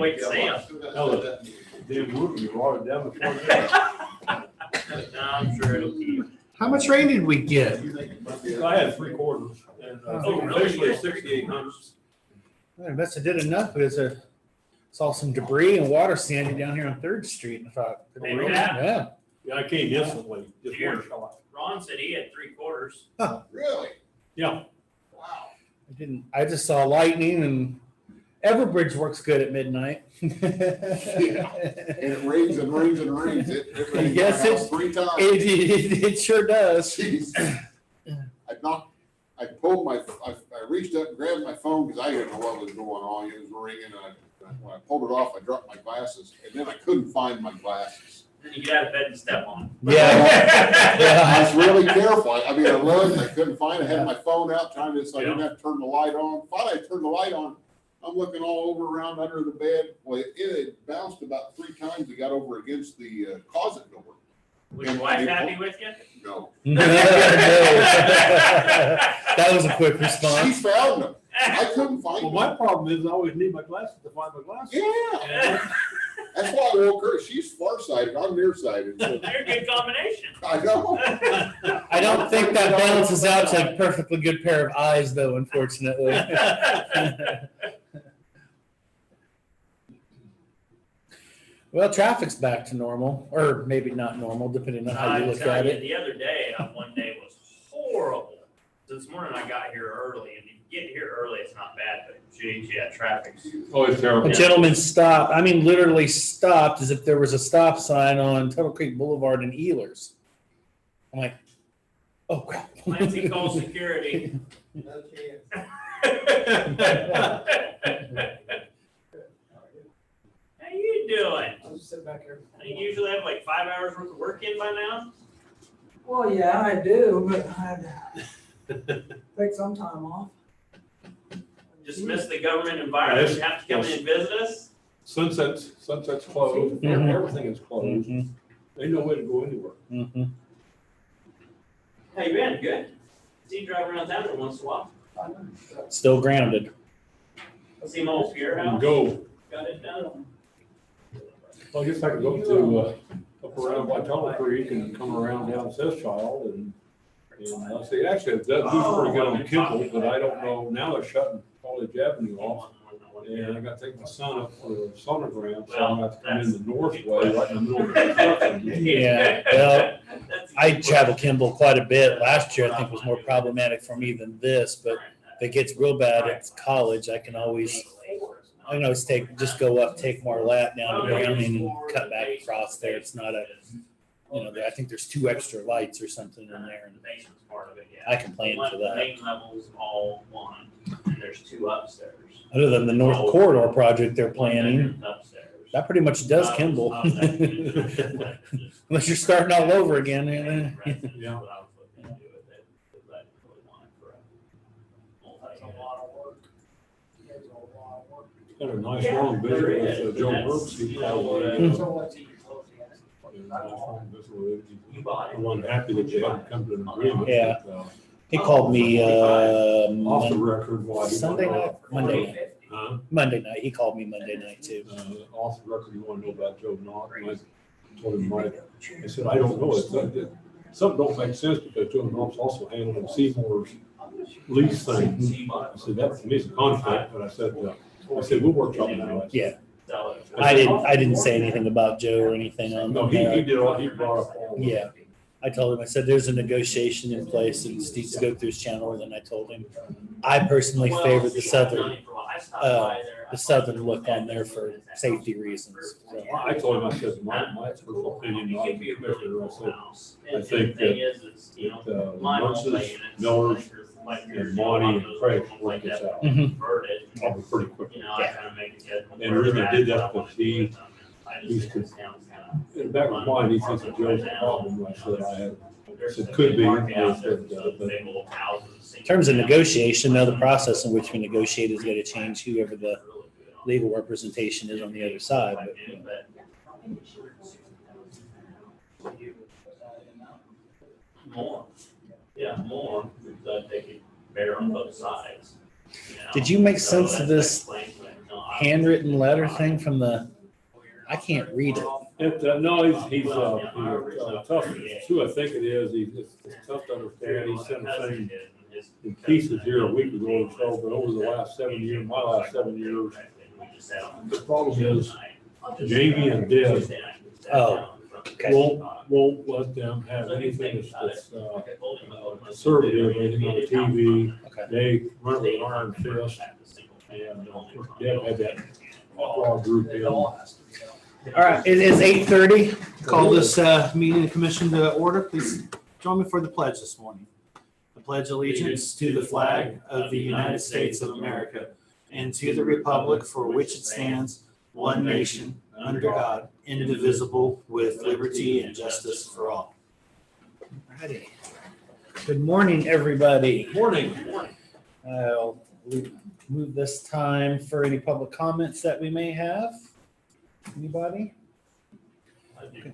wait to see him. Damn movie, you watered down before No, I'm sure it'll keep. How much rain did we get? I had 3/4 and really? officially 6,800. I must have did enough because I saw some debris and water standing down here on 3rd Street and I thought, Maybe that. yeah. Yeah, I came instantly, just Here. one shot. Ron said he had 3/4. Really? Yeah. Wow. I just saw lightning and Everbridge works good at midnight. And it rains and rains and rains. It rained Yes, my house it- 3 times. It sure does. Jeez. I reached up and grabbed my phone because I didn't know what was going on. It was ringing. And when I pulled it off, I dropped my glasses and then I couldn't find my glasses. Then you get out of bed and step on. Yeah. I was really careful. I mean, I looked, I couldn't find it. I had my phone out trying to, so I didn't have to turn the light on. Finally, I turned the light on. I'm looking all over around under the bed. Well, it had bounced about 3 times. It got over against the closet door. Was your wife happy with you? No. That was a quick She response. found them. I couldn't find Well, them. my problem is I always need my glasses to find my glasses. Yeah. That's why I woke her. She's farsighted. I'm nearsighted. So You're a good combination. I know. I don't think that balances out to a perfectly good pair of eyes though, unfortunately. Well, traffic's back to normal, or maybe not normal, depending on how you look at it. The other day, one day was horrible. This morning I got here early, and if you get here early, it's not bad, but geez, yeah, traffic's. Oh, it's terrible. A gentleman stopped, I mean, literally stopped as if there was a stop sign on Tuttle Creek Boulevard in Ehlers. I'm like, oh crap. Clancy called security. No chance. How you doing? I'll just sit back here. You usually have like 5 hours worth of work in by now? Well, yeah, I do, but I had to take some time off. Just miss the government environment, Yes. you have to come in and visit us? Sunset's closed. Mhm. Everything is closed. Mhm, Ain't no way to go anywhere. mhm. How you been? Good. See you drive around town every once in a while. Still grounded. See him over to your house. Go. Got it done. Well, I guess I could go to, up around by Tuttle Creek and come around down Seschild and I say, actually, that does pretty good on Kimball, but I don't know, now they're shutting College Avenue off. And I got to take my son up for a sonogram, so I got to come in the north way, right in the middle of the construction. Yeah, well, I travel Kimball quite a bit. Last year, I think was more problematic for me than this, but if it gets real bad at college, I can always just go up, take Marlette down to Browning and cut back across there. It's not a, I think there's 2 extra lights or something in there. And The basement's part of it, yeah. I can plan for The that. main level's all one, and there's 2 upstairs. Other than the North Corridor project they're planning, Bedroom's upstairs. that pretty much does Kimball. Unless you're starting all over again. Yeah. That's a lot of work. It's a lot of work. Had a nice long visit with Joe Brooks. He called me. So what's he close to ask? You bought it. I'm unhappy that you haven't come to an agreement. Yeah. but, He called me Off the record, why? he Sunday wanted night? to- Monday night. Huh? Monday night. He called me Monday night too. Off the record, you want to know about Joe Knott? And I told him, I said, I don't know. Something don't make sense because Joe Knott's also handling Seymour's lease thing. I said, that to me is a conflict, but I said, we'll work something out. Yeah. I didn't say anything about Joe or anything on No, he that. did all, he brought up all. Yeah. I told him, I said, there's a negotiation in place and it needs to go through his channel. And then I told him, I personally favor the southern look on there for safety reasons. So, I told him, I said, my personal opinion, not the commissioner, I think that Merces, Millers, and Monty and Craig work this out. Mhm. Probably pretty quickly. And the reason I did that was he's in the back of his mind, he thinks that Joe's a problem. I said, could be. In in terms of negotiation, now the process in which we negotiate is going to change whoever the legal representation is on the other side. But, More. Yeah, more. They could bear on both sides. Did you make sense of this handwritten letter thing from I can't read it. No, he's tough, it's who I think it is, it's tough to understand, he sent a thing in pieces here a week ago or so, but over the last 7 years, my last 7 years, the problem is Jamie and Deb Oh, okay. won't let them have anything that's conservative, anything on the TV. Okay. They run it with an iron fist, and of course, Deb had that raw group in. All right, it is 8:30. Call this meeting of the commission to order. Please join me for the pledge this morning. I pledge allegiance to the flag of the United States of America and to the republic for which it stands, one nation, under God, indivisible, with liberty and justice for all. Alrighty. Good morning, everybody. Morning. I'll move this time for any public comments that we may have. Anybody? Okay.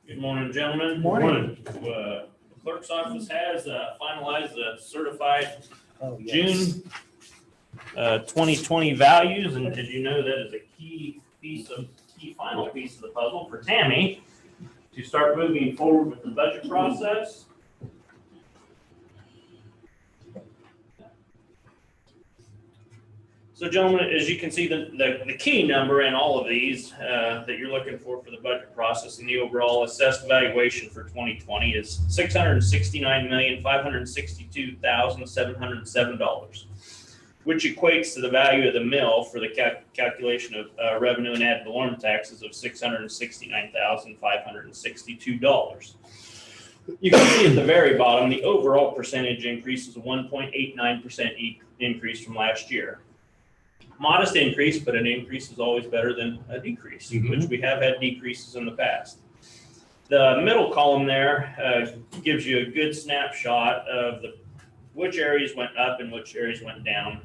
Good morning, gentlemen. Morning. The clerk's office has finalized the certified Oh, yes. June 2020 values, and as you know, that is a key final piece of the puzzle for Tammy to start moving forward with the budget process. So gentlemen, as you can see, the key number in all of these that you're looking for the budget process and the overall assessed valuation for 2020 is $669,562,707, which equates to the value of the mill for the calculation of revenue and ad valorem taxes of $669,562. You can see at the very bottom, the overall percentage increase is a 1.89% increase from last year. Modest increase, but an increase is always better than a decrease, which we have had decreases in the past. The middle column there gives you a good snapshot of which areas went up and which areas went down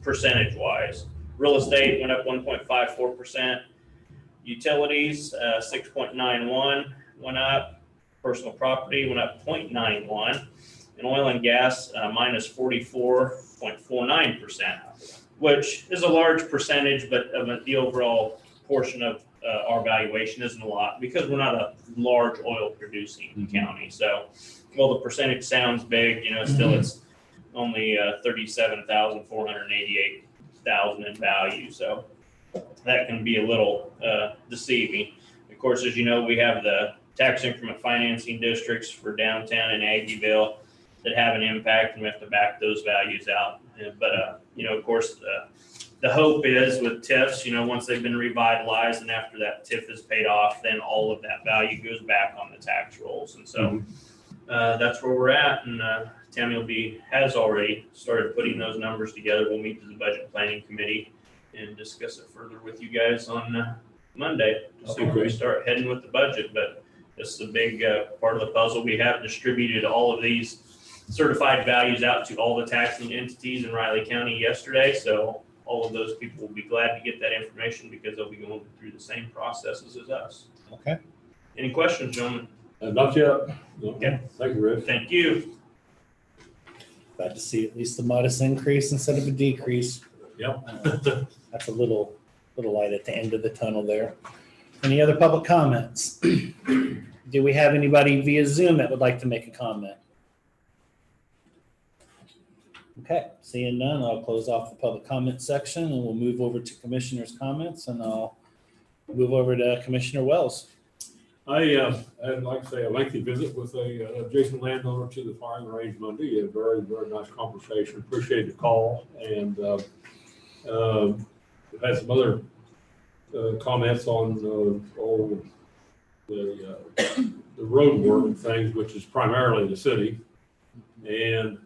percentage-wise. Real estate went up 1.54%. Utilities, 6.91 went up. Personal property went up 0.91. And oil and gas, minus 44.49%. Which is a large percentage, but the overall portion of our valuation isn't a lot because we're not a large oil producing county. So, while the percentage sounds big, still it's only 37,488,000 in value. So that can be a little deceiving. Of course, as you know, we have the tax increment financing districts for downtown and Aggieville that have an impact, and we have to back those values out. But of course, the hope is with TIFs, once they've been revitalized and after that TIF is paid off, then all of that value goes back on the tax rolls. And so that's where we're at. And Tammy has already started putting those numbers together. We'll meet the budget planning committee and discuss it further with you guys on Monday to see where we start heading with the budget. But this is a big part of the puzzle. We have distributed all of these certified values out to all the taxing entities in Riley County yesterday. So all of those people will be glad to get that information because they'll be going through the same processes as us. Okay. Any questions, gentlemen? Not yet. No. Okay. Thank you, Rick. Thank you. Glad to see at least a modest increase instead of a decrease. Yep. That's a little light at the end of the tunnel there. Any other public comments? Do we have anybody via Zoom that would like to make a comment? Okay, seeing none, I'll close off the public comment section and we'll move over to commissioners' comments, and I'll move over to Commissioner Wells. I had, like I say, a lengthy visit with a adjacent landowner to the firing range Monday. A very, very nice conversation. Appreciate the call, and had some other comments on all the road work and things, which is primarily the city. And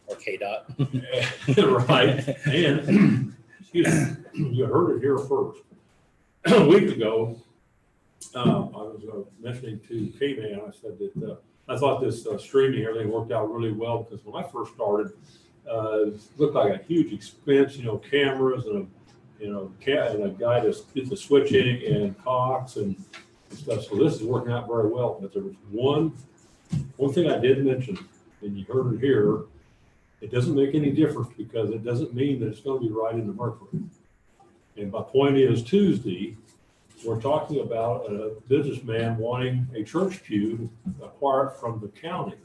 Or KDOT. right, and excuse me, you heard it here first. A week ago, I was mentioning to K-Man, I said that I thought this streaming, everything worked out really well, because when I first started, it looked like a huge expense, cameras and a guy that did the switching and Cox and and stuff. So this is working out very well. But there was one thing I did mention, and you heard it here. It doesn't make any difference because it doesn't mean that it's going to be right in the Mercury. And my point is Tuesday, we're talking about a businessman wanting a church pew acquired from the county.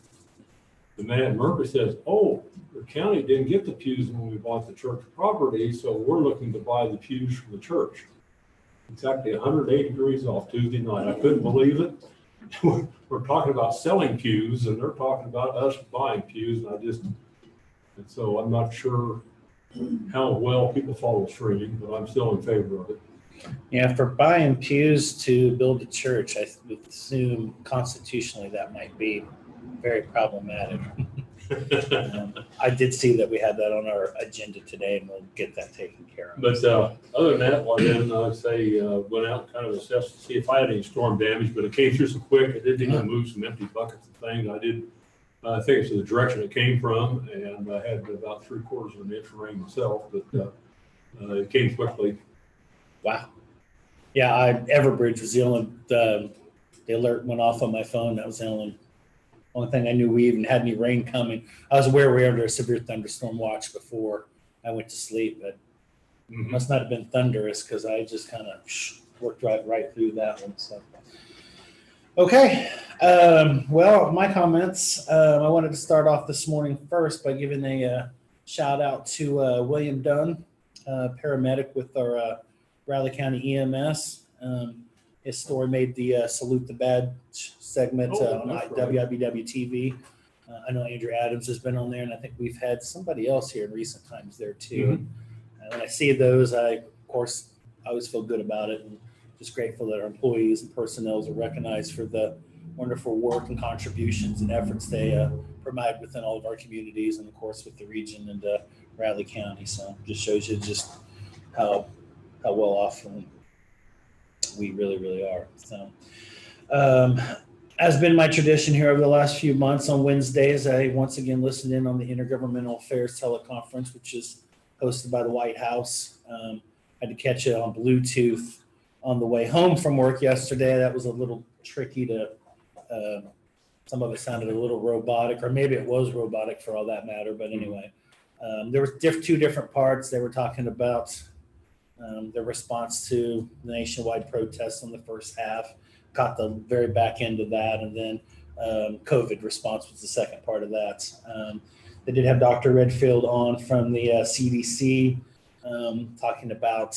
The man at Mercury says, oh, the county didn't get the pews when we bought the church property, so we're looking to buy the pews from the church. Exactly 180 degrees off Tuesday night. I couldn't believe it. We're talking about selling pews and they're talking about us buying pews. And so I'm not sure how well people follow streaming, but I'm still in favor of it. Yeah, for buying pews to build a church, I would assume constitutionally that might be very problematic. I did see that we had that on our agenda today, and we'll get that taken care of. But other than that, well, then went out and kind of assessed to see if I had any storm damage, but it came through so quick. I did need to move some empty buckets and things. I think it's the direction it came from, and I had about 3/4 of an inch of rain myself, but it came quickly. Wow. Yeah, Everbridge was the only, the alert went off on my phone. That was the only thing I knew we even had any rain coming. I was aware we were under a severe thunderstorm watch before I went to sleep, but it must not have been thunderous because I just kind of worked right through that one. So, okay. Well, my comments, I wanted to start off this morning first by giving a shout out to William Dunn, paramedic with our Riley County EMS. His story made the Salute the Badge segment on WIBW TV. I know Andrew Adams has been on there, and I think we've had somebody else here in recent times there too. And when I see those, I always feel good about it, and just grateful that our employees and personnel are recognized for the wonderful work and contributions and efforts they provide within all of our communities, and of course with the region and Riley County. So just shows you just how well off we really are. So, as been my tradition here over the last few months, on Wednesdays, I once again listened in on the Intergovernmental Affairs teleconference, which is hosted by the White House. I had to catch it on Bluetooth on the way home from work yesterday. That was a little tricky to, some of it sounded a little robotic, or maybe it was robotic for all that matter. But anyway, there were two different parts. They were talking about the response to the nationwide protests in the first half, caught the very back end of that, and then COVID response was the second part of that. They did have Dr. Redfield on from the CDC talking about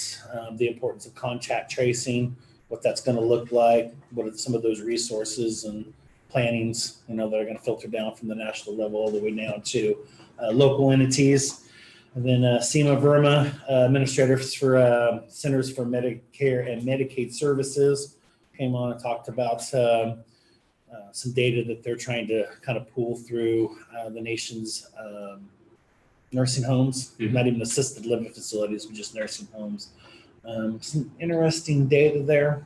the importance of contact tracing, what that's going to look like, what are some of those resources and plannings, that are going to filter down from the national level all the way down to local entities. And then Seema Verma, administrator for Centers for Medicare and Medicaid Services, came on and talked about some data that they're trying to kind of pull through the nation's nursing homes, not even assisted living facilities, but just nursing homes. Some interesting data there.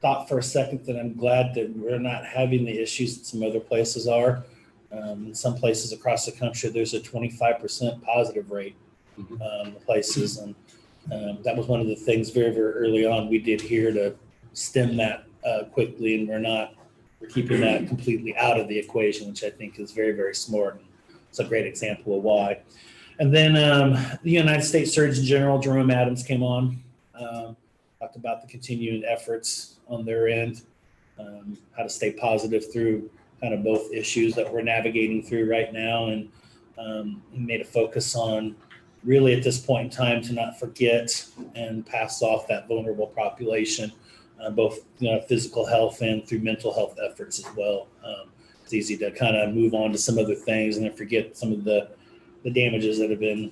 Thought for a second that I'm glad that we're not having the issues that some other places are. In some places across the country, there's a 25% positive rate places. And that was one of the things very early on we did here to stem that quickly. And we're keeping that completely out of the equation, which I think is very smart. And it's a great example of why. And then the United States Surgeon General, Jerome Adams, came on, talked about the continuing efforts on their end, how to stay positive through kind of both issues that we're navigating through right now. And he made a focus on really at this point in time to not forget and pass off that vulnerable population, both physical health and through mental health efforts as well. It's easy to kind of move on to some other things and then forget some of the damages that have been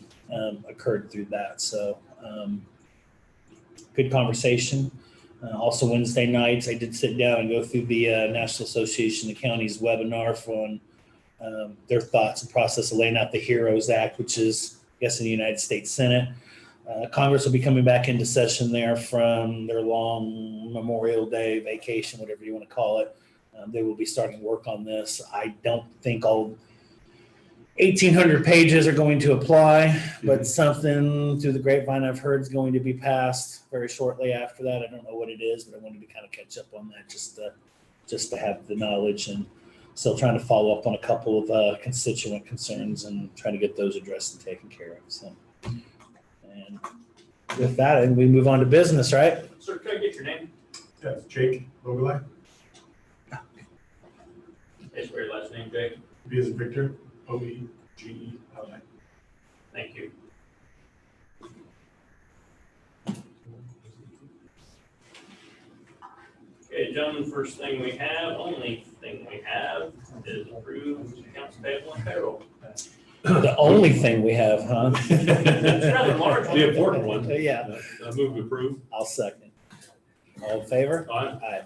occurred through that. So good conversation. Also Wednesday nights, I did sit down and go through the National Association of Counties webinar on their thoughts and process of laying out the HEROES Act, which is, I guess, in the United States Senate. Congress will be coming back into session there from their long Memorial Day vacation, whatever you want to call it. They will be starting work on this. I don't think I'll 1,800 pages are going to apply, but something through the grapevine I've heard is going to be passed very shortly after that. I don't know what it is, but I wanted to kind of catch up on that just to have the knowledge, and still trying to follow up on a couple of constituent concerns and trying to get those addressed and taken care of. So, and with that, we move on to business, right? Sir, can I get your name? Yeah, Jake Vogelai, It's your last name, Jake. V as in Victor, Oegeli. Thank you. Okay, gentlemen, only thing we have is approved accounts payable and payroll. The only thing we have, huh? It's rather large. The important one. Yeah, I move to approve. I'll second. All in favor? Aye. Aye.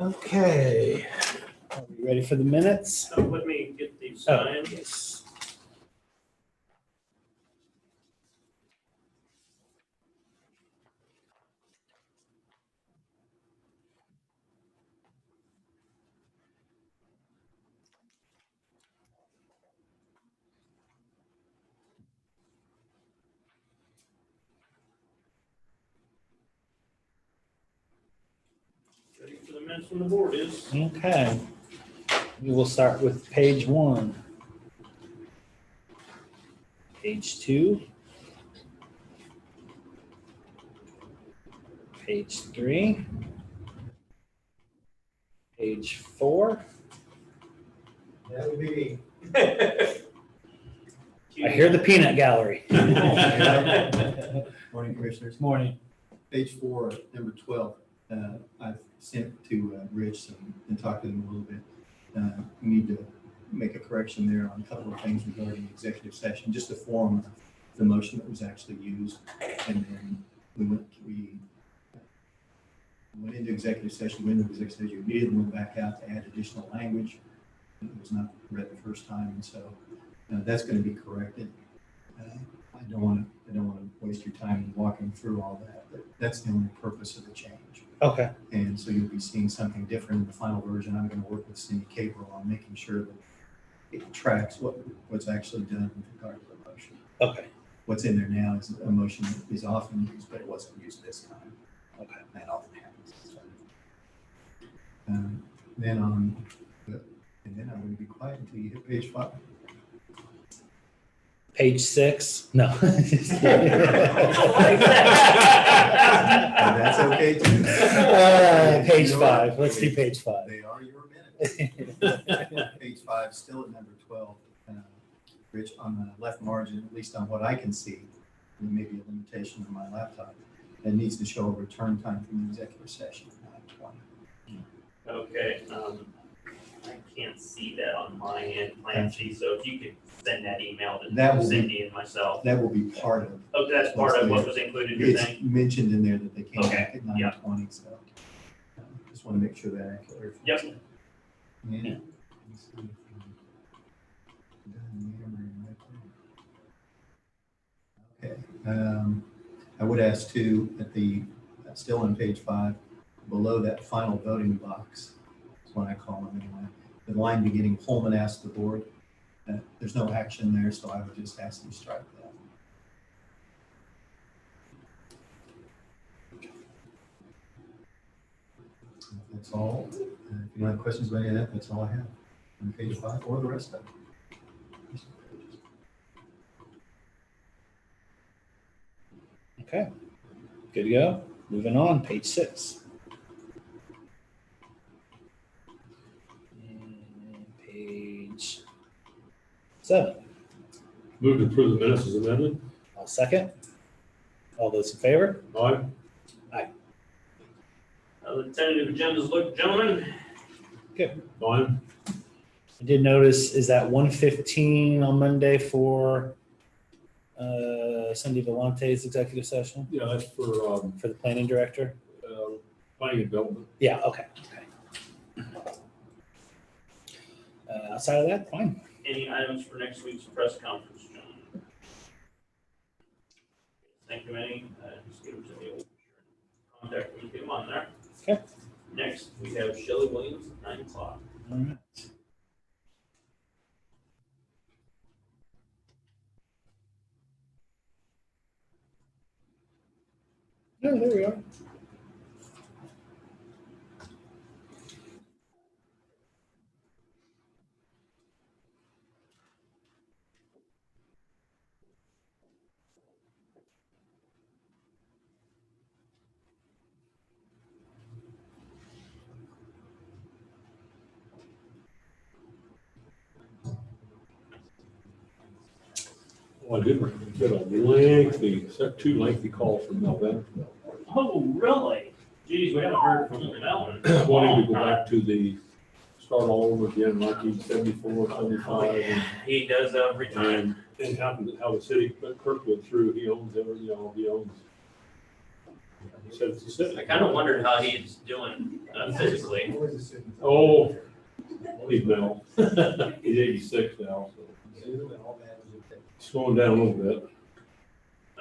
Okay. Are we ready for the minutes? So let me get these Oh, signed. yes. Ready for the minutes from the board is. Okay. We will start with page 1. Page 2. Page 3. Page 4. That would be I hear the peanut gallery. Morning, Commissioners. Morning. Page 4, number 12, I've sent to Rich and talked to him a little bit. We need to make a correction there on a couple of things regarding executive session, just to form the motion that was actually used. And then we went into executive session, immediately went back out to add additional language. It was not read the first time, and so that's going to be corrected. I don't want to waste your time walking through all that, but that's the only purpose of the change. Okay. And so you'll be seeing something different in the final version. I'm going to work with Cindy Cabrel on making sure that it tracks what's actually done with regard to the motion. Okay. What's in there now is a motion that is often used, but it wasn't used this time. Okay. That often happens. Then I'm going to be quiet until you hit page 5. Page 6. No. That's okay too. Page 5. Let's do page 5. They are your minutes. Page 5, still at number 12. Rich, on the left margin, at least on what I can see, there may be a limitation on my laptop, it needs to show a return time from the executive session at 9:20. Okay, I can't see that on my end, Clancy, so if you could send that email That to will be- Cindy and myself. That will be part of, Oh, that's part of what was included, you're it's saying? mentioned in there that they came Okay, back at yeah. 9:20, so just want to make sure that accurate. Yep. Yeah. Okay, I would ask too, still on page 5, below that final voting box, that's what I call them anyway, the line beginning Holman asked the board, there's no action there, so I would just ask you to strike that. That's all. If you don't have questions about any of that, that's all I have on page 5 or the rest of it. Okay, good to go. Moving on, page 6. And page 7. Move to approve the minutes as amended. I'll second. All those in favor? Aye. The tentative agendas look, gentlemen. Fine. I did notice, is that 1:15 on Monday for Cindy Volante's executive session Yeah, that's for, for the planning director? planning and development. Yeah, okay. Outside of that, fine. Any items for next week's press conference, John? Thank you, Manny. Just give them to me. Contact them, get them on there. Okay. Next, we have Shelley Williams at 9 o'clock. All right. No, there we are. Well, I did get a two lengthy calls from Melvin. Oh, really? Geez, we haven't heard from that one. Wanting to go back to start all over again, 1974, 75. He does every time. And how the city put Kirkwood through, he owns every, he owns. He said it's the city. I kind of wondered how he's doing physically. Oh, he's now, he's 86 now, so he's slowing down a little bit.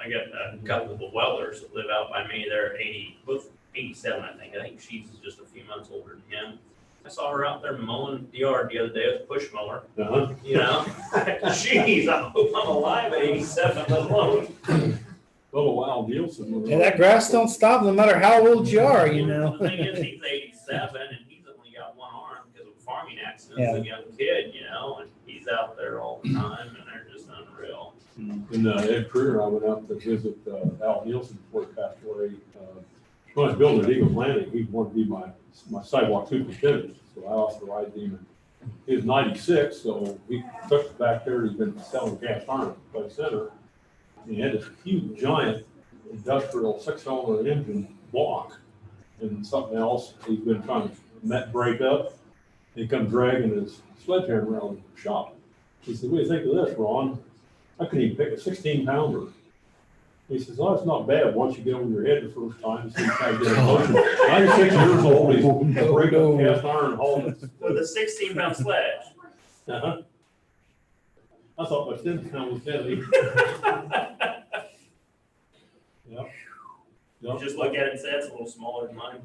I got a couple of Wellers that live out by me. They're 80, both 87, I think. I think she's just a few months older than him. I saw her out there mowing the yard the other day with a push mower. Uh-huh. You know, jeez, I hope I'm alive at 87, let alone. Little Wild Nielsen. Yeah, that grass don't stop no matter how old you are, you know. The thing is, he's 87 and he's only got one arm because of a farming accident Yeah. as a young kid, you know, and he's out there all the time and they're just unreal. In Ed Career, I went out to visit Al Nielsen before he passed away. When I was building at Eagle Landing, he wanted to be my sidewalk superintendent, so I authorized him. He was 96, so we took it back there. He's been selling cast iron by the center. And he had this huge, giant industrial 6-cylinder engine block and something else he's been trying to break up. He come dragging his sledgehammer around the shop. He said, "What do you think of this, Ron? I couldn't even pick a 16-pounder." He says, "Oh, it's not bad once you get over your head the first time." So you kind of get emotional. 96 years old, he's break up cast iron and haul it. With a 16-pound sledge. Uh-huh. I thought my 10-pound was heavy. Yep. You just look at it and say, it's a little smaller than mine.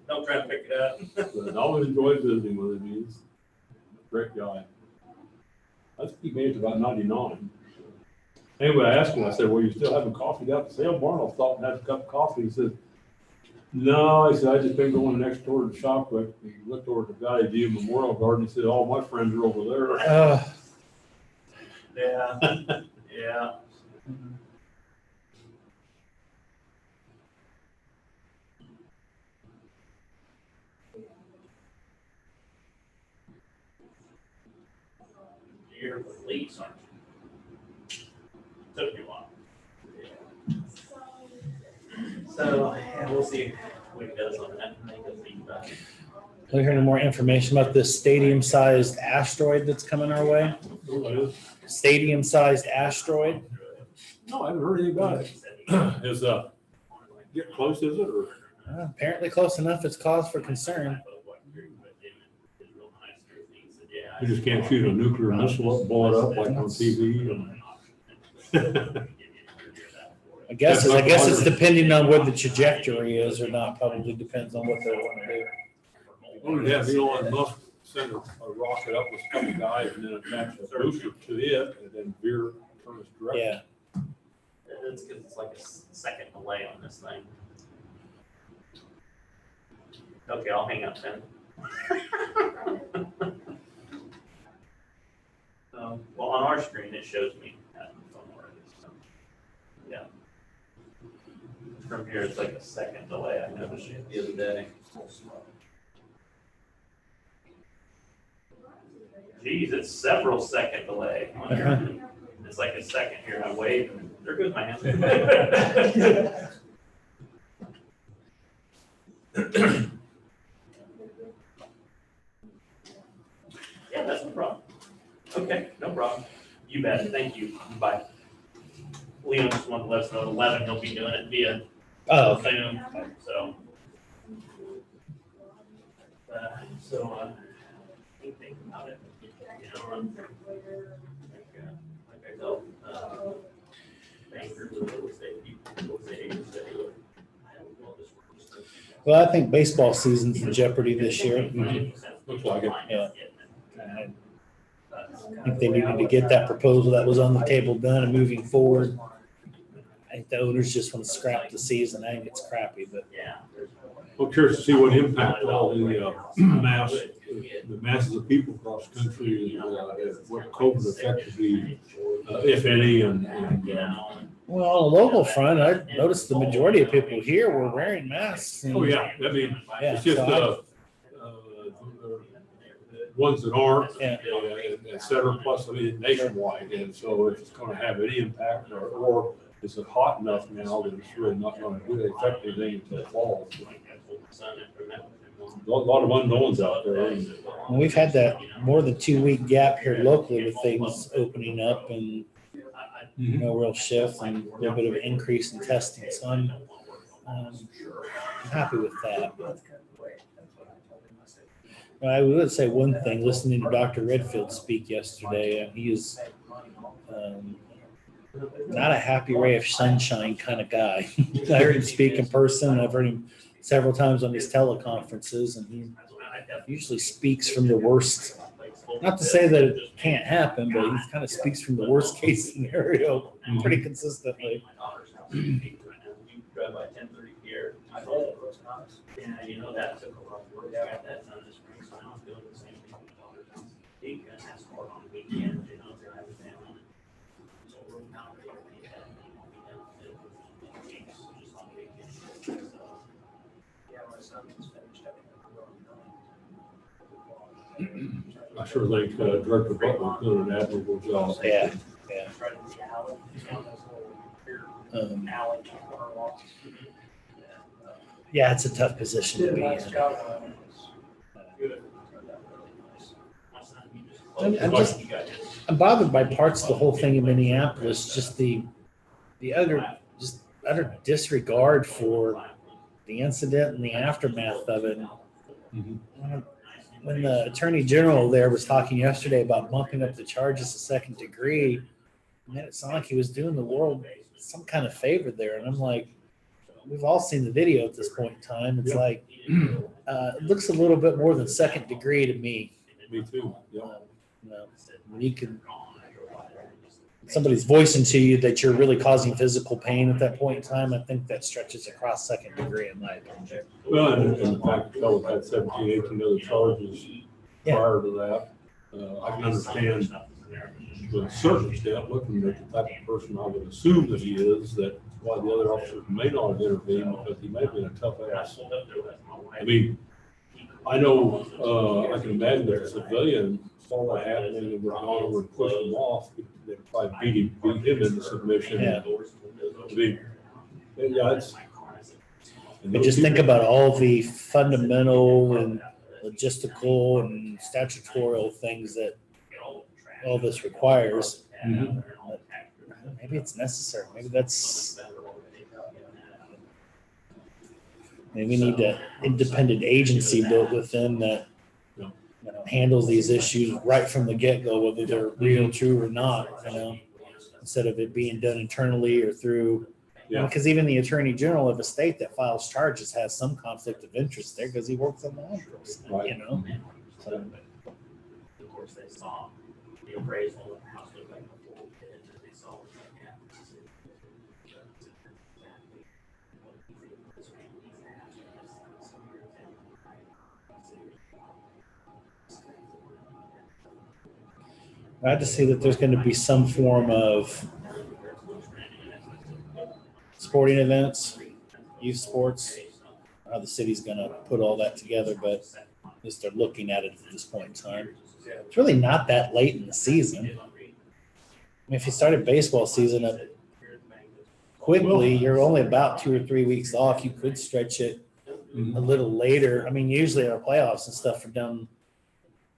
Don't try to pick it up. But I always enjoyed visiting with him. He's a great guy. I think he made it to about 99. Anyway, I asked him, I said, "Well, you still having coffee down at the sale barn?" I'll stop and have a cup of coffee. He said, "No," I said, "I just been going next door to the shop." But he looked over at the Valley View Memorial Garden. He said, "All my friends are over there." Yeah. Yeah. You're police, aren't you? Took you a while. So, yeah, we'll see what he does on that. Make a feedback. Have you heard any more information about this stadium-sized asteroid that's coming our way? Stadium-sized asteroid? No, I haven't heard anything about it. Is get close, is it, or? Apparently close enough, it's cause for concern. You just can't shoot a nuclear missile up, blow it up like on TV and. I guess That's it's depending on where the trajectory is or not, probably depends on what they want to do. Well, we'd have Elon Musk send a rocket up with a couple guys and then attach a booster to it and then veer towards direction. Yeah. It's because it's like a second delay on this thing. Okay, I'll hang up then. Well, on our screen, it shows me having fun already, so, yeah. From here, it's like a second delay, I noticed it the other day. Geez, it's several second delay on here. It's like a second here, I wave, and there goes my hand. Yeah, that's no problem. Okay, no problem. You bet, thank you, bye. Leon just wanted to let us know at 11, he'll be doing it via Zoom, so. Think about it, you know, like I tell, bankers and real estate people, real estate agents, they go, I don't know this works. Well, I think baseball season's in jeopardy this year. Looks like it. Yeah. I think they needed to get that proposal that was on the table done and moving forward. I think the owners just want to scrap the season. I think it's crappy, but Yeah. I'm curious to see what impact all the masses of people across the country, what COVID affected the, if any, and well, on the local front, I noticed the majority of people here were wearing masks. And, oh yeah, I mean, yeah, it's just, so ones that aren't, Yeah. et cetera, plus, I mean, nationwide, and so if it's gonna have any impact, or is it hot enough now that it's really not gonna really affect anything until fall? A lot of unknowns out there. and we've had that more than 2 week gap here locally with things opening up and no real shift and a little bit of increase in testing. So I'm happy with that. I would say one thing, listening to Dr. Redfield speak yesterday, he is not a happy ray of sunshine kind of guy. I heard him speak in person. I've heard him several times on these teleconferences, and he usually speaks from the worst. Not to say that it can't happen, but he kind of speaks from the worst case scenario pretty consistently. Drive by 10:30 here. Yeah, you know, that took a lot of work. Got that done this spring, so I'm doing the same thing with my daughter. He can ask for it on the weekend, you know, if they're having family. So we're not really gonna be weeks, just on vacation. So, yeah, my son just finished up. I sure think Director Butler's doing an admirable job. Yeah. Try to be alley, down those little weird alley corner walks. Yeah, it's a tough position to be in. I'm bothered by parts of the whole thing in Minneapolis, just the utter disregard for the incident and the aftermath of it. When the attorney general there was talking yesterday about bumping up the charges to second degree, man, it sounded like he was doing the world some kind of favor there. And I'm like, we've all seen the video at this point in time. It's like, it looks a little bit more than second degree to me. Me too, yeah. When you can, somebody's voicing to you that you're really causing physical pain at that point in time, I think that stretches across second degree in my opinion. Well, and the fact that fellow had 17, 18 other charges prior to that, I can understand to a certain extent, looking at the type of person I would assume that he is, that why the other officers may not have intervened, because he may have been a tough ass. I mean, I know, I can imagine that a civilian saw that happening and would have gone over and pushed him off, they'd probably beat him into submission. Yeah. I mean, yeah, it's. But just think about all the fundamental and logistical and statutorial things that all this requires. Maybe it's necessary. Maybe we need an independent agency built within that handles these issues right from the get-go, whether they're real, true or not, instead of it being done internally or through, because even the attorney general of a state that files charges has some conflict of interest there because he works in law enforcement, Right. So, Of course, they saw the appraisal of the house looked like before we did it, and they saw what the gap was. I had to see that there's going to be some form of sporting events, youth sports. How the city's going to put all that together, but at least they're looking at it at this point in time. It's really not that late in the season. I mean, if you started baseball season up quickly, you're only about 2 or 3 weeks off. You could stretch it a little later. I mean, usually our playoffs and stuff are done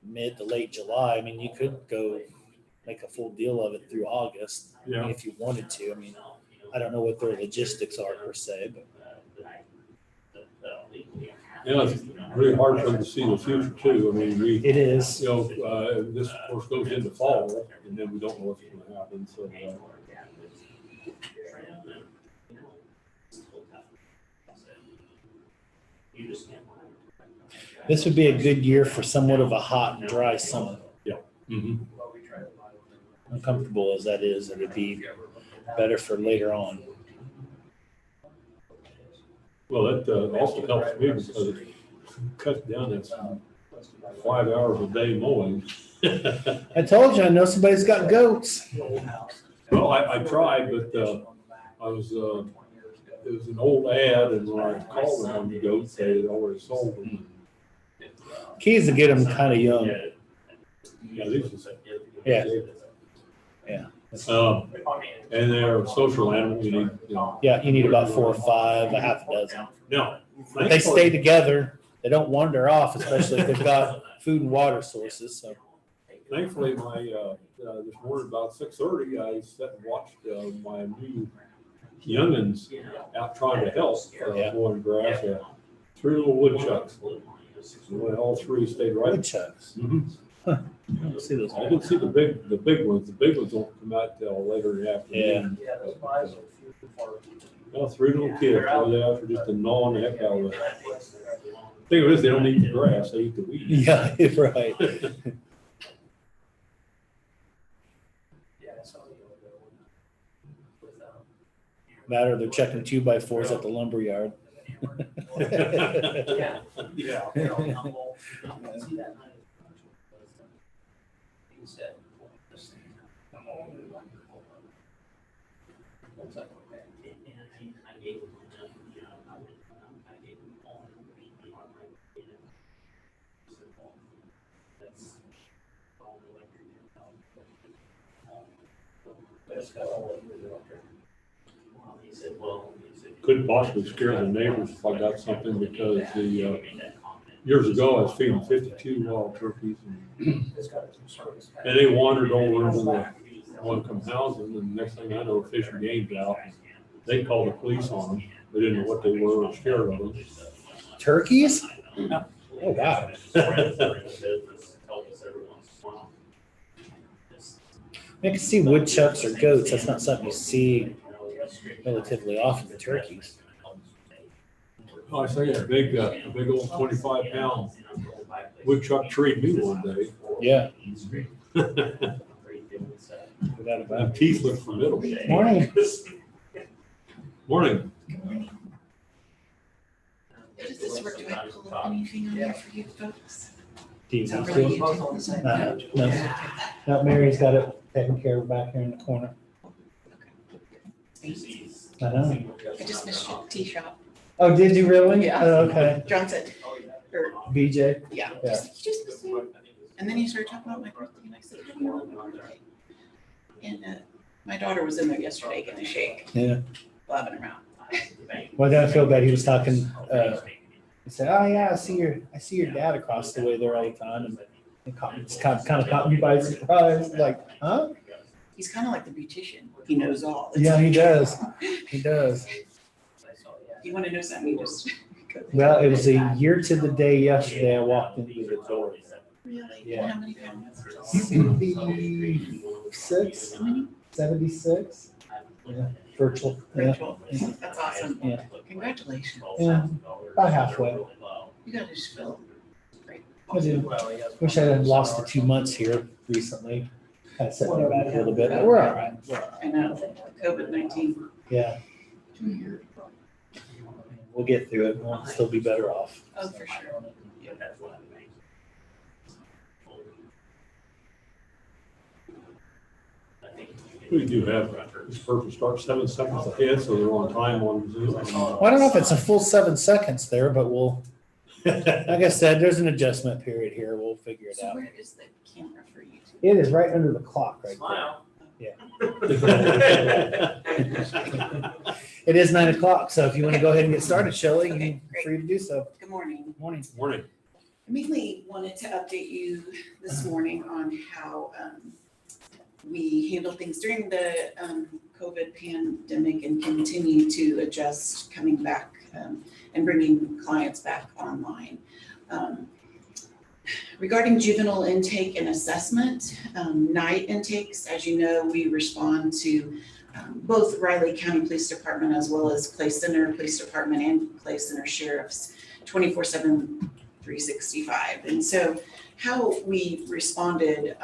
mid to late July. I mean, you could go make a full deal of it through August if you wanted to. I mean, I don't know what their logistics are per se, but It's really hard for them to see the future too. I mean, it is. This of course goes into fall, and then we don't know what's going to happen. So, This would be a good year for somewhat of a hot and dry summer. mhm. Uncomfortable as that is, it would be better for later on. Well, that also helps me because it cuts down that 5 hours a day mowing. I told you, I know somebody's got goats. Well, I tried, but I was it was an old ad, and when I called them on the goats, they had already sold them. Key is to get them kind of young. Yeah, Yeah. And they're a social animal. You need, Yeah, you need about 4 or 5, a half a dozen. No. But they stay together. They don't wander off, especially if they've got food and water sources. So Thankfully, my this morning about 6:30, I sat and watched my new youngins out trying to help mowing grass. 3 little woodchucks. And all 3 stayed right. woodchucks. Mhm. Huh. I don't see those. I didn't see the big ones. The big ones don't come out till later in the afternoon. Well, 3 little kids, all they after just to gnaw the heck out of it. Thing of it is, they don't eat the grass; they eat the weeds. Yeah, right. Matter they're checking 2x4s at the lumber yard. Couldn't possibly scare the neighbors if I got something because the years ago I was feeding 52 wild turkeys and they wandered over into the one come housing, and the next thing I know, Fish and Game's out. They called the police on them. They didn't know what they were or scared of them. Turkeys? Oh, wow. I can see woodchucks or goats. That's not something you see relatively often, the turkeys. Oh, I say a big old 25-pound woodchuck treed me one day. Yeah. The teeth look formidable. Morning. Morning. Does this work? Do I pull up anything on here for you folks? Do you Is that want really to? YouTube? Is that- No. No, Mary's got it taken care of back here in the corner. I know. I just missed your tea shop. Oh, did you really? Yeah. Oh, okay. John said, or, BJ? yeah, Yeah. he's like, you just missed me. And then he started talking about my birthday, and I said, how do you know my birthday? And my daughter was in there yesterday getting a shake, Yeah. blabbing around. Well, then I feel bad. He was talking, he said, oh yeah, I see your dad across the way there all the time. And it kind of caught me by surprise. Like, huh? He's kind of like the beautician. He knows all. Yeah, he does. He does. You want to know something, you just. Well, it was a year to the day yesterday I walked into the door. Really? Yeah. How many pounds? 76, How many? 76. Yeah, virtual. Virtual. That's awesome. Yeah. Congratulations. Yeah, about halfway. You gotta just feel great. I do. Wish I hadn't lost the 2 months here recently. Kind of set me back a little bit, but we're all right. I know, COVID-19. Yeah, we'll get through it. We'll still be better off. Oh, for sure. We do have, this purpose starts 7 seconds ahead, so they're on time on Zoom. Well, I don't know if it's a full 7 seconds there, but we'll, like I said, there's an adjustment period here. We'll figure it So out. where is the camera for you? It is right under the clock right there. It is 9 o'clock, so if you want to go ahead and get started, Shelley, Okay, you're great. free to do so. Good morning. Morning. Morning. I mainly wanted to update you this morning on how we handle things during the COVID pandemic and continue to adjust coming back and bringing clients back online. Regarding juvenile intake and assessment, night intakes, as you know, we respond to both Riley County Police Department as well as Clay Center Police Department and Clay Center Sheriff's 24/7, 365. And so how we responded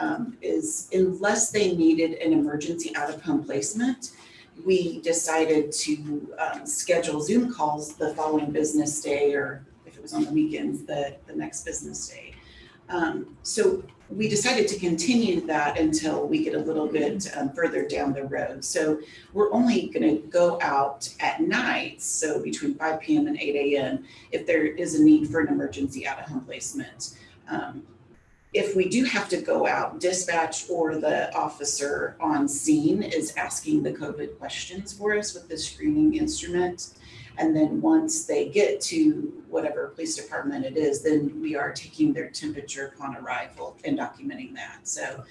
is unless they needed an emergency out-of-home placement, we decided to schedule Zoom calls the following business day, or if it was on the weekends, the next business day. So we decided to continue that until we get a little bit further down the road. So we're only going to go out at night, so between 5 p.m. and 8 a.m. if there is a need for an emergency out-of-home placement. If we do have to go out, dispatch or the officer on scene is asking the COVID questions for us with the screening instrument. And then once they get to whatever police department it is, then we are taking their temperature upon arrival and documenting that. So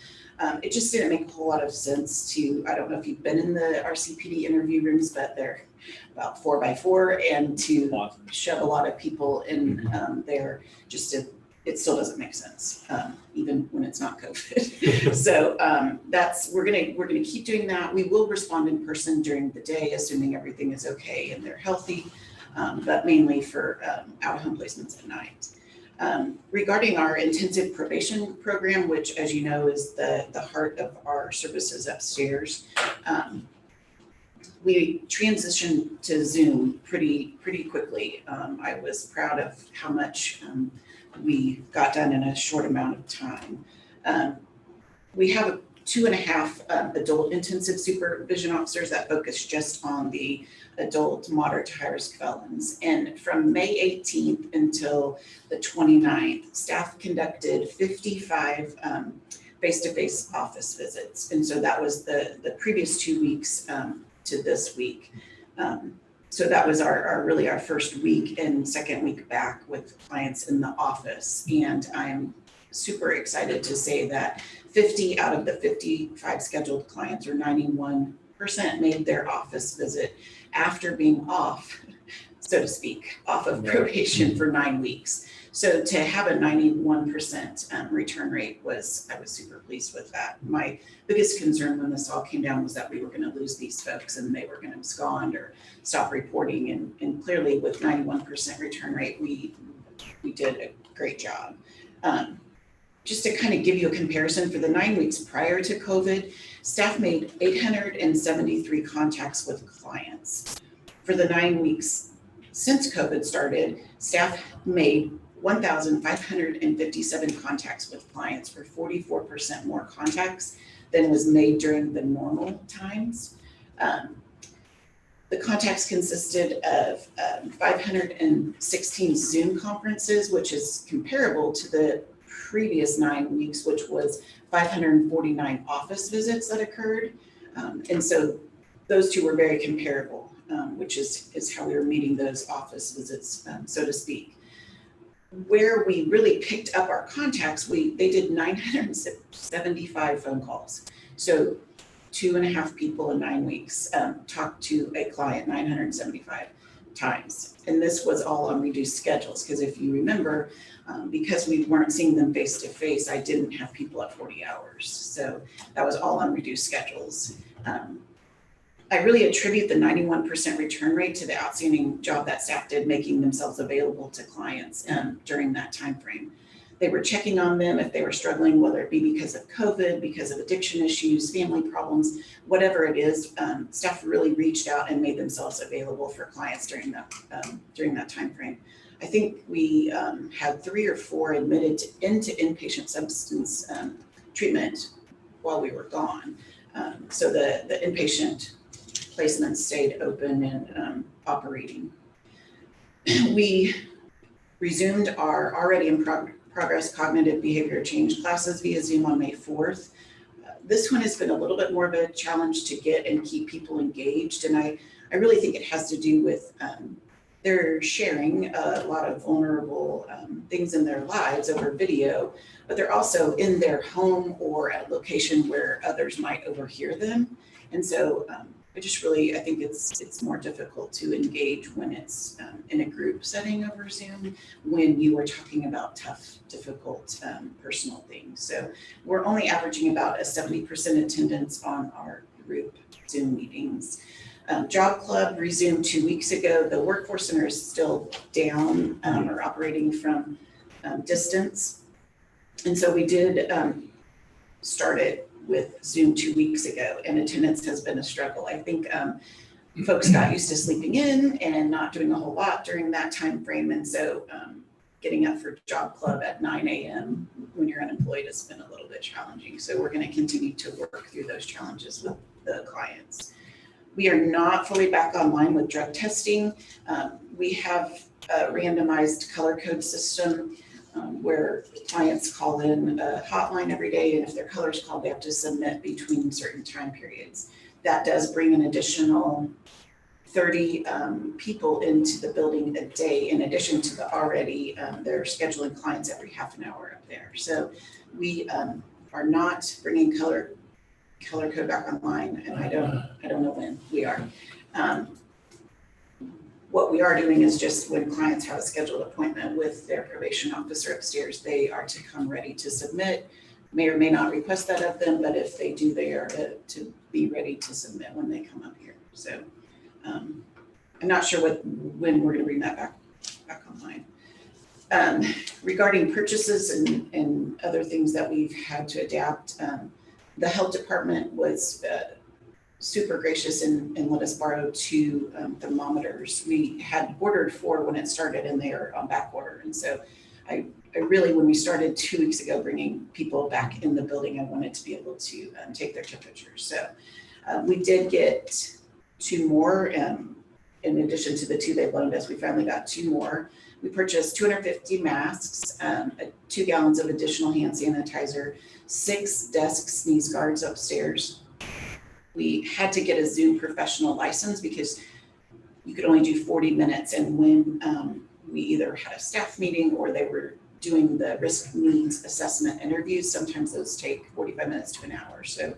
it just didn't make a whole lot of sense to, I don't know if you've been in the RCPD interview rooms, but they're about 4x4, and to shove a lot of people in there just to, it still doesn't make sense, even when it's not COVID. So we're gonna keep doing that. We will respond in person during the day, assuming everything is okay and they're healthy, but mainly for out-of-home placements at night. Regarding our intensive probation program, which, as you know, is the heart of our services upstairs, we transitioned to Zoom pretty quickly. I was proud of how much we got done in a short amount of time. We have 2.5 adult intensive supervision officers that focus just on the adult moderate to high risk felons. And from May 18th until the 29th, staff conducted 55 face-to-face office visits. And so that was the previous 2 weeks to this week. So that was our first week and second week back with clients in the office. And I'm super excited to say that 50 out of the 55 scheduled clients, or 91%, made their office visit after being off, so to speak, off of probation for 9 weeks. So to have a 91% return rate I was super pleased with that. My biggest concern when this all came down was that we were going to lose these folks and they were going to abscond or stop reporting. And clearly with 91% return rate, we did a great job. Just to kind of give you a comparison, for the 9 weeks prior to COVID, staff made 873 contacts with clients. For the 9 weeks since COVID started, staff made 1,557 contacts with clients, for 44% more contacts than was made during the normal times. The contacts consisted of 516 Zoom conferences, which is comparable to the previous 9 weeks, which was 549 office visits that occurred. And so those two were very comparable, which is how we were meeting those office visits, so to speak. Where we really picked up our contacts, they did 975 phone calls. So 2.5 people in 9 weeks talked to a client, 975. times. And this was all on reduced schedules, because if you remember, because we weren't seeing them face to face, I didn't have people at 40 hours. So that was all on reduced schedules. I really attribute the 91% return rate to the outstanding job that staff did making themselves available to clients during that time frame. They were checking on them if they were struggling, whether it be because of COVID, because of addiction issues, family problems, whatever it is. Staff really reached out and made themselves available for clients during that time frame. I think we had 3 or 4 admitted into inpatient substance treatment while we were gone. So the inpatient placements stayed open and operating. We resumed our already in progress cognitive behavior change classes via Zoom on May 4th. This one has been a little bit more of a challenge to get and keep people engaged. And I really think it has to do with they're sharing a lot of vulnerable things in their lives over video, but they're also in their home or at a location where others might overhear them. And so I think it's more difficult to engage when it's in a group setting over Zoom, when you are talking about tough, difficult personal things. So we're only averaging about a 70% attendance on our group Zoom meetings. Job Club resumed 2 weeks ago. The Workforce Center is still down or operating from distance. And so we did start it with Zoom 2 weeks ago, and attendance has been a struggle. I think folks got used to sleeping in and not doing a whole lot during that time frame. And so getting up for Job Club at 9 a.m. when you're unemployed has been a little bit challenging. So we're going to continue to work through those challenges with the clients. We are not fully back online with drug testing. We have a randomized color code system where clients call in a hotline every day, and if their color is called, they have to submit between certain time periods. That does bring an additional 30 people into the building a day, in addition to the already, they're scheduling clients every half an hour up there. So we are not bringing color code back online, and I don't know when we are. What we are doing is just when clients have a scheduled appointment with their probation officer upstairs, they are to come ready to submit. May or may not request that of them, but if they do, they are to be ready to submit when they come up here. So I'm not sure when we're going to bring that back online. Regarding purchases and other things that we've had to adapt, the health department was super gracious and let us borrow 2 thermometers. We had ordered 4 when it started, and they are on back order. And so I really, when we started 2 weeks ago, bringing people back in the building, I wanted to be able to take their temperatures. So we did get 2 more, in addition to the 2 they loaned us. We finally got 2 more. We purchased 250 masks, 2 gallons of additional hand sanitizer, 6 desk sneeze guards upstairs. We had to get a Zoom professional license because you could only do 40 minutes. And when we either had a staff meeting or they were doing the risk needs assessment interviews, sometimes those take 45 minutes to an hour. So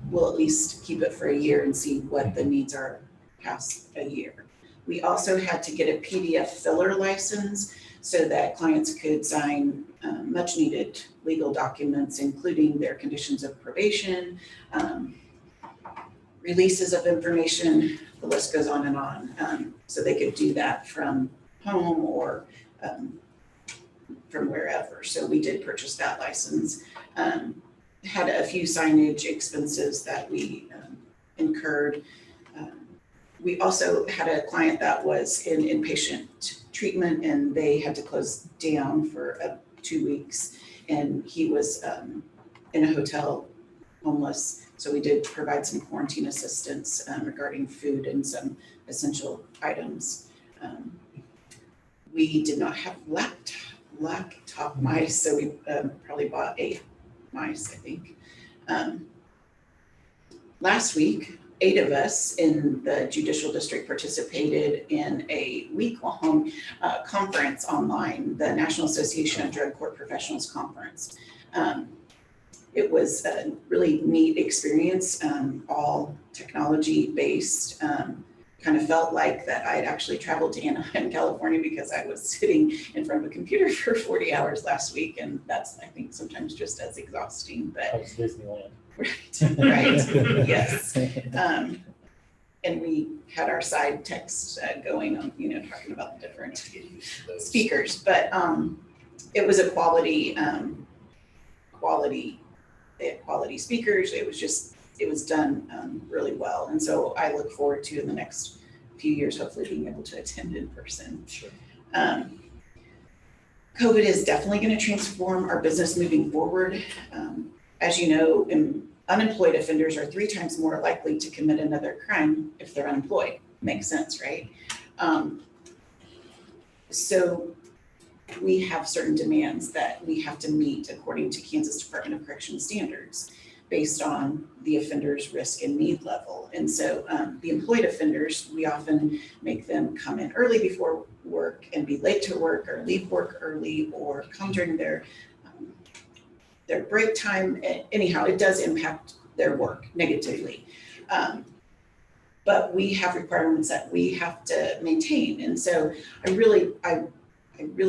we'll at least keep it for a year and see what the needs are past a year. We also had to get a PDF filler license so that clients could sign much needed legal documents, including their conditions of probation, releases of information, the list goes on and on. So they could do that from home or from wherever. So we did purchase that license. Had a few signage expenses that we incurred. We also had a client that was in inpatient treatment, and they had to close down for 2 weeks, and he was in a hotel homeless. So we did provide some quarantine assistance regarding food and some essential items. We did not have laptop mice, so we probably bought 8 mice, I think. Last week, 8 of us in the judicial district participated in a week-long conference online, the National Association of Drug Court Professionals Conference. It was a really neat experience, all technology-based. kind of felt like that I'd actually traveled to Anaheim, California, because I was sitting in front of a computer for 40 hours last week. And that's, I think, sometimes just as exhausting, That but was Disneyland. right, yes. And we had our side text going on, talking about the different speakers, but it was a quality, they had quality speakers. It was done really well. And so I look forward to in the next few years, hopefully being able to attend in person. Sure. COVID is definitely going to transform our business moving forward. As you know, unemployed offenders are 3 times more likely to commit another crime if they're unemployed. Makes sense, right? So we have certain demands that we have to meet according to Kansas Department of Corrections standards based on the offender's risk and need level. And so the employed offenders, we often make them come in early before work and be late to work, or leave work early, or come during their break time. Anyhow, it does impact their work negatively. But we have requirements that we have to maintain. And so I really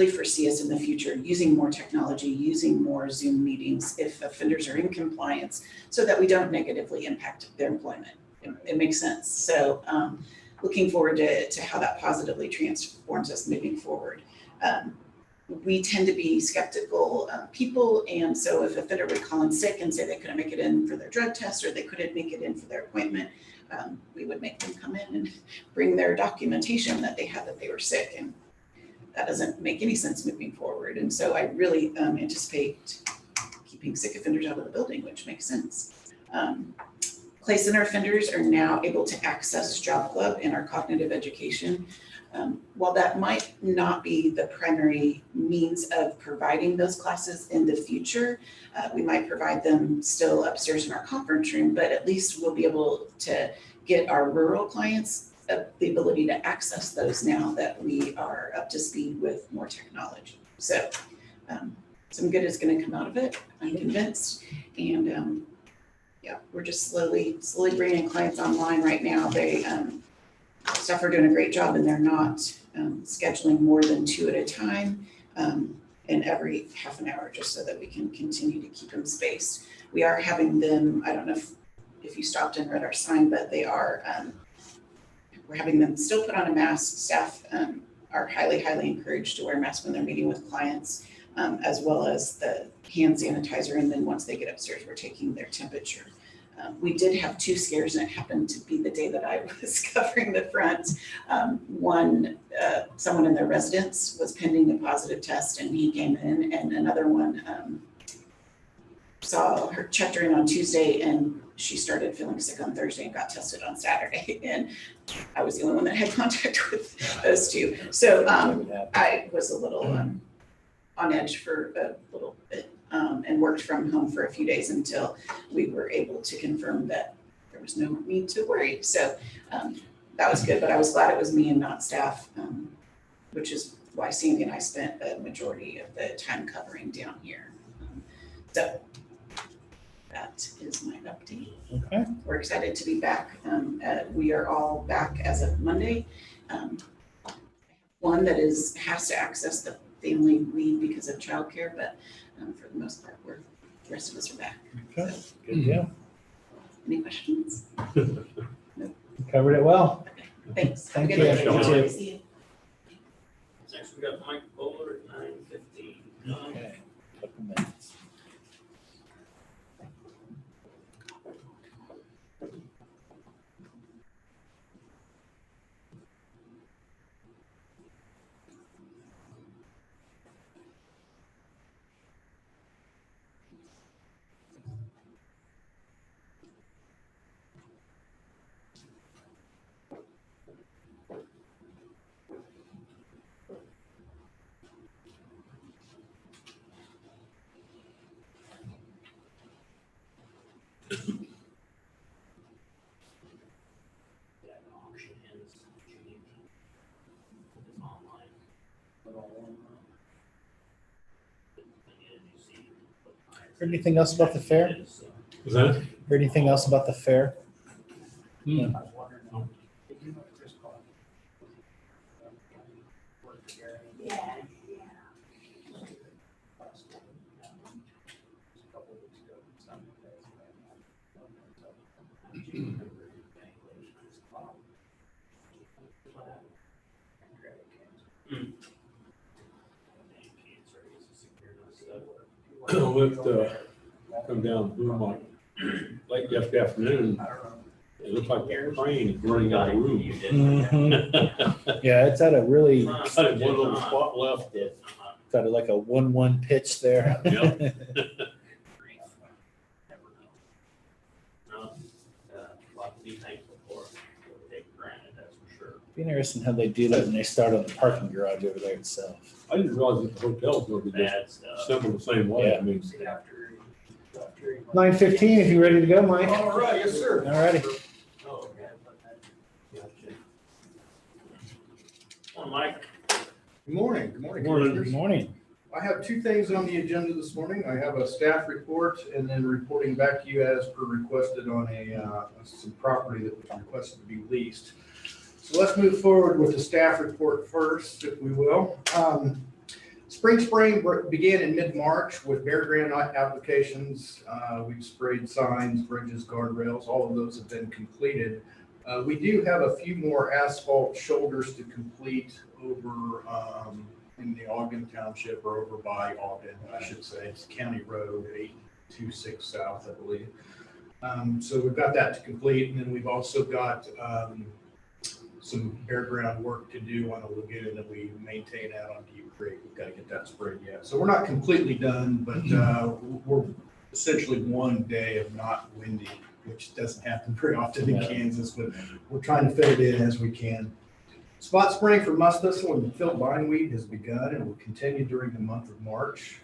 foresee us in the future using more technology, using more Zoom meetings if offenders are in compliance, so that we don't negatively impact their employment. It makes sense. So looking forward to how that positively transforms us moving forward. We tend to be skeptical people, and so if an offender would call in sick and say they couldn't make it in for their drug test, or they couldn't make it in for their appointment, we would make them come in and bring their documentation that they had that they were sick, and that doesn't make any sense moving forward. And so I really anticipate keeping sick offenders out of the building, which makes sense. Clay Center offenders are now able to access Job Club in our cognitive education. While that might not be the primary means of providing those classes in the future, we might provide them still upstairs in our conference room, but at least we'll be able to get our rural clients the ability to access those now that we are up to speed with more technology. So some good is going to come out of it, I'm convinced. And yeah, we're just slowly bringing clients online right now. They staff are doing a great job, and they're not scheduling more than 2 at a time, and every half an hour, just so that we can continue to keep them spaced. We are having them, I don't know if you stopped and read our sign, but they are, we're having them still put on a mask. Staff are highly encouraged to wear masks when they're meeting with clients, as well as the hand sanitizer. And then once they get upstairs, we're taking their temperature. We did have 2 scares, and it happened to be the day that I was covering the front. One, someone in their residence was pending a positive test, and he came in, and another one checked her in on Tuesday, and she started feeling sick on Thursday and got tested on Saturday. And I was the only one that had contact with those 2. So I was a little on edge for a little bit, and worked from home for a few days until we were able to confirm that there was no need to worry. So that was good, but I was glad it was me and not staff, which is why Sandy and I spent the majority of the time covering down here. So that is my update. Okay. We're excited to be back. We are all back as of Monday. One that has to access the family leave because of childcare, but for the most part, the rest of us are back. Okay. So, Good deal. any questions? Covered it well. Thanks. Have a Thank good you. day. You too. See you. Next, we got Mike Bowler at 9:15. Okay. Couple minutes. That auction ends June 18th. It's online. But all online. Heard anything else about the fair? Is that? Heard anything else about the fair? Hmm. Went, come down Blue late yesterday afternoon. It looked like a crane is running out of room. Yeah, it's at a really, I had one little spot left. it's at like a 1-1 pitch there. Yep. Lot to be thankful for. Take for granted, that's for sure. Be interesting how they do that when they start on the parking garage over there itself. I didn't realize that the hotel's gonna be just Bad stuff. simple the same way. I mean, 9:15, if you're ready to go, Mike. All right, yes, sir. All righty. Well, Mike, Good morning, good morning. Morning. Good Commissioners. morning. I have two things on the agenda this morning. I have a staff report and then reporting back to you as per requested on some property that was requested to be leased. So let's move forward with the staff report first, if we will. Spring spraying began in mid-March with Bear Grant applications. We've sprayed signs, bridges, guardrails, all of those have been completed. We do have a few more asphalt shoulders to complete over in the Ogden Township, or over by Ogden, I should say. It's County Road 826 South, I believe. So we've got that to complete, and then we've also got some bare ground work to do on a lagoon that we maintain out on Deep Creek. We've got to get that sprayed yet. So we're not completely done, but we're essentially one day of not windy, which doesn't happen very often in Kansas, but we're trying to fit it in as we can. Spot spraying for musk thistle and field bindweed has begun and will continue during the month of March.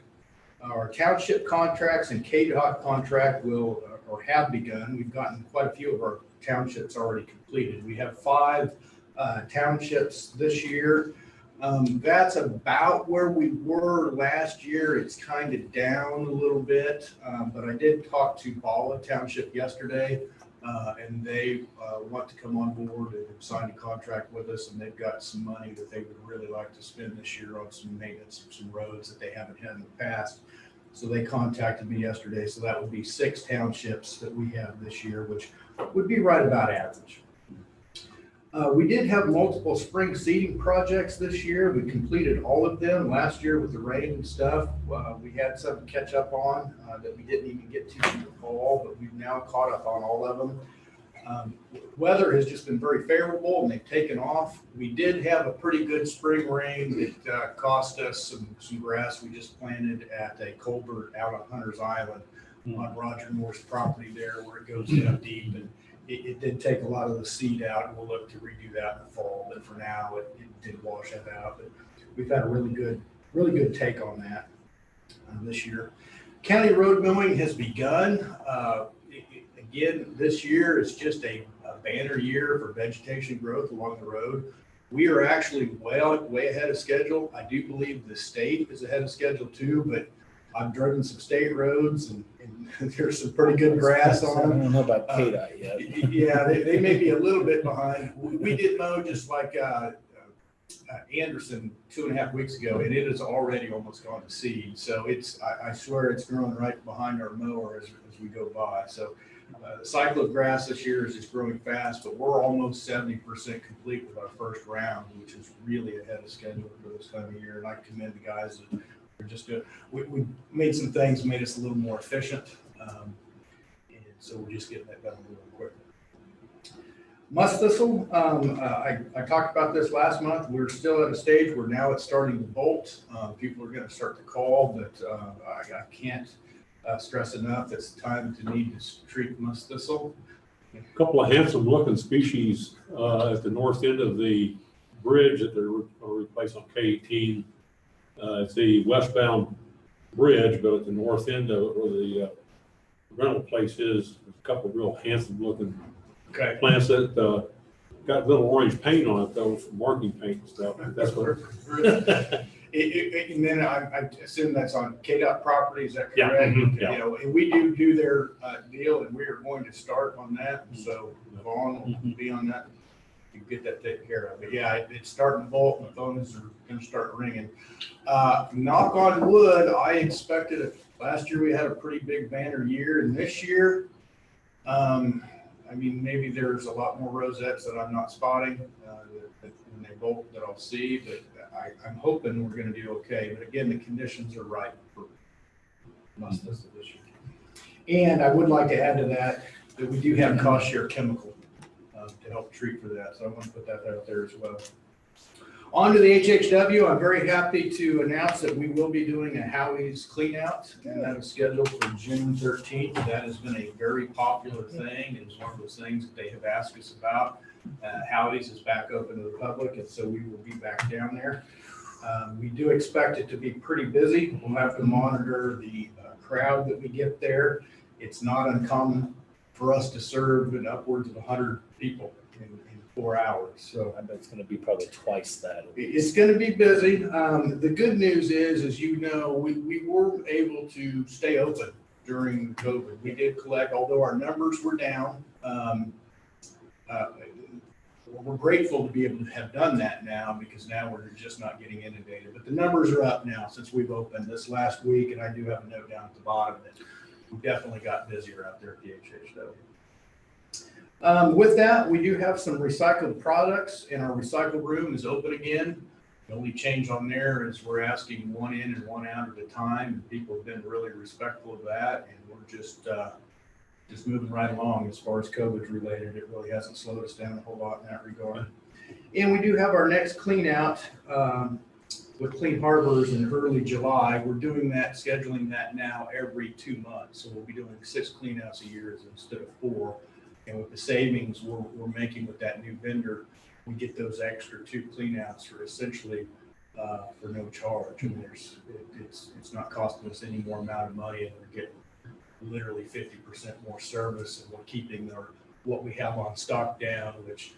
Our township contracts and KDOT contract will or have begun. We've gotten quite a few of our townships already completed. We have 5 townships this year. That's about where we were last year. It's kind of down a little bit, but I did talk to Bala Township yesterday, and they want to come on board and sign a contract with us, and they've got some money that they would really like to spend this year on some maintenance of some roads that they haven't had in the past. So they contacted me yesterday, so that would be 6 townships that we have this year, which would be right about average. We did have multiple spring seeding projects this year. We completed all of them last year with the rain and stuff. We had some to catch up on that we didn't even get to in the fall, but we've now caught up on all of them. Weather has just been very favorable and they've taken off. We did have a pretty good spring rain that cost us some grass we just planted at a culvert out on Hunter's Island on Roger Moore's property there where it goes down deep, and it did take a lot of the seed out, and we'll look to redo that in the fall, but for now it did wash that out. But we've had a really good take on that this year. County road mowing has begun. Again, this year is just a banner year for vegetation growth along the road. We are actually way ahead of schedule. I do believe the state is ahead of schedule too, but I've driven some state roads and there's some pretty good grass on I them. don't know about KDOT yet. Yeah, they may be a little bit behind. We did mow just like Anderson 2.5 weeks ago, and it is already almost gone to seed. So I swear it's growing right behind our mower as we go by. So the cycle of grass this year is just growing fast, but we're almost 70% complete with our first round, which is really ahead of schedule for this time of year. And I commend the guys that are just good. We made some things, made us a little more efficient. And so we're just getting that done a little quicker. Musk thistle, I talked about this last month. We're still at a stage where now it's starting to bolt. People are going to start to call, but I can't stress enough, it's time to need to treat musk thistle. a couple of handsome looking species at the north end of the bridge that they're going to replace on K-18. It's the westbound bridge, but at the north end of it where the rental place is, there's a couple of real handsome looking plants that got little orange paint on it though, from marking paint and stuff. That's what. And then I assume that's on KDOT property, is that Yeah, correct? yeah. You know, and we do their deal, and we are going to start on that. So Vaughn will be on that to get that taken care of. But yeah, it's starting to bolt and the phones are gonna start ringing. Knock on wood, I expected it. Last year we had a pretty big banner year, and this year, I mean, maybe there's a lot more rosettes that I'm not spotting, when they bolt that I'll see, but I'm hoping we're gonna do okay. But again, the conditions are right for most of this year. And I would like to add to that we do have cost share chemical to help treat for that. So I want to put that out there as well. On to the HHW, I'm very happy to announce that we will be doing a Howie's clean out, and that is scheduled for June 13th. That has been a very popular thing. It's one of those things that they have asked us about. Howie's is back open to the public, and so we will be back down there. We do expect it to be pretty busy. We'll have to monitor the crowd that we get there. It's not uncommon for us to serve in upwards of 100 people in 4 hours. So I bet it's gonna be probably twice that. it's going to be busy. The good news is, as you know, we were able to stay open during COVID. We did collect, although our numbers were down. We're grateful to be able to have done that now, because now we're just not getting inundated. But the numbers are up now since we've opened this last week, and I do have a note down at the bottom that we definitely got busier out there at the HHW. With that, we do have some recycled products, and our recycle room is open again. The only change on there is we're asking one in and one out at a time, and people have been really respectful of that, and we're just moving right along as far as COVID related. It really hasn't slowed us down a whole lot in that regard. And we do have our next clean out with Clean Harbors in early July. We're doing that, scheduling that now every 2 months. So we'll be doing 6 clean outs a year instead of 4. And with the savings we're making with that new vendor, we get those extra 2 clean outs for essentially for no charge. And it's not costing us any more amount of money, and we're getting literally 50% more service, and we're keeping what we have on stock down, which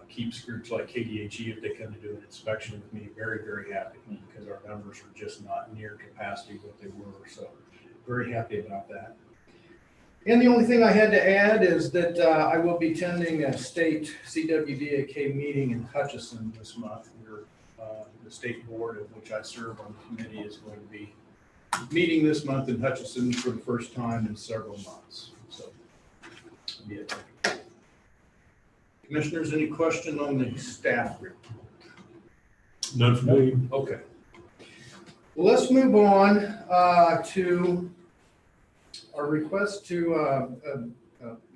keeps groups like KDHE, if they come to do an inspection with me, very, very happy, because our numbers are just not near capacity what they were. So very happy about that. And the only thing I had to add is that I will be attending a state CWDAK meeting in Hutchinson this month. The state board of which I serve on the committee is going to be meeting this month in Hutchinson for the first time in several months. So that'll be it. Commissioners, any question on the staff report? None for me. Okay. Well, let's move on to our request to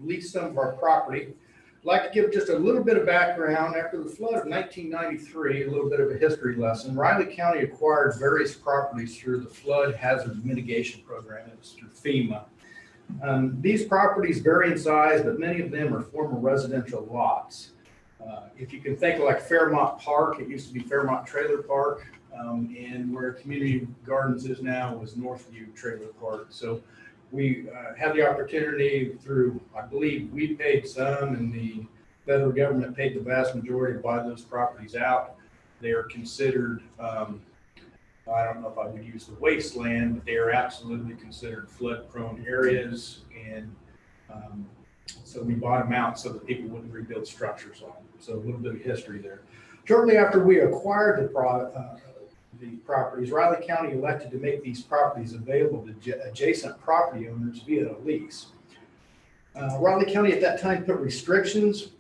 lease some of our property. I'd like to give just a little bit of background. After the flood of 1993, a little bit of a history lesson, Riley County acquired various properties through the Flood Hazard Mitigation Program. It was through FEMA. These properties vary in size, but many of them are former residential lots. If you can think of like Fairmont Park, it used to be Fairmont Trailer Park, and where Community Gardens is now was Northview Trailer Park. So we had the opportunity through, I believe we paid some, and the federal government paid the vast majority to buy those properties out. They are considered, I don't know if I would use the wasteland, but they are absolutely considered flood prone areas. And so we bought them out so that people wouldn't rebuild structures on them. So a little bit of history there. Shortly after we acquired the properties, Riley County elected to make these properties available to adjacent property owners via a lease. Riley County at that time put restrictions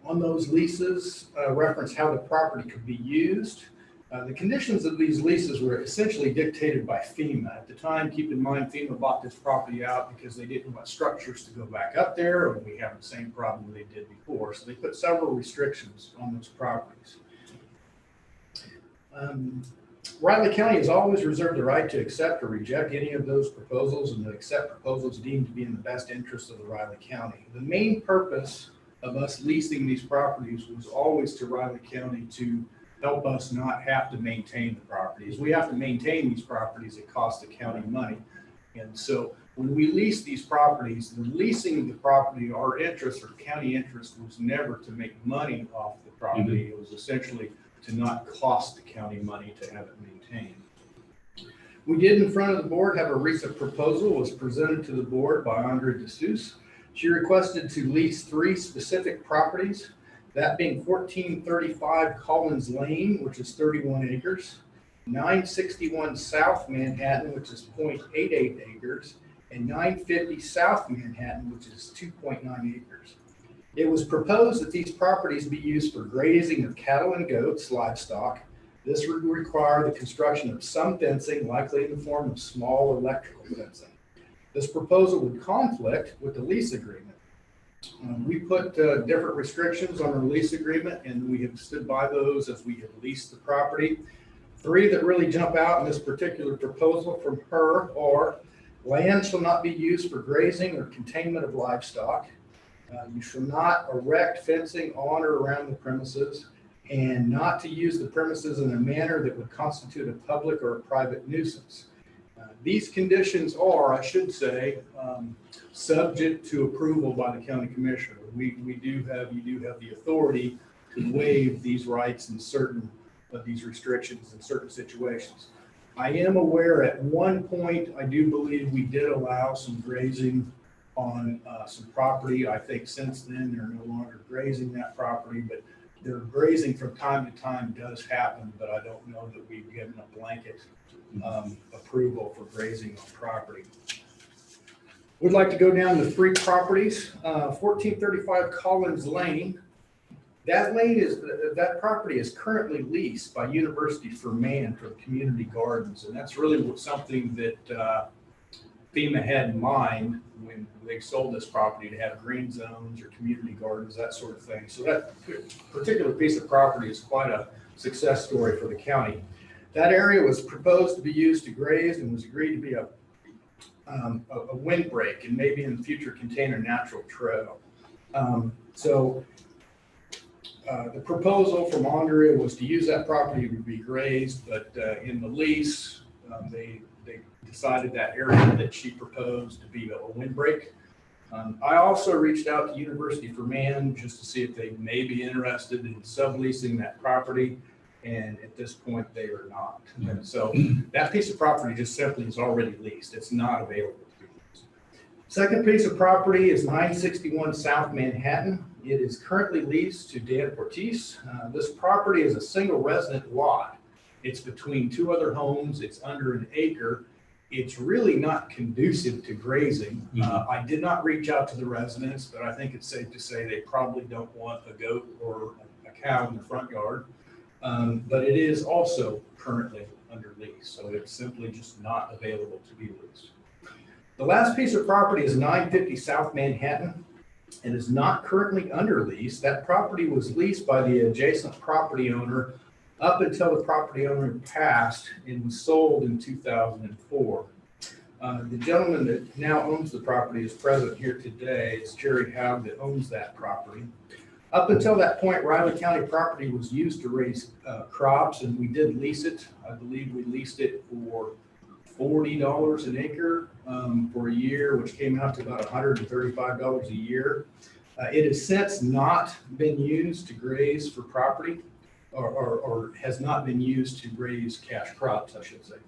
on those leases, reference how the property could be used. The conditions of these leases were essentially dictated by FEMA. At the time, keep in mind, FEMA bought this property out because they didn't want structures to go back up there, and we have the same problem they did before. So they put several restrictions on those properties. Riley County has always reserved the right to accept or reject any of those proposals, and to accept proposals deemed to be in the best interest of the Riley County. The main purpose of us leasing these properties was always to Riley County to help us not have to maintain the properties. We have to maintain these properties, it costs the county money. And so when we lease these properties, the leasing of the property, our interest or county interest was never to make money off the property. It was essentially to not cost the county money to have it maintained. We did in front of the board have a recent proposal was presented to the board by Andre DeSouza. She requested to lease 3 specific properties. That being 1435 Collins Lane, which is 31 acres, 961 South Manhattan, which is 0.88 acres, and 950 South Manhattan, which is 2.9 acres. It was proposed that these properties be used for grazing of cattle and goats, livestock. This would require the construction of some fencing, likely in the form of small electrical fencing. This proposal would conflict with the lease agreement. We put different restrictions on our lease agreement, and we have stood by those as we have leased the property. Three that really jump out in this particular proposal from her are: land shall not be used for grazing or containment of livestock. You shall not erect fencing on or around the premises, and not to use the premises in a manner that would constitute a public or a private nuisance. These conditions are, I should say, subject to approval by the county commissioner. You do have the authority to waive these rights in certain of these restrictions in certain situations. I am aware at one point, I do believe we did allow some grazing on some property. I think since then, they're no longer grazing that property, but their grazing from time to time does happen, but I don't know that we've given a blanket approval for grazing on property. We'd like to go down to three properties. 1435 Collins Lane. That property is currently leased by University for Man for community gardens, and that's really something that FEMA had in mind when they sold this property, to have green zones or community gardens, that sort of thing. So that particular piece of property is quite a success story for the county. That area was proposed to be used to graze and was agreed to be a windbreak and maybe in the future contain a natural trail. The proposal from Andrea was to use that property to be grazed, but in the lease, they decided that area that she proposed to be a windbreak. I also reached out to University for Man just to see if they may be interested in subleasing that property, and at this point they are not. And so that piece of property just simply is already leased. It's not available to be leased. Second piece of property is 961 South Manhattan. It is currently leased to Dan Portis. This property is a single resident lot. It's between two other homes. It's under an acre. It's really not conducive to grazing. I did not reach out to the residents, but I think it's safe to say they probably don't want a goat or a cow in the front yard. But it is also currently under lease, so it's simply just not available to be leased. The last piece of property is 950 South Manhattan. It is not currently under lease. That property was leased by the adjacent property owner up until the property owner passed and was sold in 2004. The gentleman that now owns the property is present here today. It's Jerry Howe that owns that property. Up until that point, Riley County property was used to raise crops, and we did lease it. I believe we leased it for $40 an acre for a year, which came out to about $135 a year. It has since not been used to graze for property, or has not been used to raise cash crops, I should say.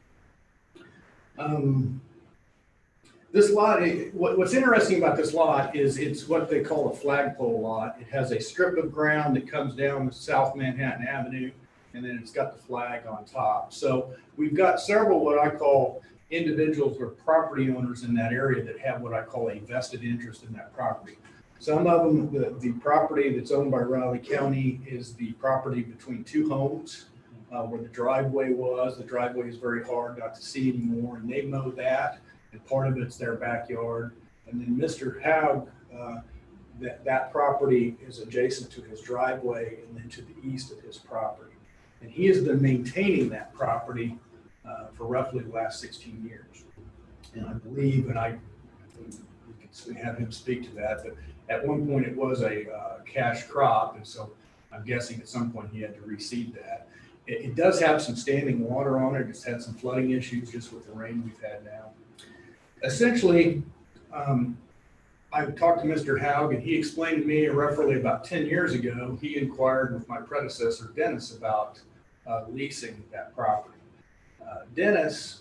This lot, what's interesting about this lot is it's what they call a flagpole lot. It has a strip of ground that comes down South Manhattan Avenue, and then it's got the flag on top. So we've got several what I call individuals or property owners in that area that have what I call a vested interest in that property. Some of them, the property that's owned by Riley County is the property between two homes where the driveway was. The driveway is very hard not to see anymore, and they mow that. And part of it's their backyard. And then Mr. Howe, that property is adjacent to his driveway and then to the east of his property. And he has been maintaining that property for roughly the last 16 years. And I believe, and we can have him speak to that, but at one point it was a cash crop. And so I'm guessing at some point he had to reseed that. It does have some standing water on it. It's had some flooding issues just with the rain we've had now. Essentially, I talked to Mr. Haug, and he explained to me roughly about 10 years ago, he inquired with my predecessor, Dennis, about leasing that property. Dennis,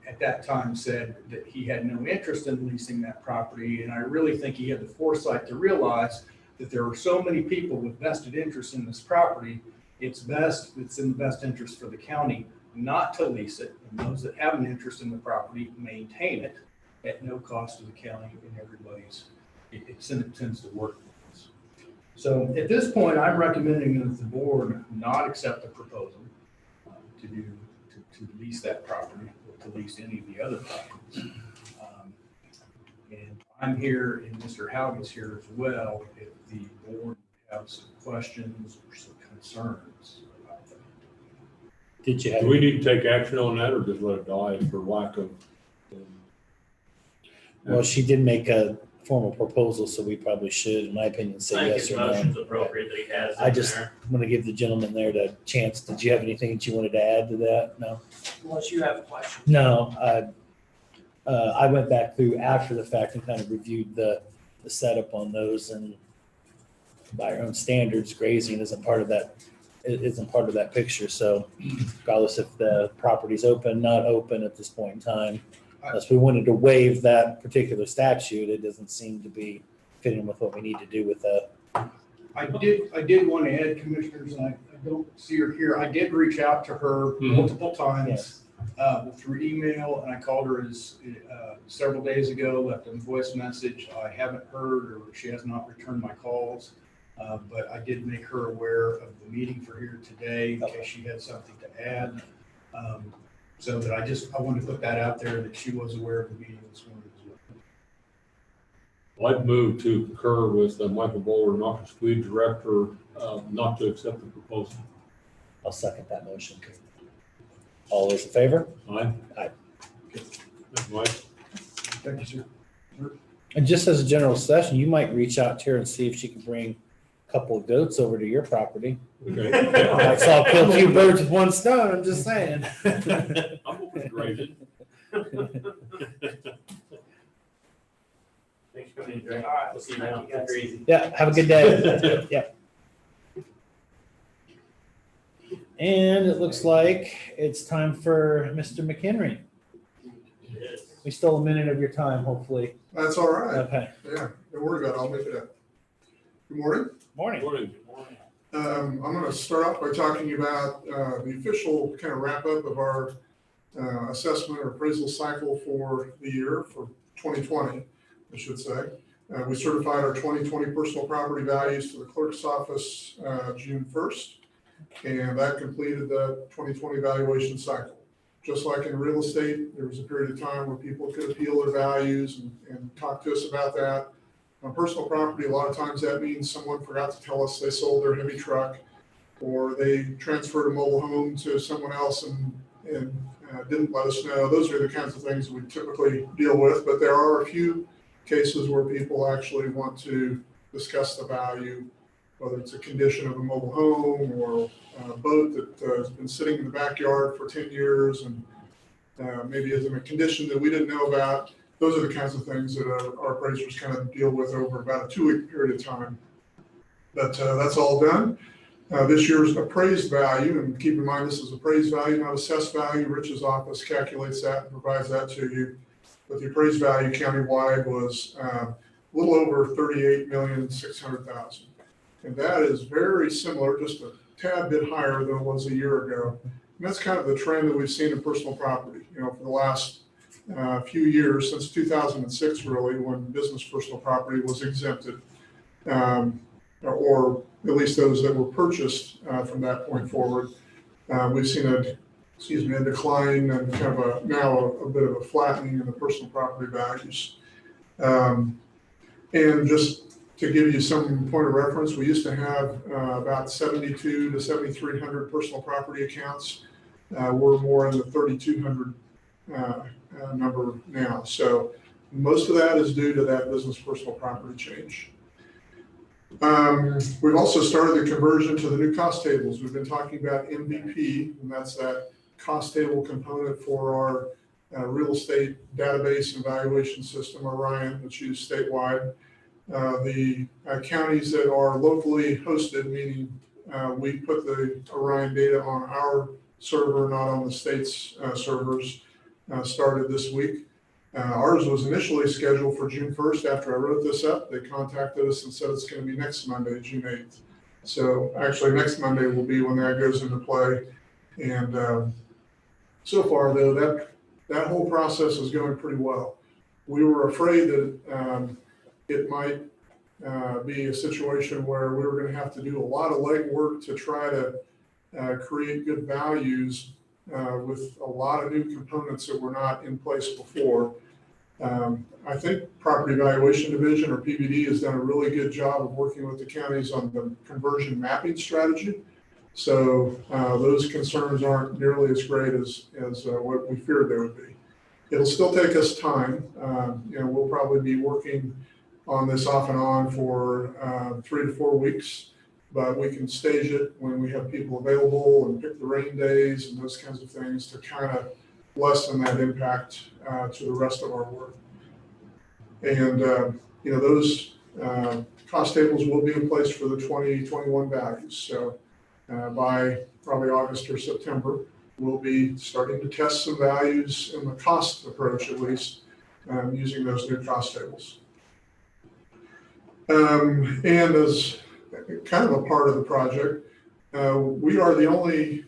at that time, said that he had no interest in leasing that property, and I really think he had the foresight to realize that there are so many people with vested interest in this property, it's in the best interest for the county not to lease it, and those that have an interest in the property maintain it at no cost to the county, and everybody's, it tends to work. So at this point, I'm recommending that the board not accept the proposal to lease that property, or to lease any of the other properties. And I'm here, and Mr. Howard's here as well, if the board has some questions or some concerns about that. Did you have? Do we need to take action on that or just let it die for lack of? Well, she did make a formal proposal, so we probably should, in my opinion, I say think yes his or no. motion's appropriate that he has I in just there. I'm gonna give the gentleman there the chance. Did you have anything that you wanted to add to that? No? Unless you have a question. No, I went back through after the fact and kind of reviewed the setup on those, and by our own standards, grazing isn't part of that, it isn't part of that picture. So regardless if the property's open, not open at this point in time, unless we wanted to waive that particular statute, it doesn't seem to be fitting with what we need to do with that. I did want to add, commissioners, and I don't see her here, I did reach out to her multiple times. Yes. Through email, and I called her several days ago, left a voice message. I haven't heard, or she has not returned my calls, but I did make her aware of the meeting for here today in case she had something to add. So that I wanted to put that out there, that she was aware of the meeting this morning as well. I'd move to concur with Michael Bowler, Knox Squeed Director, not to accept the proposal. I'll second that motion. All those in favor? Aye. Aye. Thank you, Mike. Thank you, sir. And just as a general session, you might reach out to her and see if she can bring a couple of goats over to your property. Okay. So I'll kill two birds with one stone, I'm just saying. I'm open to grazing. Thanks for coming in, Greg. All right, we'll see you now. Crazy. Yeah, have a good day. Yeah. And it looks like it's time for Mr. McHenry. We stole a minute of your time, hopefully. That's all right. Okay. Yeah, don't worry about it. I'll make it up. Good morning. Morning. Morning. I'm going to start off by talking about the official kind of wrap up of our assessment or appraisal cycle for the year for 2020, I should say. We certified our 2020 personal property values to the clerk's office June 1st, and that completed the 2020 valuation cycle. Just like in real estate, there was a period of time where people could appeal their values and talk to us about that. On personal property, a lot of times that means someone forgot to tell us they sold their heavy truck, or they transferred a mobile home to someone else and didn't let us know. Those are the kinds of things we typically deal with, but there are a few cases where people actually want to discuss the value, whether it's a condition of a mobile home or a boat that has been sitting in the backyard for 10 years and maybe is in a condition that we didn't know about. Those are the kinds of things that our appraisers kind of deal with over about a 2-week period of time. But that's all done. This year's appraised value, and keep in mind this is appraised value, not assessed value. Rich's office calculates that and provides that to you. But the appraised value countywide was a little over $38,600,000. And that is very similar, just a tad bit higher than it was a year ago. And that's kind of the trend that we've seen in personal property, for the last few years, since 2006, really, when business personal property was exempted, or at least those that were purchased from that point forward. We've seen a decline and kind of now a bit of a flattening in the personal property values. And just to give you some point of reference, we used to have about 7,200 to 7,300 personal property accounts. We're more in the 3,200 number now. So most of that is due to that business personal property change. We've also started the conversion to the new cost tables. We've been talking about MVP, and that's that cost table component for our real estate database and valuation system, Orion, that's used statewide. The counties that are locally hosted, meaning we put the Orion data on our server, not on the state's servers, started this week. Ours was initially scheduled for June 1st. After I wrote this up, they contacted us and said it's going to be next Monday, June 8th. So actually next Monday will be when that goes into play. And so far though, that whole process is going pretty well. We were afraid that it might be a situation where we were going to have to do a lot of legwork to try to create good values with a lot of new components that were not in place before. I think Property Valuation Division, or PVD, has done a really good job of working with the counties on the conversion mapping strategy. So those concerns aren't nearly as great as what we feared they would be. It'll still take us time. We'll probably be working on this off and on for 3 to 4 weeks, but we can stage it when we have people available and pick the rain days and those kinds of things to kind of lessen that impact to the rest of our work. And those cost tables will be in place for the 2021 values. So by probably August or September, we'll be starting to test some values in the cost approach, at least, using those new cost tables. And as kind of a part of the project, we are the only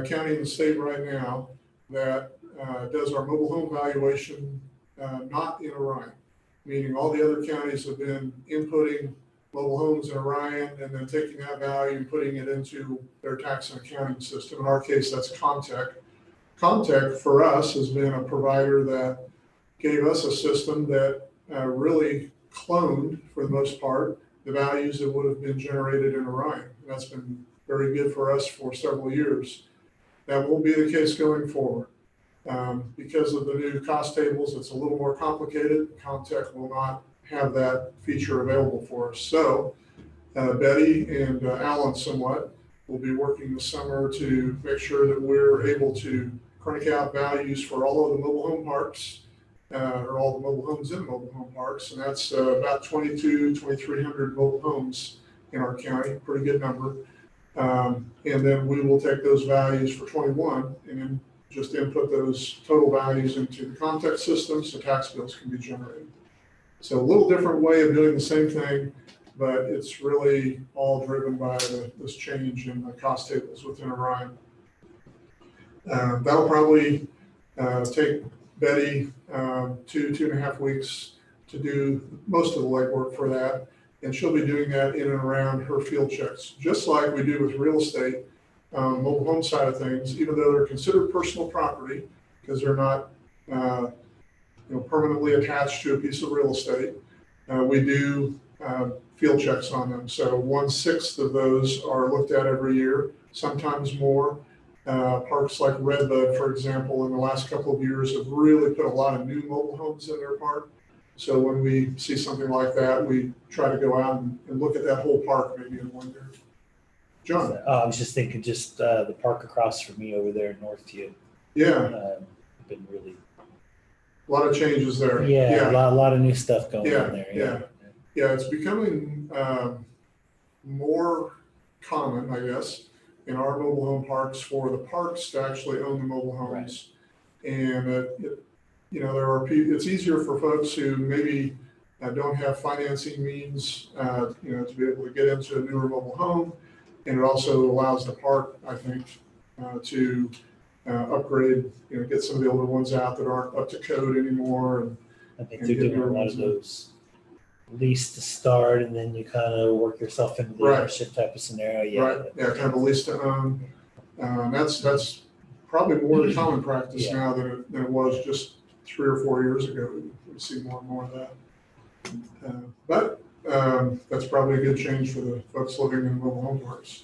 county in the state right now that does our mobile home valuation not in Orion, meaning all the other counties have been inputting mobile homes in Orion and then taking that value and putting it into their tax and accounting system. In our case, that's Comtech. Comtech for us has been a provider that gave us a system that really cloned, for the most part, the values that would have been generated in Orion. That's been very good for us for several years. That won't be the case going forward. Because of the new cost tables, it's a little more complicated. Comtech will not have that feature available for us. So Betty and Alan somewhat will be working this summer to make sure that we're able to crank out values for all of the mobile home parks, or all the mobile homes in mobile home parks. And that's about 2,300 mobile homes in our county, pretty good number. And then we will take those values for 21 and then just input those total values into the Comtech system so tax bills can be generated. So a little different way of doing the same thing, but it's really all driven by this change in the cost tables within Orion. That'll probably take Betty 2.5 weeks to do most of the legwork for that. And she'll be doing that in and around her field checks, just like we do with real estate, mobile home side of things, even though they're considered personal property because they're not permanently attached to a piece of real estate. We do field checks on them. So 1/6 of those are looked at every year, sometimes more. Parks like Redbud, for example, in the last couple of years have really put a lot of new mobile homes in their park. So when we see something like that, we try to go out and look at that whole park maybe in 1 year. John? I was just thinking, the park across from me over there in Northview. Yeah, Been really. a lot of changes there. Yeah, a lot of new stuff going Yeah, on there. Yeah, it's becoming more common, I guess, in our mobile home parks for the parks to actually own the mobile homes. Right. And it's easier for folks who maybe don't have financing means, to be able to get into a newer mobile home. And it also allows the park, I think, to upgrade, get some of the older ones out that aren't up to code anymore. And I think they're doing a lot of those lease to start, and then you kind of work yourself into the ownership type of scenario. Yeah, right. Yeah, kind of a lease to own. That's probably more the common practice now than it was just 3 or 4 years ago. We see more and more of that. But that's probably a good change for the folks living in mobile home parks.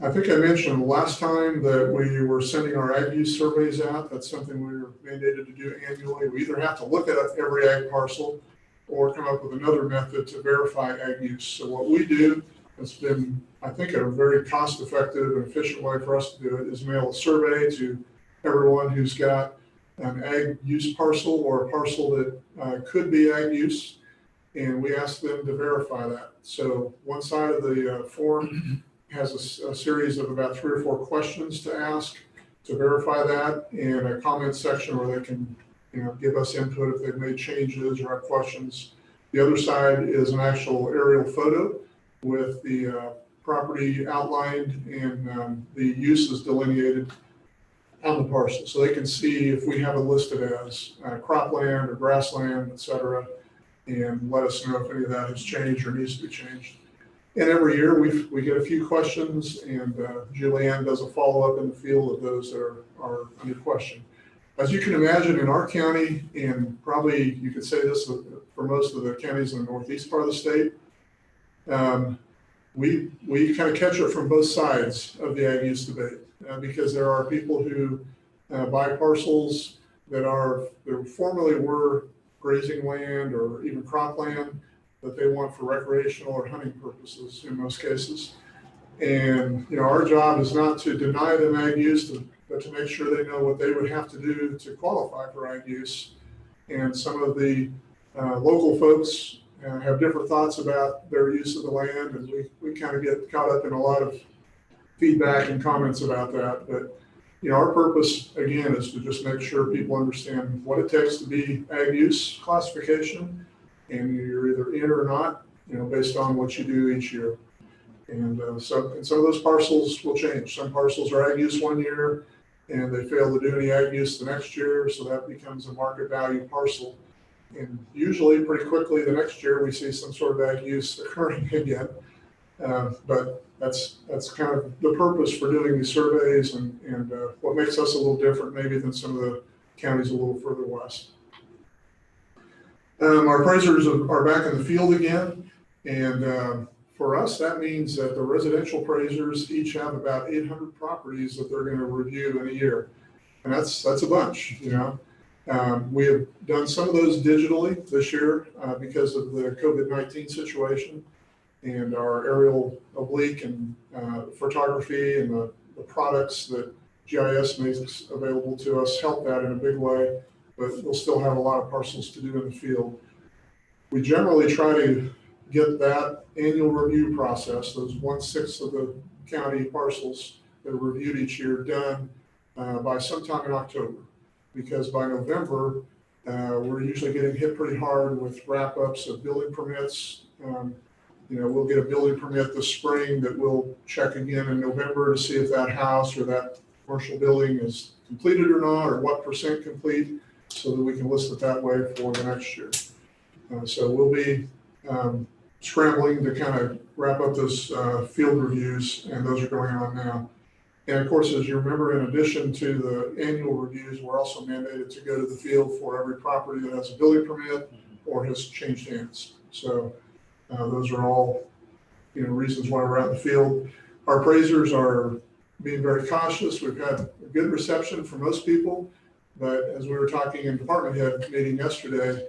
I think I mentioned last time that we were sending our ag use surveys out. That's something we were mandated to do annually. We either have to look at every ag parcel or come up with another method to verify ag use. So what we do, has been, I think, a very cost-effective and efficient way for us to do it, is mail a survey to everyone who's got an ag use parcel or a parcel that could be ag use, and we ask them to verify that. So one side of the form has a series of about 3 or 4 questions to ask, to verify that, and a comment section where they can, give us input if they've made changes or have questions. The other side is an actual aerial photo with the property outlined and the uses delineated on the parcel. So they can see if we have it listed as cropland or grassland, et cetera, and let us know if any of that has changed or needs to be changed. And every year we get a few questions, and Julianne does a follow-up in the field of those that are under question. As you can imagine, in our county, and probably you could say this for most of the counties in the northeast part of the state, we kind of catch it from both sides of the ag use debate, because there are people who buy parcels that formerly were grazing land or even cropland that they want for recreational or hunting purposes in most cases. And, our job is not to deny them ag use, but to make sure they know what they would have to do to qualify for ag use. And some of the local folks have different thoughts about their use of the land, and we kind of get caught up in a lot of feedback and comments about that. But, our purpose, again, is to just make sure people understand what it takes to be ag use classification, and you're either in or not, based on what you do each year. And some of those parcels will change. Some parcels are ag use one year, and they fail to do any ag use the next year, so that becomes a market value parcel. And usually, pretty quickly the next year, we see some sort of ag use occurring again. But that's kind of the purpose for doing these surveys, and what makes us a little different maybe than some of the counties a little further west. Our appraisers are back in the field again, and for us, that means that the residential appraisers each have about 800 properties that they're going to review in a year, and that's a bunch. We have done some of those digitally this year because of the COVID-19 situation, and our aerial oblique and photography and the products that GIS makes available to us help that in a big way, but we'll still have a lot of parcels to do in the field. We generally try to get that annual review process, those 1/6 of the county parcels that are reviewed each year, done by sometime in October, because by November, we're usually getting hit pretty hard with wrap-ups of building permits. We'll get a building permit this spring that we'll check again in November to see if that house or that commercial building is completed or not, or what % complete, so that we can list it that way for the next year. So we'll be scrambling to kind of wrap up those field reviews, and those are going on now. And of course, as you remember, in addition to the annual reviews, we're also mandated to go to the field for every property that has a building permit or has changed hands. So those are all, reasons why we're out in the field. Our appraisers are being very cautious. We've had a good reception from most people, but as we were talking in department head meeting yesterday,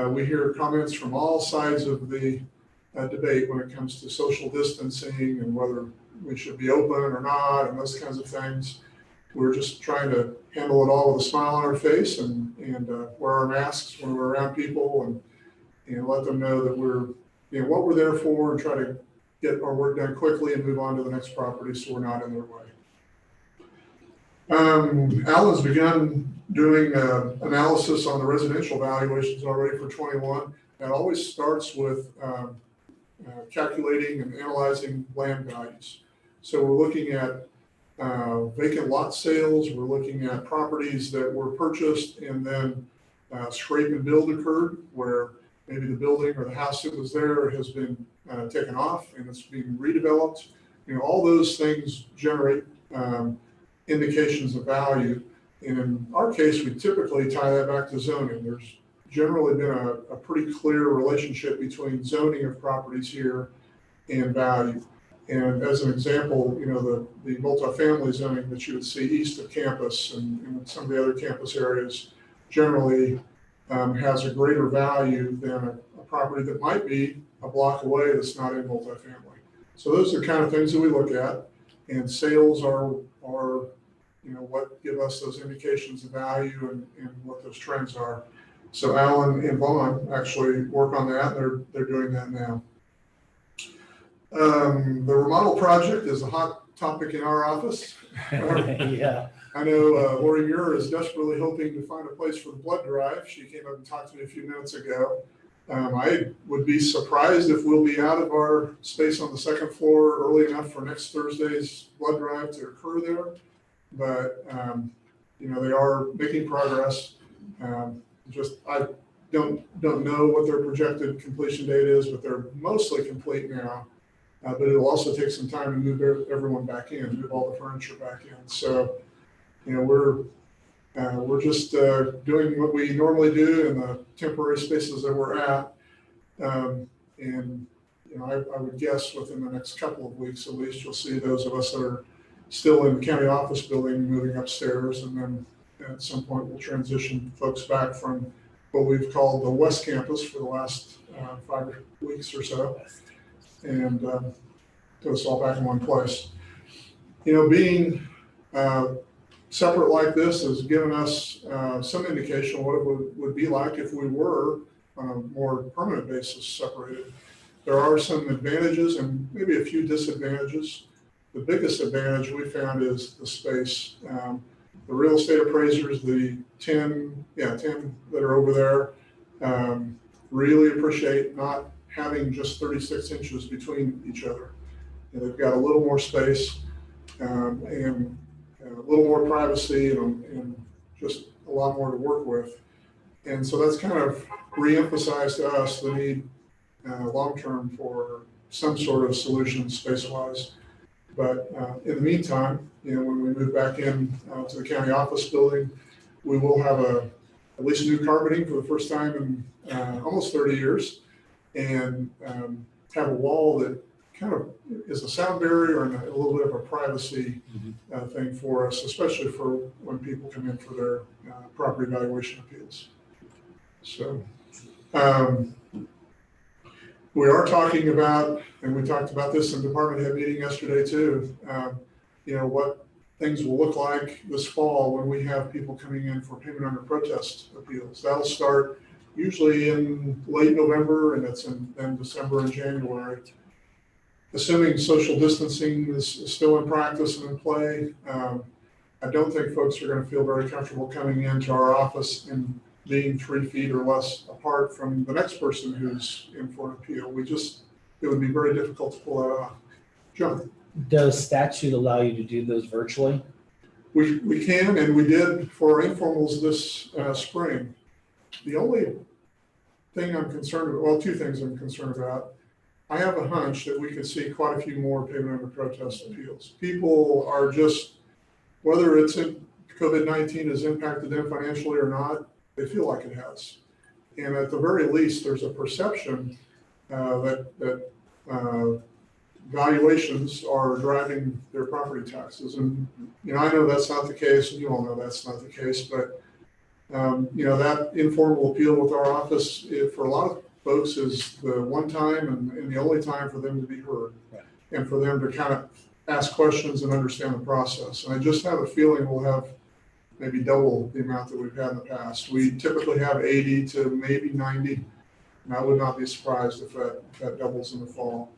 we hear comments from all sides of the debate when it comes to social distancing and whether we should be open or not, and those kinds of things. We're just trying to handle it all with a smile on our face and wear our masks when we're around people, and let them know that we're, what we're there for, and try to get our work done quickly and move on to the next property so we're not in their way. Alan's begun doing analysis on the residential valuations already for 21. That always starts with calculating and analyzing land values. So we're looking at vacant lot sales. We're looking at properties that were purchased and then scrape and build occurred, where maybe the building or the house that was there has been taken off and it's being redeveloped. All those things generate indications of value. And in our case, we typically tie that back to zoning. There's generally been a pretty clear relationship between zoning of properties here and value. And as an example, the multifamily zoning that you would see east of campus and some of the other campus areas generally has a greater value than a property that might be a block away that's not in multifamily. So those are the kind of things that we look at, and sales are what give us those indications of value and what those trends are. So Alan and Vaughn actually work on that. They're doing that now. The remodel project is a hot topic in our office. Yeah. I know Lori Muir is desperately hoping to find a place for the blood drive. She came up and talked to me a few minutes ago. I would be surprised if we'll be out of our space on the second floor early enough for next Thursday's blood drive to occur there. But, they are making progress. I don't know what their projected completion date is, but they're mostly complete now. But it'll also take some time to move everyone back in, move all the furniture back in. So, we're just doing what we normally do in the temporary spaces that we're at. I would guess within the next couple of weeks, at least, you'll see those of us that are still in the county office building moving upstairs. And then at some point, we'll transition folks back from what we've called the West Campus for the last 5 weeks or so, and put us all back in one place. Being separate like this has given us some indication of what it would be like if we were on a more permanent basis separated. There are some advantages and maybe a few disadvantages. The biggest advantage we found is the space. The real estate appraisers, the 10 that are over there, really appreciate not having just 36 inches between each other. They've got a little more space and a little more privacy and just a lot more to work with. And so that's kind of reemphasized to us the need long-term for some sort of solution space-wise. But in the meantime, when we move back in to the county office building, we will have at least new carpeting for the first time in almost 30 years, and have a wall that kind of is a sound barrier and a little bit of a privacy thing for us, especially for when people come in for their property valuation appeals. So we are talking about, and we talked about this in department head meeting yesterday too, what things will look like this fall when we have people coming in for payment under protest appeals. That'll start usually in late November, and it's in December and January. Assuming social distancing is still in practice and in play, I don't think folks are going to feel very comfortable coming into our office and being 3 feet or less apart from the next person who's in for an appeal. It would be very difficult to pull that off. John? Does statute allow you to do those virtually? We can, and we did for our informals this spring. The only thing I'm concerned about, well, 2 things I'm concerned about. I have a hunch that we could see quite a few more payment under protest appeals. People are just, whether it's in COVID-19 has impacted them financially or not, they feel like it has. And at the very least, there's a perception that valuations are driving their property taxes. And, I know that's not the case, and you all know that's not the case, but, that informal appeal with our office, for a lot of folks is the one time and the only time for them to be heard, and for them to kind of ask questions and understand the process. And I just have a feeling we'll have maybe double the amount that we've had in the past. We typically have 80 to maybe 90, and I would not be surprised if that doubles in the fall.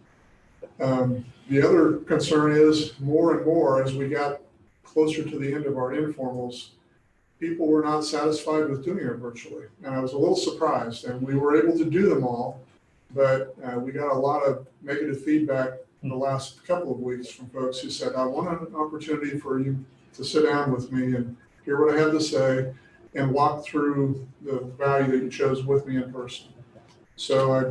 The other concern is more and more as we got closer to the end of our informals, people were not satisfied with doing it virtually. And I was a little surprised, and we were able to do them all, but we got a lot of negative feedback in the last couple of weeks from folks who said, I want an opportunity for you to sit down with me and hear what I have to say and walk through the value that you chose with me in person. So I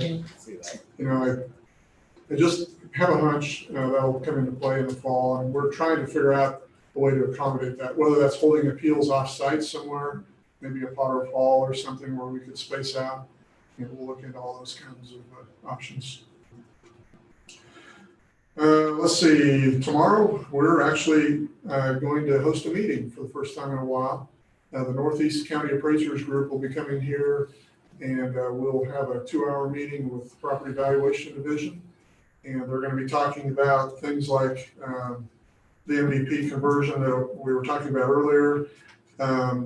just have a hunch that'll come into play in the fall, and we're trying to figure out a way to accommodate that, whether that's holding appeals off-site somewhere, maybe a Potter Fall or something where we could space out. We'll look into all those kinds of options. Let's see, tomorrow we're actually going to host a meeting for the first time in a while. The Northeast County Appraisers Group will be coming here, and we'll have a 2-hour meeting with the Property Valuation Division. And they're going to be talking about things like the MVP conversion that we were talking about earlier.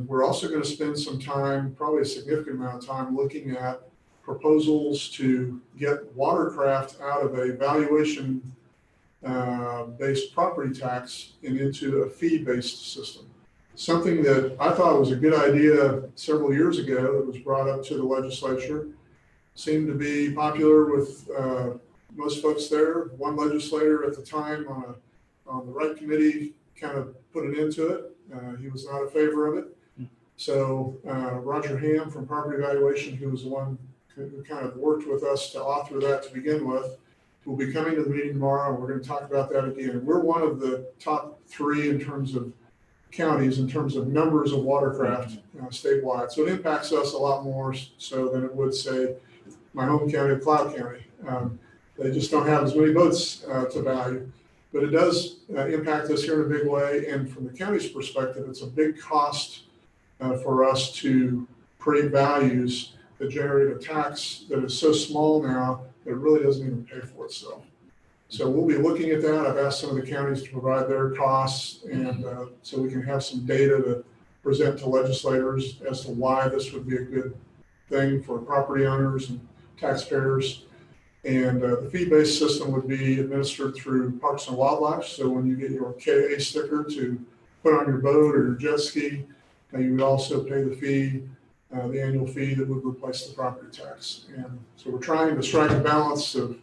We're also going to spend some time, probably a significant amount of time, looking at proposals to get watercraft out of a valuation based property tax and into a fee-based system. Something that I thought was a good idea several years ago that was brought up to the legislature, seemed to be popular with most folks there. One legislator at the time on the right committee kind of put an end to it. He was not in favor of it. So Roger Ham from Property Evaluation, who was the one who kind of worked with us to author that to begin with, will be coming to the meeting tomorrow, and we're going to talk about that again. We're one of the top 3 in terms of counties, in terms of numbers of watercraft statewide. So it impacts us a lot more so than it would, say, my home county of Cloud County. They just don't have as many boats to value. But it does impact us here in a big way. And from the county's perspective, it's a big cost for us to create values that generate a tax that is so small now that it really doesn't even pay for itself. So we'll be looking at that. I've asked some of the counties to provide their costs, and so we can have some data to present to legislators as to why this would be a good thing for property owners and taxpayers. And the fee-based system would be administered through Parks and Wildlife. So when you get your KA sticker to put on your boat or your jet ski, you would also pay the fee, the annual fee that would replace the property tax. And so we're trying to strike a balance of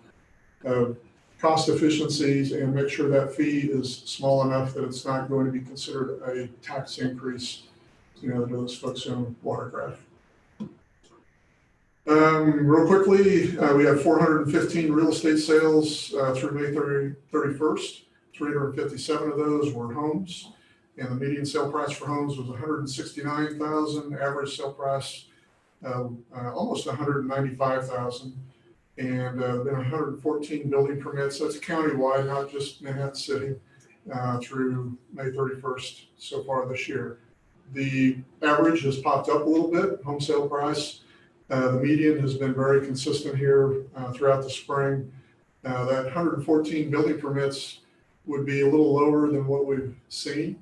cost efficiencies and make sure that fee is small enough that it's not going to be considered a tax increase, to those folks who own watercraft. Real quickly, we have 415 real estate sales through May 31st. 357 of those were homes, and the median sale price for homes was $169,000. Average sale price almost $195,000, and been 114 building permits. That's countywide, not just Manhattan City, through May 31st so far this year. The average has popped up a little bit. Home sale price. The median has been very consistent here throughout the spring. That 114 building permits would be a little lower than what we've seen.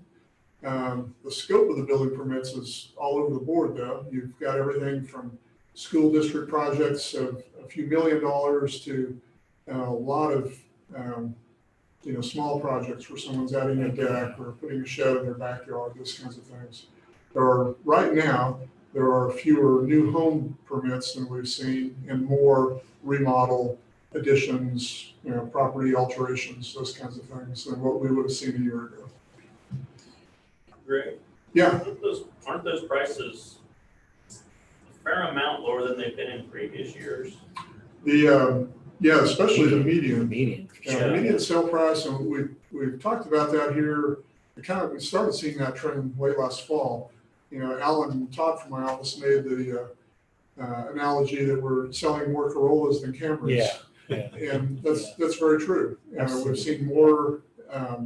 The scope of the building permits is all over the board, though. You've got everything from school district projects of a few $1 million to a lot of small projects where someone's adding a deck or putting a shed in their backyard, those kinds of things. Right now, there are fewer new home permits than we've seen and more remodel additions, property alterations, those kinds of things than what we would have seen a year ago. Great. Yeah. Aren't those prices a fair amount lower than they've been in previous years? Especially the median. Median. The median sale price, and we've talked about that here. We started seeing that trend late last fall. Alan Todd from my office made the analogy that we're selling more Corollas than Camrys. Yeah. And that's very true. We've seen more, a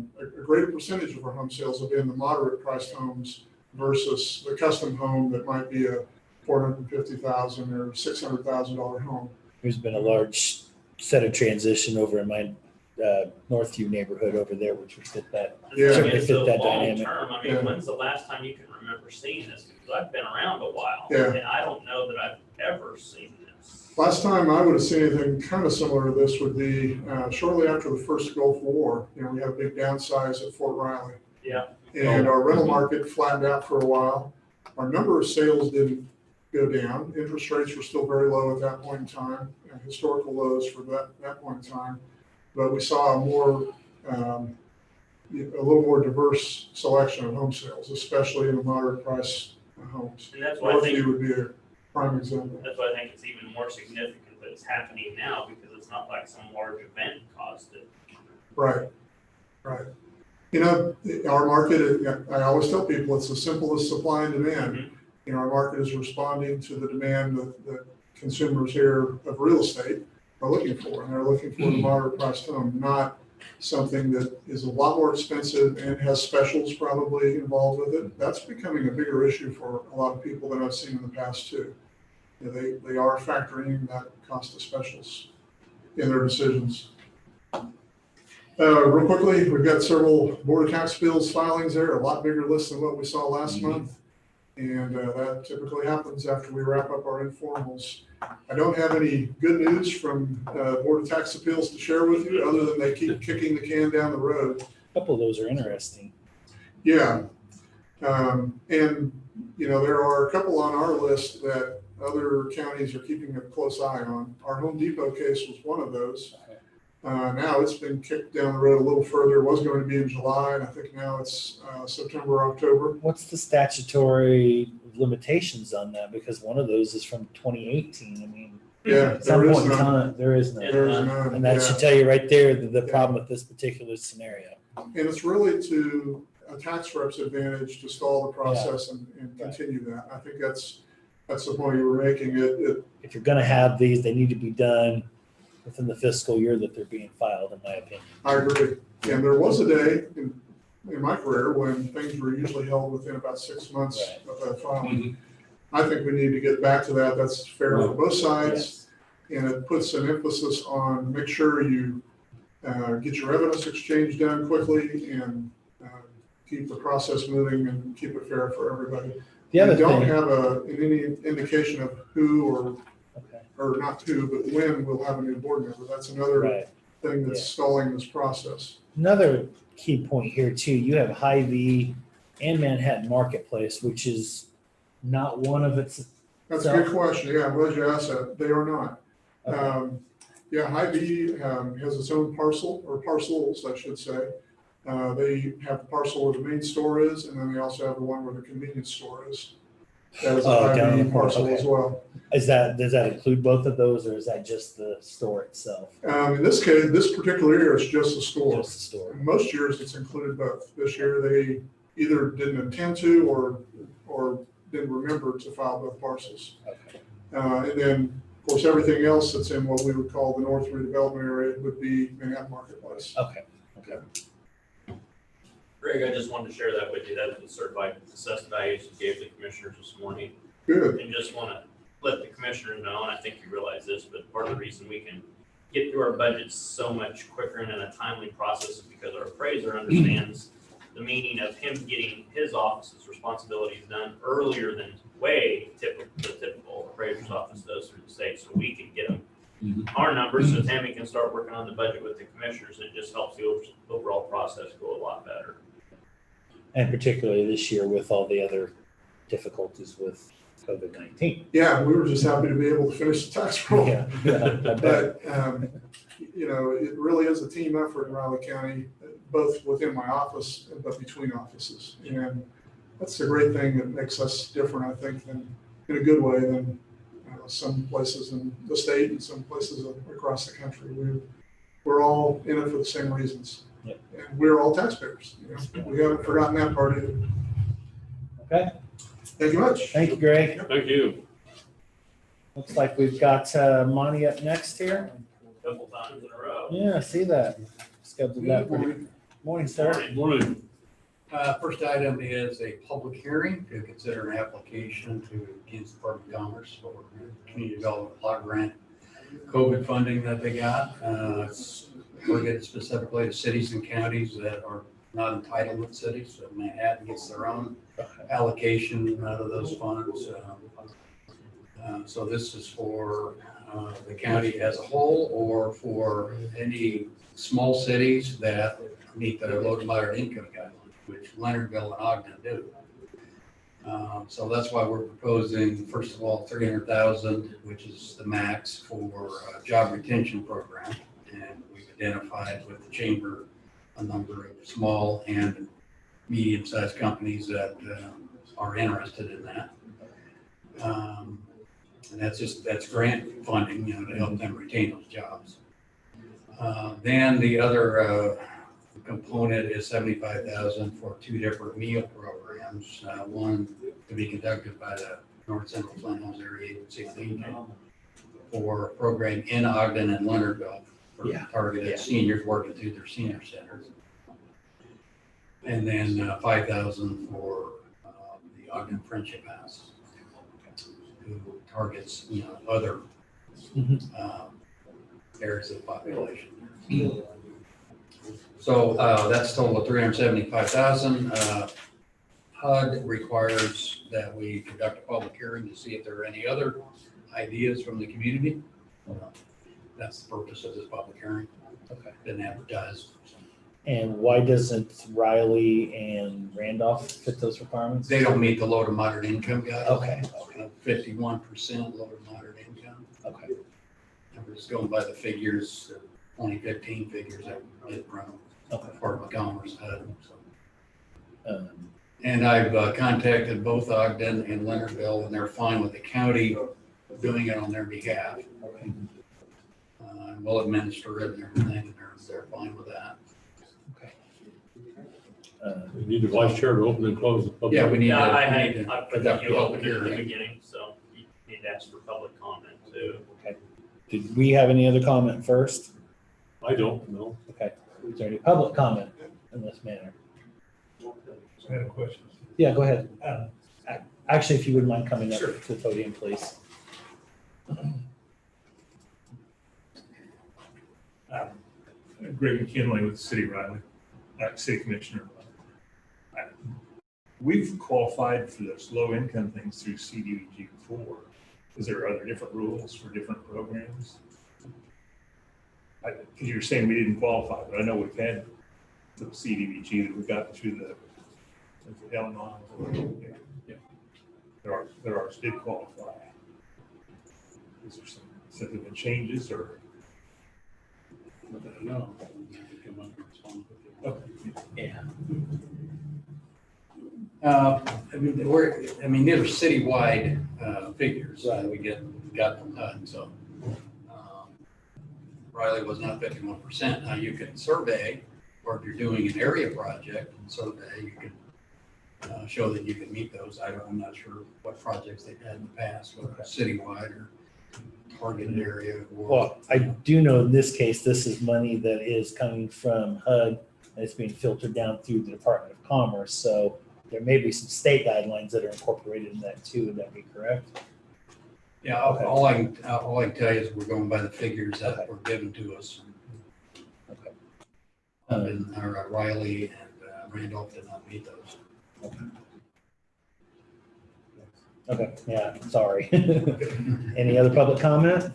greater percentage of our home sales have been the moderate priced homes versus the custom home that might be a $450,000 or $600,000 home. There's been a large set of transition over in my Northview neighborhood over there, which would fit that. Yeah. Certainly It's fit a that long dynamic. term. I mean, Yeah. when's the last time you can remember seeing this? Because I've been around a while, Yeah. and I don't know that I've ever seen this. Last time I would have seen anything kind of similar to this would be shortly after the first Gulf War. We had a big downsize at Fort Riley. Yeah. And our rental market flattened out for a while. Our number of sales didn't go down. Interest rates were still very low at that point in time, historical lows for that point in time. But we saw a little more diverse selection of home sales, especially in the moderate price homes. And that's why I think Northview would be a prime example. That's why I think it's even more significant that it's happening now, because it's not like some large event caused it. Right. Our market, I always tell people, it's as simple as supply and demand. Our market is responding to the demand that consumers here of real estate are looking for. And they're looking for the moderate priced home, not something that is a lot more expensive and has specials probably involved with it. That's becoming a bigger issue for a lot of people than I've seen in the past too. They are factoring that cost of specials in their decisions. Real quickly, we've got several board of tax bills filings there, a lot bigger list than what we saw last month. And that typically happens after we wrap up our informals. I don't have any good news from Board of Tax Appeals to share with you, other than they keep kicking the can down the road. A couple of those are interesting. Yeah. And, you know, there are a couple on our list that other counties are keeping a close eye on. Our Home Depot case was one of those. Now it's been kicked down the road a little further. It was going to be in July, and I think now it's September, October. What's the statutory limitations on that? Because one of those is from 2018. I mean, Yeah, at some there is point in none. time, there is none. There is none. And that yeah. should tell you right there the Yeah. problem with this particular scenario. And it's really to a tax rep's advantage to stall the process and Right. continue that. I think that's the point you were making. If you're gonna have these, they need to be done within the fiscal year that they're being filed, in my opinion. I agree. And there was a day in my career when things were usually held within about 6 months of that filing. I think we need to get back to that. That's fair for both sides. Yes. And it puts an emphasis on make sure you get your evidence exchange done quickly and keep the process moving and keep it fair for everybody. The other We don't thing, have any indication of who okay, or not who, but when we'll have a new board member. That's another right. thing that's Yeah. stalling this process. Another key point here too, you have Hy-Vee and Manhattan Marketplace, which is not one of its. That's a good question. Yeah, I'm glad you asked that. They are not. Okay. Yeah, Hy-Vee has its own parcel, or parcels, I should say. They have the parcel where the main store is, and then they also have the one where the convenience store is. That is a Oh, down Hy-Vee the- parcel okay. as well. Does that include both of those, or is that just the store itself? In this case, this particular year, it's just the store. Just the store. Most years, it's included both. This year, they either didn't intend to or didn't remember to file both parcels. Okay. And then, of course, everything else that's in what we would call the North redevelopment area would be Manhattan Marketplace. Okay. Okay. Greg, I just wanted to share that with you. That's the certified assessed values you gave the commissioners this morning. Good. And just want to let the commissioners know, and I think you realize this, but part of the reason we can get through our budgets so much quicker and in a timely process is because our appraiser understands the meaning of him getting his office's responsibilities done earlier than the typical appraiser's office does through the state, so we can get them our numbers, so Tammy can start working on the budget with the commissioners, and it just helps the overall process go a lot better. And particularly this year with all the other difficulties with COVID-19. Yeah, we were just happy to be able to finish the tax roll. Yeah, I bet. But, you know, it really is a team effort in Riley County, both within my office, but between offices. And that's the great thing that makes us different, I think, in a good way than some places in the state and some places across the country. We're all in it for the same reasons. Yep. And we're all taxpayers. You know? We haven't forgotten that part either. Okay. Thank you much. Thank you, Greg. Thank you. Looks like we've got Monty up next here. Couple times in a row. Yeah, I see that. Scheduled that for morning, sir. Morning. First item is a public hearing to consider an application to Kansas Department of Commerce for Community Development Block Grant COVID funding that they got. It's targeted specifically to cities and counties that are not entitlement cities. So Manhattan gets their own allocation out of those funds. So this is for the county as a whole, or for any small cities that meet the low to moderate income guidelines, which Leonardville and Ogden do. So that's why we're proposing, first of all, $300,000, which is the max for a job retention program. And we've identified with the chamber a number of small and medium-sized companies that are interested in that. And that's grant funding, you know, to help them retain those jobs. Then the other component is $75,000 for two different meal programs. One to be conducted by the North Central Flint Hills Area Agency of Aging for a program in Ogden and Leonardville for targeted seniors working through their senior centers. And then $5,000 for the Ogden Friendship House, who targets, you know, other areas of the population. So that's a total of $375,000. HUD requires that we conduct a public hearing to see if there are any other ideas from the community. That's the purpose of this public hearing. Okay. Been advertised. And why doesn't Riley and Randolph fit those requirements? They don't meet the low to moderate income guidelines. Okay. 51% low to moderate income. Okay. And we're just going by the figures, 2015 figures that we did from Okay. Department of Commerce. So. Um, And I've contacted both Ogden and Leonardville, and they're fine with the county doing it on their behalf. okay. And we'll administer it and everything, and they're fine with that. We need the vice chair to open and close the public. Yeah, we need to. Yeah, I we had, need to I put conduct that a you public open at the hearing. beginning, so you need to ask for public comment too. Did we have any other comment first? I don't know. Okay. Is there any public comment in this manner? I have a question. Yeah, go ahead. Actually, if you wouldn't mind coming up Sure. to the podium, please. Greg McKinley with the City of Riley, City Commissioner. We've qualified for those low income things through CDBG before. Is there other different rules for different programs? Because you're saying we didn't qualify, but I know we've had the CDBG that we got through the Illinois. Yeah. There are did qualify. Is there some significant changes or? No. Okay. Yeah. I mean, these are citywide figures that we got from HUD, so. Riley was not 51%. Now you can survey, or if you're doing an area project and survey, you can show that you can meet those. I'm not sure what projects they've had in the past, whether it's citywide or targeted area. Or, Well, I do know in this case, this is money that is coming from HUD and it's being filtered down through the Department of Commerce. So there may be some state guidelines that are incorporated in that too. Would that be correct? Yeah, Okay. all I can tell you is we're going by the figures that Okay. were given to us. Okay. And Riley and Randolph did not meet those. Okay, yeah, sorry. Any other public comment?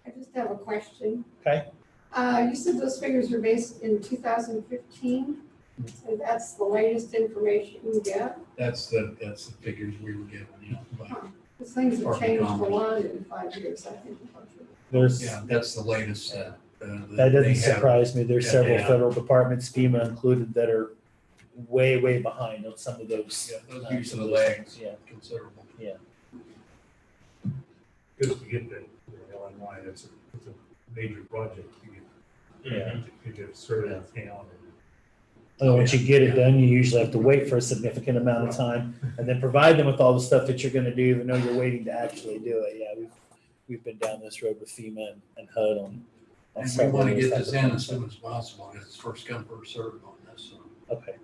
I just have a question. Okay. You said those figures are based in 2015, and that's the latest information you get? That's the figures we were given, by- Because things have Department of changed a Commerce. lot in 5 years, I think. There's, Yeah, that's the latest. that they doesn't have. surprise me. There's Yeah, several yeah. federal departments, FEMA included, that are way, way behind on some of those. Yeah, those some usually of those lag things. Yeah. considerable. Because to get the Illinois, it's a major project to Yeah. get started in town. And once you get it done, you usually have to wait for a significant amount of time and then provide them with all the stuff that you're gonna do, even though you're waiting to actually do it. Yeah, we've been down this road with FEMA and HUD on. And we several want to of those get this type of in things. as soon as possible. It's first come, first served on this. So. Okay.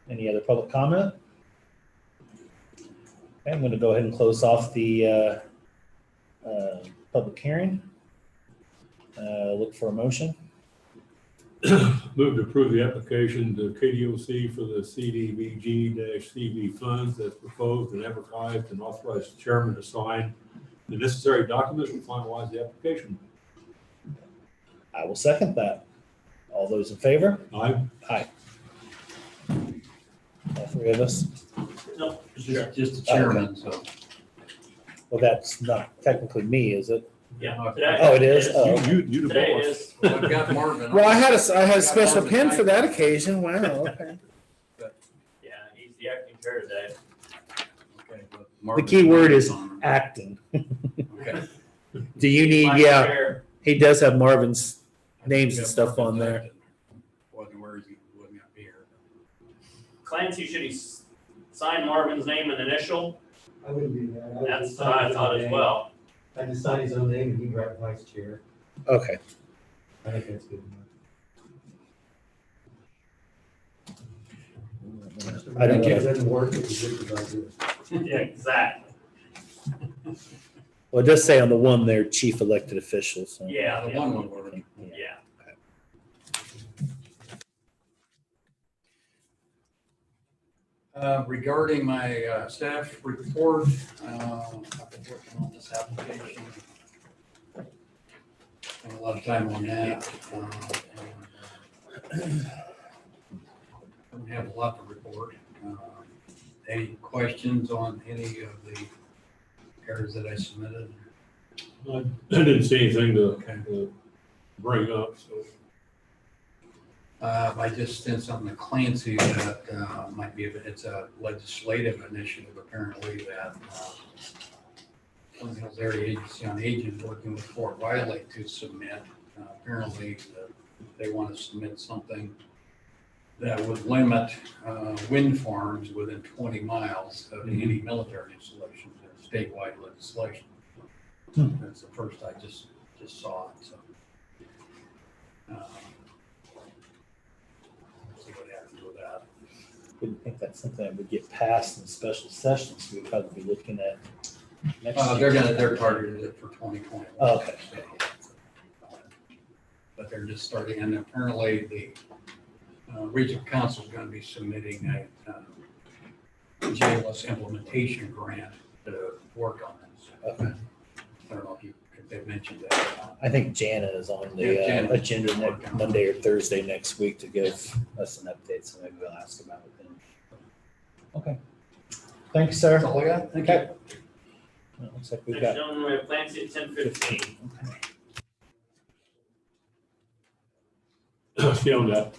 Any other public comment? Okay, I'm gonna go ahead and close off the public hearing. Look for a motion. Move to approve the application to KDOC for the CDBG-CV funds as proposed and advertised, and authorize the chairman to sign the necessary documents to finalize the application. I will second that. All those in favor? Aye. Aye. All three of us? No, Just the chairman, so. Well, that's not technically me, is it? Yeah. Today Oh, it is? Oh. You the Today boss. is. Well, I've got Marvin. Well, I had a special pen for that occasion. Wow, okay. Yeah, he's the acting chair today. Okay, but The Marvin- key word is acting. Okay. Do you need, Vice yeah, chair. he does have Marvin's names and stuff on there. Wasn't where he wasn't gonna be here. Clancy, should he sign Marvin's name and initial? I wouldn't do that. I would That's just what I sign his thought own as name. well. I just sign his own name and he'd write vice chair. Okay. I think that's good enough. I don't If it know. doesn't work, it's a good idea. Yeah, exactly. Well, it does say on the one there, chief elected officials. So. Yeah, The yeah, one will work. yeah. Regarding my staff report, I've been working on this application. Spent a lot of time on that. Don't have a lot to report. Any questions on any of the errors that I submitted? I didn't see anything to bring up, so. I just sent something to Clancy that might be, it's a legislative initiative apparently that Flint Hills Area Agency on Aging working with Fort Riley to submit. Apparently they want to submit something that would limit wind farms within 20 miles of any military installations, statewide legislation. That's the first I just saw it, so. See what happens with that. Didn't think that's something that would get passed in special sessions. We'd probably be looking at next year. They're targeted it for 2021. Oh, okay. But they're just starting, and apparently the regional council is going to be submitting a JLS implementation grant to work on this. Okay. I don't know if they mentioned that. I think Jana is on the Yeah, Jana. agenda next Monday or Thursday next week to give us an update, so maybe we'll ask about it then. Okay. Thanks, sir. That's all I got. Thank you. Okay. Well, looks like we've Next got. gentleman, we have Clancy at 10:15. See on that,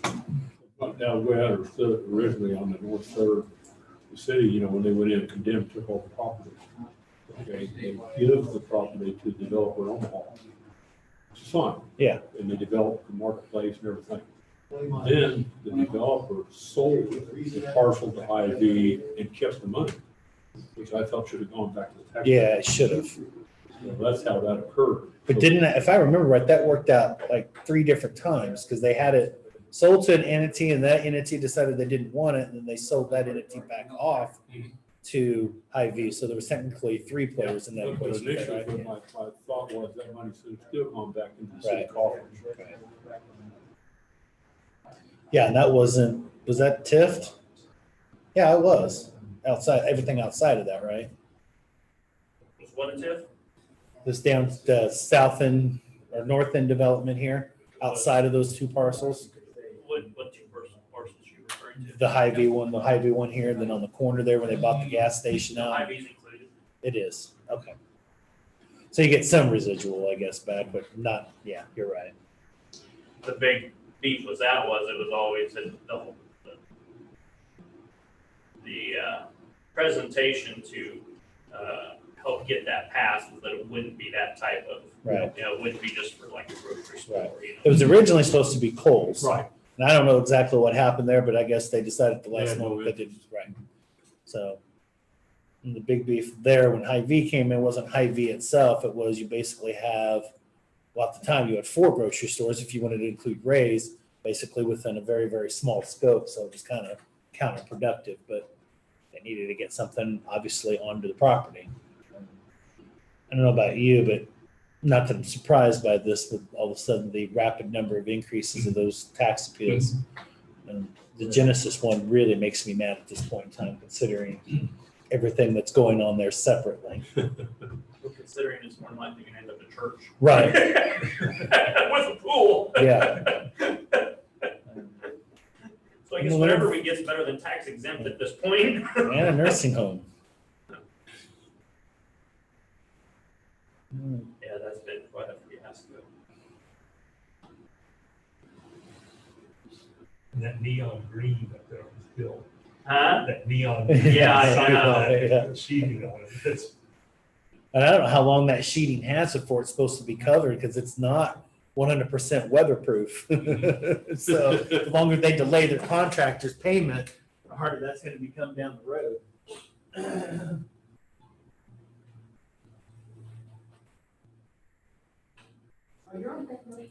now we understood originally on the north third, the city, when they went in and condemned, took all the property. Okay, they give the property to the developer in Omaha. Which is fine. Yeah. And they developed the marketplace and everything. Then the developer sold the parcel to IV and kept the money, which I felt should have gone back to the tax. Yeah, it should have. That's how that occurred. But didn't, if I remember right, that worked out like 3 different times because they had it sold to an entity and that entity decided they didn't want it and then they sold that entity back off to IV. So there was technically 3 players in that But equation, initially, right? my thought was that money should have still gone back into the city Right. coffers. Right. Yeah, and that was that TIFT? Yeah, it was. Outside, everything outside of that, right? Was what a TIF? This down the south end or north end development here, outside of those 2 parcels. What 2 parcels you referring to? The Hy-Vee one here, then on the corner there where they bought the gas station out. IV's included. It is, okay. So you get some residual, I guess, back, but not, yeah, you're right. The big beef was it was always the presentation to help get that passed was that it wouldn't be that type of, Right. it wouldn't be just for like a grocery store. Right. It was originally supposed to be Kohl's. Right. And I don't know exactly what happened there, but I guess they decided at the last Yeah, no, moment they didn't, right. So, and the big beef there when Hy-Vee came in wasn't Hy-Vee itself, it was you basically have, well, at the time you had 4 grocery stores if you wanted to include Ray's, basically within a very, very small scope, so it was kind of counterproductive, but they needed to get something obviously onto the property. I don't know about you, but not that I'm surprised by this, but all of a sudden the rapid number of increases of those tax appeals. And the Genesis one really makes me mad at this point in time, considering everything that's going on there separately. Well, considering it's more likely you're gonna end up at church. Right. With a pool. Yeah. So I guess whatever we get is better than tax exempt at this point. And a nursing home. Yeah, that's been quite a fiasco. And that neon green up there on the hill, Huh? that neon. Yeah, I sign know. on it, Yeah. the sheeting on it, that's, And I don't know how long that sheeting has before it's supposed to be covered because it's not 100% weatherproof. So the longer they delay their contractor's payment, the harder that's going to become down the road. Oh, you're on that motion.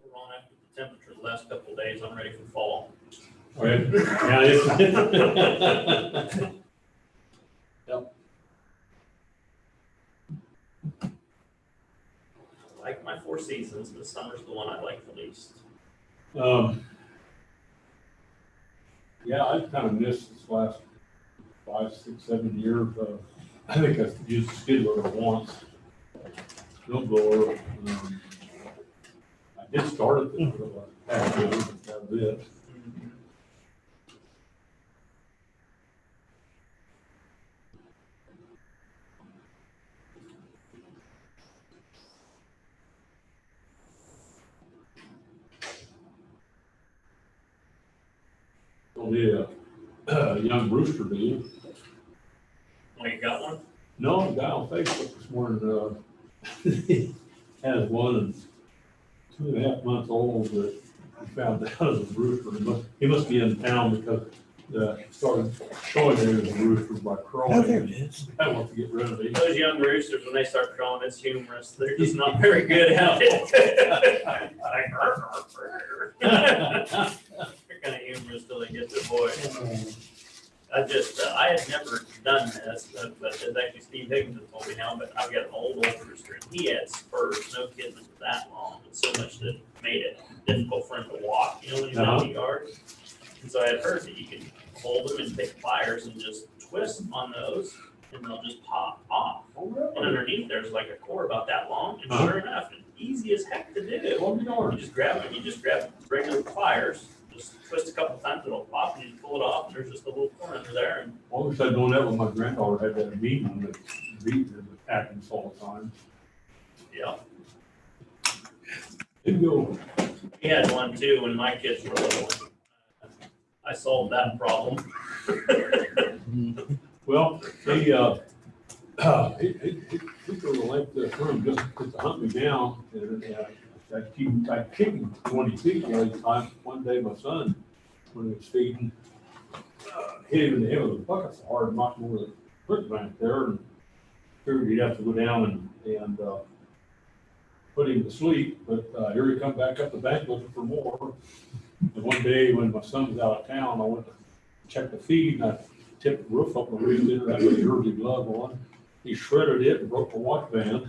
We're on after the temperature the last couple of days. I'm ready for fall. Right. Yeah, it's- I like my 4 seasons, but summer's the one I like the least. Yeah, I kind of missed this last 5, 6, 7 years. I think I used a skid loader once, snow blower. I did start it, but that was it. Only a young rooster do. Oh, you got one? No, the guy on Facebook this morning, has one and 2.5 months old that he found out as a rooster. He must be in town because started showing it as a rooster by crowing. Oh, there it is. I want to get rid of it. Those young roosters, when they start crowing, it's humorous. They're just not very good at it. Like, they're kind of humorous till they get their voice. I had never done this, but it's actually Steve Higgins that told me how, but I've got an old rooster, and he had spurs, no kidding, that long, and so much that made it difficult for him to walk, when he's out in the yard. And so I had heard that you can hold them and take pliers and just twist on those, and they'll just pop off. Oh, really? And underneath there's like a cord about that long, and Uh-huh. sure enough, it's easy as heck to do. Oh, you know, You just grab regular pliers, just twist a couple times, it'll pop, and you pull it off, and there's just a little cord under there, and I wish I'd known that when my granddaughter had that meeting that beat and attacking us all the time. yeah. It'd go. We had one too when my kids were little. I solved that problem. Well, he sort of like the room just to hunt me down, and I kicked him 20 feet the other time. One day, my son, when he was feeding, hit him in the head with a bucket so hard, knocked him over the foot bank there, and figured he'd have to go down and put him to sleep. But here he come back up the bank looking for more. And one day when my son was out of town, I went to check the feed, and I tipped the roof up and reached in, and I had a jersey glove on. He shredded it and broke the watch band.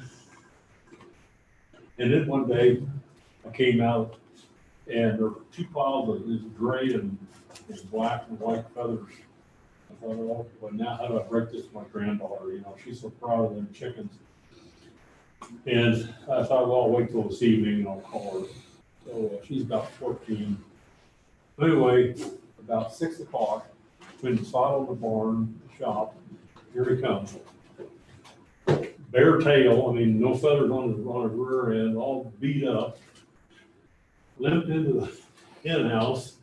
And then one day I came out and there were 2 piles of these gray and black and white feathers. I thought, oh, well, now how do I break this to my granddaughter? She's so proud of them chickens. And I thought, well, I'll wait till this evening and I'll call her. So she's about 14. Anyway, about 6 o'clock, inside on the barn shop, here he comes. Bare tail, no feathers on his rear end, all beat up. Limped into the hen house,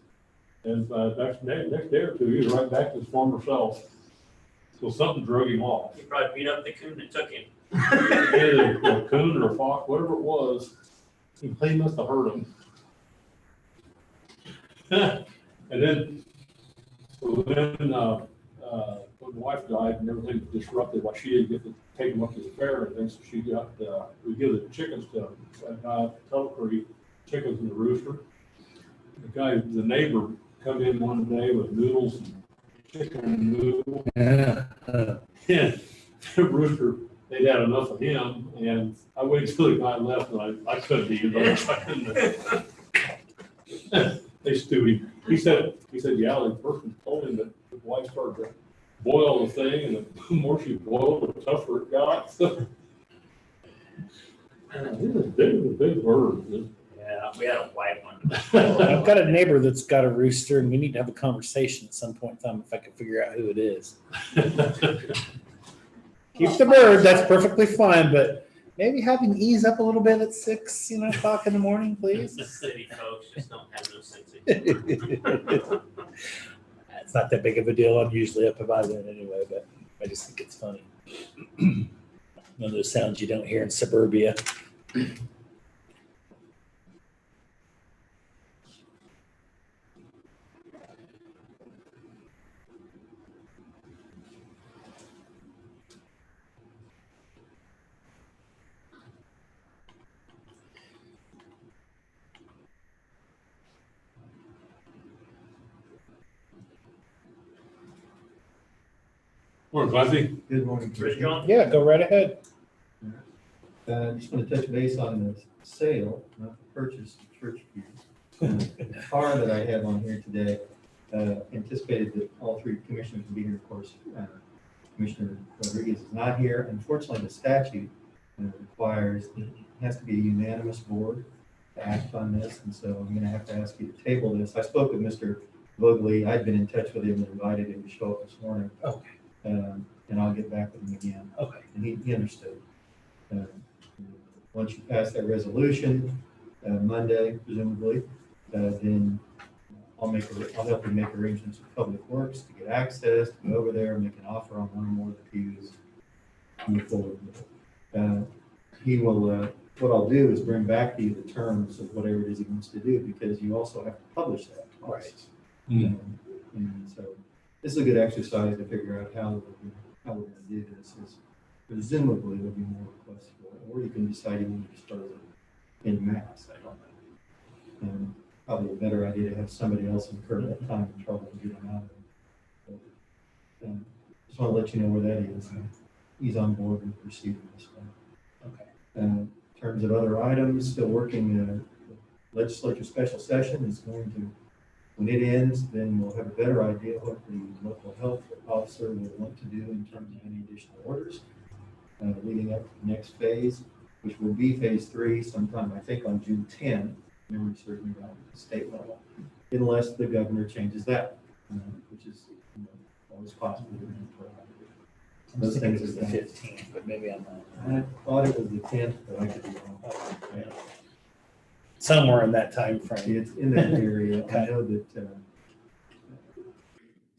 and next day or two, he was right back to his former self. So something drug him off. He probably beat up the coon that took him. Either a coon or a fox, whatever it was, he must have hurt him. And then, when my wife died and everything was disrupted, she didn't get to take him up to the fair and things, so she got, we give the chickens to Tuttle Creek, chickens and the rooster. The neighbor come in one day with noodles and chicken noodles. Yeah. And the rooster, they'd had enough of him, and I waited till the guy left, and I couldn't eat it. They stewed him. He said, yeah, the person told him that his wife started boil the thing, and the more she boiled, the tougher it got. He's a big bird. Yeah, we had a white one. I've got a neighbor that's got a rooster, and we need to have a conversation at some point in time if I can figure out who it is. Keep the bird, that's perfectly fine, but maybe have him ease up a little bit at 6, o'clock in the morning, please. City folks just don't have no sense of It's not that big of a deal. I'm usually up by then anyway, but I just think it's funny. One of those sounds you don't hear in suburbia. Morning, Clancy. Good morning. Rich John? Yeah, go right ahead. Just want to touch base on the sale, not the purchase of church pews. The car that I have on here today, anticipated that all three commissioners would be here, of course. Commissioner Rodriguez is not here. Unfortunately, the statute requires, it has to be a unanimous board to act on this, and so I'm gonna have to ask you to table this. I spoke with Mr. Vogley. I'd been in touch with him and invited him to show up this morning. Okay. And I'll get back with him again. Okay. And he understood. Once you pass that resolution, Monday presumably, then I'll help you make arrangements with Public Works to get access, to go over there, make an offer on one or more of the pews, move forward with it. He will, what I'll do is bring back to you the terms of whatever it is he wants to do, because you also have to publish that twice. Right. And so this is a good exercise to figure out how we're gonna do this. Presumably there'll be more requests for it, or you can decide you want to start it in mass, I don't know. Probably a better idea to have somebody else incur that time and trouble and get them out of it. But, just want to let you know where that is. He's on board with proceeding this way. Okay. In terms of other items, still working, the legislature special session is going to, when it ends, then we'll have a better idea what the local health officer will want to do in terms of any additional orders. Leading up to the next phase, which will be phase 3 sometime, I think, on June 10. Memory serves me right at the state level, unless the governor changes that, which is always possible. Those things is are the done. 15th, but maybe I'm not. I thought it was the 10th, but I could be wrong. Yeah. Somewhere in that time frame. It's in that area. Okay. I know that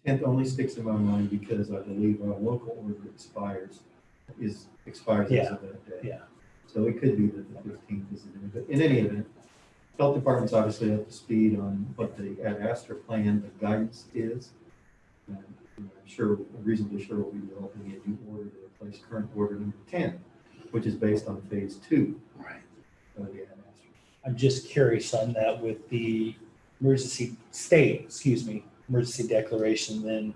10th only sticks in my mind because I believe our local order expires as of that day. Yeah. So it could be that the 15th is the day, but in any event, health department's obviously up to speed on what the Ad Astra plan, the guidance is. I'm reasonably sure we'll be developing a new order to replace current order number 10, which is based on phase 2. Right. Of the Ad Astra. I'm just curious on that with the emergency declaration, then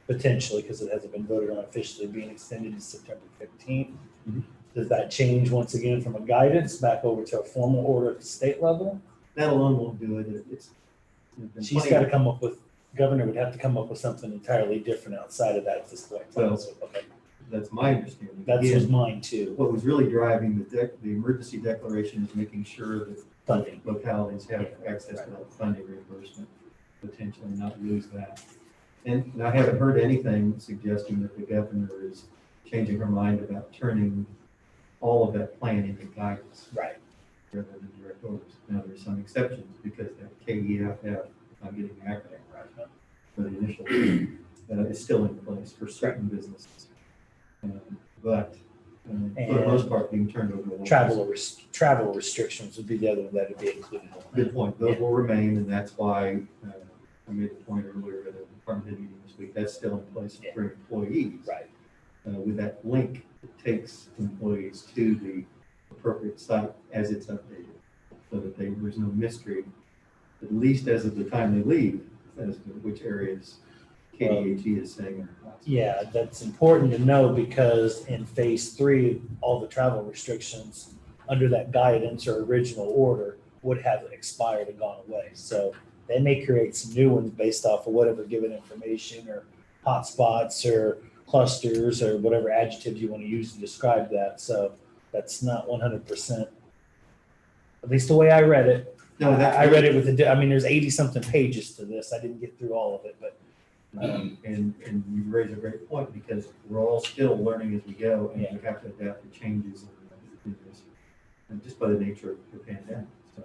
potentially, because it hasn't been voted on officially, being extended to September 15th. Mhm. Does that change once again from a guidance back over to a formal order at the state level? That alone won't do it. There's been She's plenty got to of- come up with, governor would have to come up with something entirely different outside of that at this point. Well, Okay, That's my understanding. that's Again, was mine too, what was really driving the emergency declaration is making sure that funding. localities have access to that funding reimbursement, potentially not lose that. And I haven't heard anything suggesting that the governor is changing her mind about turning all of that plan into guidance Right. rather than direct orders. Now, there's some exceptions because that KEFF, I'm getting the acronym right, for the initial, is still in place for certain businesses. But for the most part, being turned over. to Travel restrictions would be the other one that would be included. Good point. Those will remain, and that's why I made the point earlier at a department head meeting this week. That's still in place for employees. Right. With that link, it takes employees to the appropriate site as it's updated, so that there's no mystery, at least as of the time they leave, as to which areas KDHE is saying are not. Yeah, that's important to know because in phase 3, all the travel restrictions under that guidance or original order would have expired and gone away. So they may create some new ones based off of whatever given information or hotspots or clusters or whatever adjective you want to use to describe that. So that's not 100%. At least the way I read it. No, I read it with I mean, there's 80 something pages to this. I didn't get through all of it, but And you raise a great point, because we're all still learning as we go, and Yeah. we have to adapt to changes in this, and just by the nature of the pandemic. So,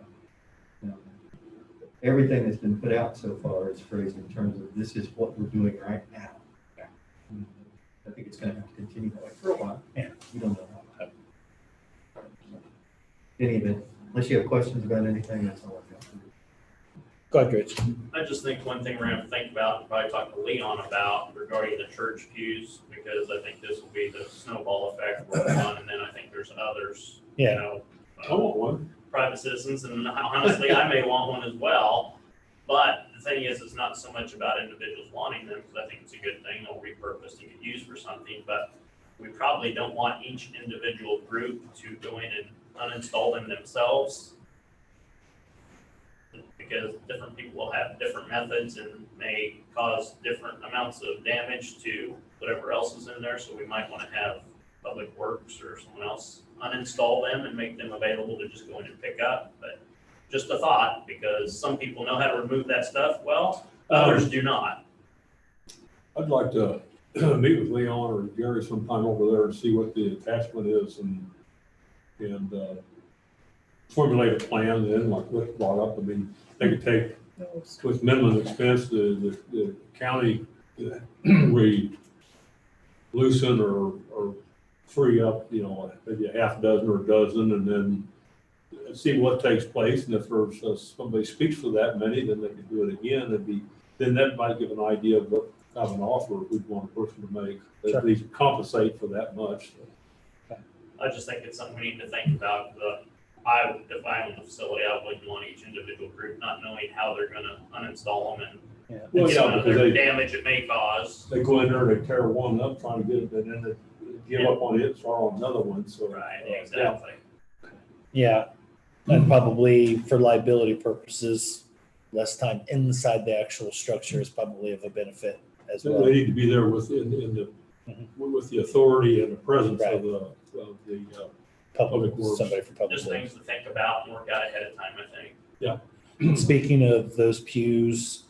everything that's been put out so far is phrased in terms of this is what we're doing right now. And I think it's going to have to continue that way for a while. Yeah. We don't know how. In any event, unless you have questions about anything, that's all I've got. go ahead, Rich. I just think one thing we're gonna have to think about, and probably talk to Leon about regarding the church pews, because I think this will be the snowball effect we're on, and then I think there's others, you Yeah. know. I want one. Private citizens, and honestly, I may want one as well. But the thing is, it's not so much about individuals wanting them, because I think it's a good thing, they'll repurpose and get used for something, but we probably don't want each individual group to go in and uninstall them themselves, because different people will have different methods and may cause different amounts of damage to whatever else is in there, so we might want to have Public Works or someone else uninstall them and make them available to just go in and pick up. But just a thought, because some people know how to remove that stuff well, others do not. I'd like to meet with Leon or Gary sometime over there and see what the attachment is and formulate a plan then, like Rick brought up. I mean, they could take, with minimum expense, the county loosen or free up, you know, maybe a half dozen or a dozen, and then see what takes place. And if there's somebody speaks for that many, then they can do it again. Then that might give an idea of what kind of an offer we'd want a person to make, Sure. at least compensate for that much. I just think it's something we need to think about. If I own the facility, I wouldn't want each individual group not knowing how they're gonna uninstall them and Yeah. Well, you yeah, know, because the they damage it may cause. go in there, they tear one up trying to get it, and then they give up on it, start on another one, so. Right, yeah. exactly. Yeah, and probably for liability purposes, less time inside the actual structure is probably of a benefit as So well. they need to be there with the authority and the presence Right. of the Public Works. Somebody for public Just works. things to think about and work out ahead of time, I think. Speaking of those pews,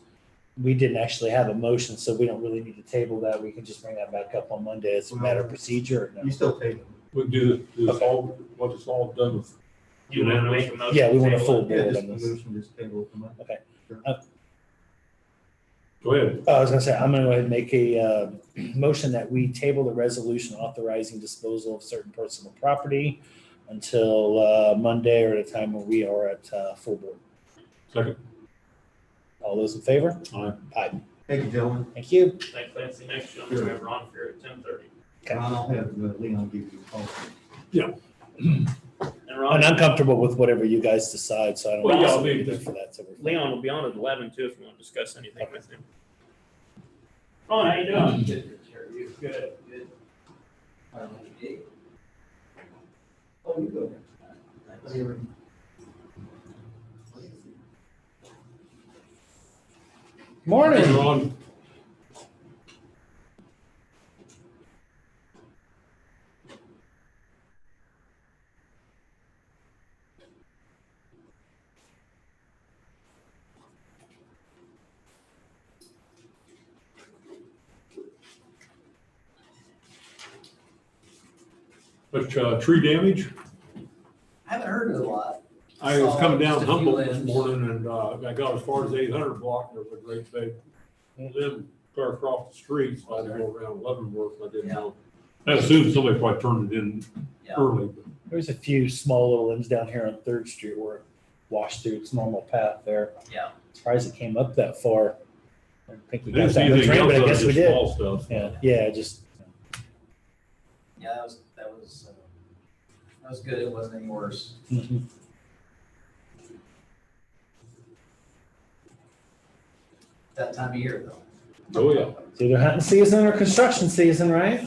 we didn't actually have a motion, so we don't really need to table that. We can just bring that back up on Monday as a matter of procedure. Or no? You still take them. We do this all, once it's all done with. You want to make a motion? Yeah, we want a to full table Yeah, board just on a this. motion, just table it for Monday. Okay. Go ahead. I was gonna say, I'm gonna go ahead and make a motion that we table the resolution authorizing disposal of certain personal property until Monday or at a time when we are at full board. Second. All those in favor? Aye. Aye. Thank you, gentlemen. Thank you. Thanks, Nancy. Next, you'll have Ron here at 10:30. Okay. Ron, I'll have Leon give you a call. And Ron, And I'm comfortable with whatever you guys decide, so I don't. Well, yeah, I necessarily mean, be there for that. So we're- Leon will be on at 11 too, if you want to discuss anything with him. Ron, how you doing? Good. Good. Oh, you go. Morning. Ron. But tree damage, I haven't heard it a lot. I was coming down Just a few Humboldt this limbs. morning and I got as far as 800 block. There was a great big limb clear across the street, so I had to go around Leavenworth. I didn't Yeah. know. I assumed somebody probably turned it in Yeah. early, but There's a few small little limbs down here on Third Street where it washed through its normal path there. Yeah. Surprised it came up that far. I don't think we got didn't see that much anything rain, else but I other guess than we did. small stuff. Yeah, just. Yeah, that was good. It wasn't any worse. Mhm. That time of year though. Oh, yeah. It's either hunting season or construction season, right?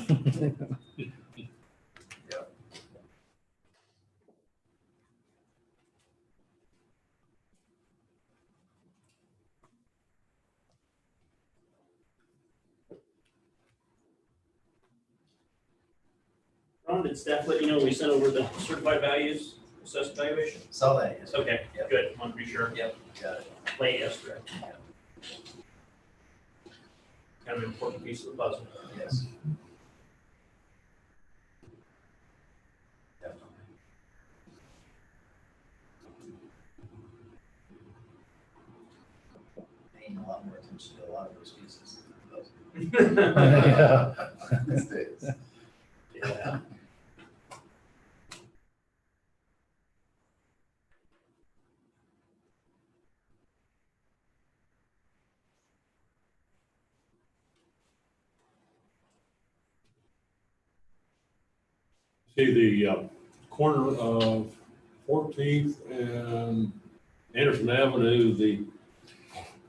Ron, did staff let you know we sent over the certified values assessed evaluation? Saw that, yes. Okay, Yep. good, want to be sure. Yep, got it. Late yesterday. Kind of an important piece of the puzzle. Yes. Definitely. Paying a lot more attention to a lot of those pieces. Yeah. These days. Yeah. See the corner of 14th and Anderson Avenue, the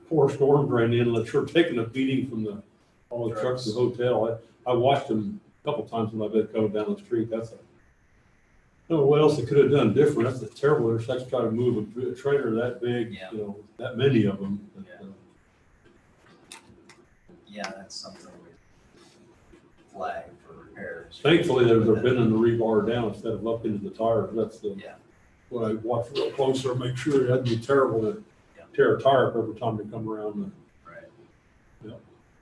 four storm drain inlets are taking a beating from all the trucks at the hotel. I watched them a couple times when I've been coming down the street. I don't know what else they could have done different. That's a terrible intersection, trying to move a trailer that big, Yeah. that many of them. Yeah, that's something we flag for repairs. Thankfully, they're bending the rebar down instead of up into the tires. That's Yeah. when I watch real closer, make sure it doesn't be terrible to tear a tire up every time they come around. Right.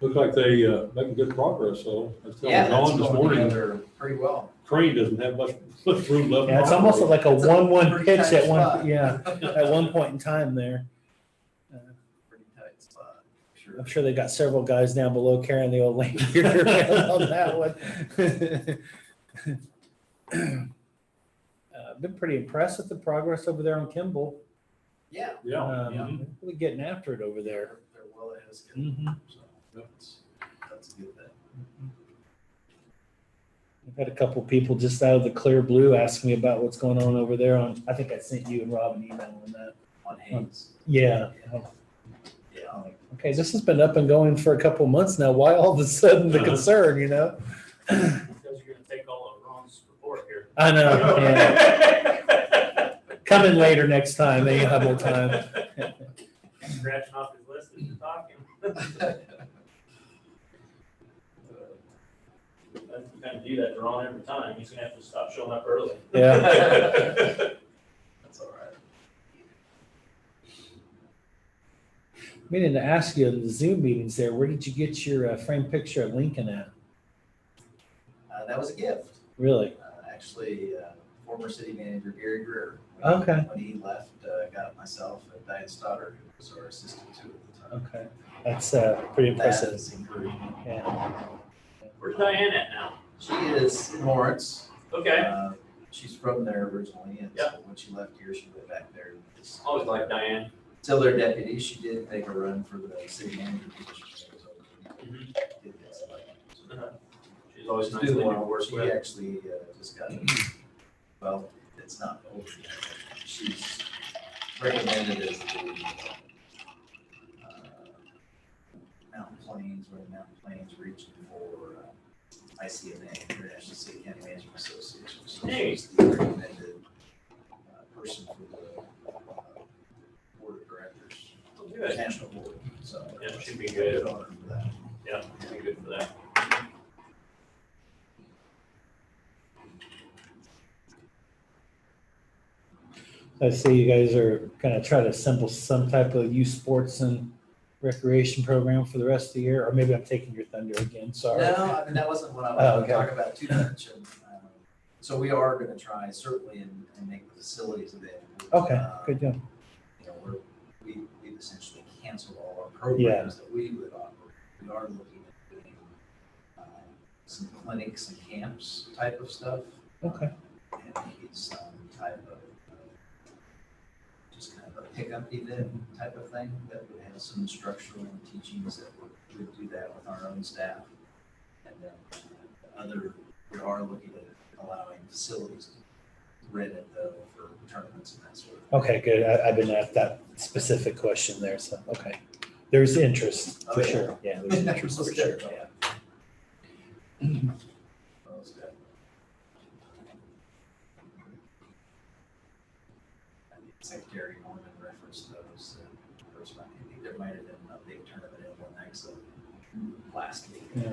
Look like they making good progress, so. I was telling Yeah, that's Dawn this going morning, together pretty well. Crane doesn't have much room left. Yeah, it's almost like a It's a 1-1 pretty pitch tight at spot. one, yeah, at one point in time there. Pretty tight spot, sure. I'm sure they got several guys down below carrying the old lane on that one. Been pretty impressed with the progress over there on Kimball. Yeah. They're really getting after it over there. They're well ahead of schedule, Mhm. so that's a good thing. I've had a couple people just out of the clear blue ask me about what's going on over there on, I think I sent you and Rob an email on that. On Hayes. Yeah. Yeah. Okay, this has been up and going for a couple months now. Why all of a sudden the concern, Because you're gonna take all of Ron's report here. I know, yeah. Come in later next time, then you'll have more time. Scratching off his list as you're talking. You kind of do that to Ron every time. He's gonna have to stop showing up early. Yeah. That's all right. Meaning to ask you, the Zoom meetings there, where did you get your framed picture of Lincoln at? That was a gift. Really? Actually, former city manager Gary Greer. Okay. When he left, got it myself and Diane Stoddard, who was our assistant too at the time. Okay. That's pretty impressive. That is encouraging. Yeah. Where's Diane at now? She is in Lawrence. Okay. She's from there originally, and so Yep. when she left here, she went back there. Always like Diane. Till their deputy, she did make a run for the city manager position. Mhm. Did get selected. She's always nice Do to well. work She with. actually just got, well, it's not over yet. She's recommended as the Mountain Plains, or the Mountain Plains region for ICMA, International City County Management Association. So Hey. she's the recommended person for the board of directors, Oh, good. national board. So Yeah, she'd be good. honor for that. Yeah, she'd be good for that. I see you guys are gonna try to assemble some type of youth sports and recreation program for the rest of the year, or maybe I'm taking your thunder again, sorry. No, I mean, that wasn't what I Oh, was okay. gonna talk about too much. And, so we are gonna try certainly and make the facilities available. Okay, good deal. You know, we've essentially canceled all our programs that we would operate. We are looking at doing some clinics and camps type of stuff. Okay. And maybe some type of just kind of a pickup event type of thing that would have some instructional and teachings that would do that with our own staff. And then we are looking at allowing facilities to rent it though for tournaments and that sort of thing. Okay, good. I've been asked that specific question there, so, okay. There's interest, for Oh, yeah. sure. Yeah, there's interest for sure, yeah. Most definitely. I think Secretary Norman referenced those. First, I think there might have been a big tournament in Lenexa last week. Yeah.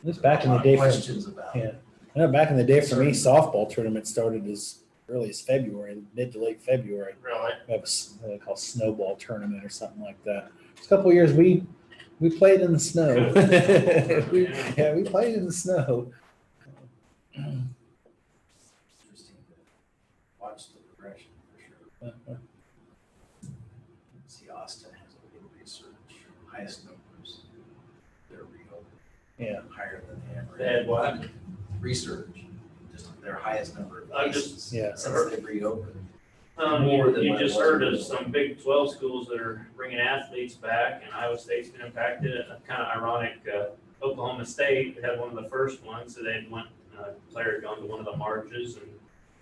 This back in the day. Questions about Yeah. I know back in the day for me, softball tournament started as early as February, mid to late February. Really? We have what they call snowball tournament or something like that. A couple of years we played in the snow. we played in the snow. Interesting to watch the progression for sure. See, Austin has a big research, highest numbers. They're real. Yeah. Higher than they ever. They had what? Research, just their highest number of I cases Yeah. since they've reopened. You, More than you what it just was heard of before. some Big 12 schools that are bringing athletes back, and Iowa State's been impacted. Kind of ironic, Oklahoma State had one of the first ones, so they went, player had gone to one of the marches and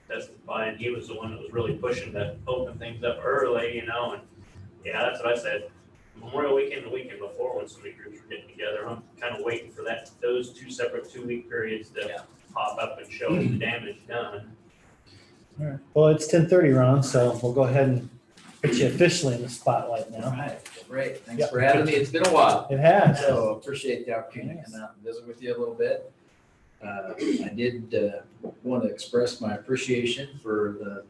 testified, and he was the one that was really pushing to open things up early, you know, and yeah, that's what I said. Memorial Weekend, the weekend before, when so many groups were getting together, I'm kind of waiting for those two separate 2-week periods to pop up and show us the damage done. All right. Well, it's 10:30, Ron, so we'll go ahead and put you officially in the spotlight All now. right, great. Thanks Yeah. for having me. It's been a while. It has. So appreciate the opportunity to come out and visit with you a little bit. I did want to express my appreciation for the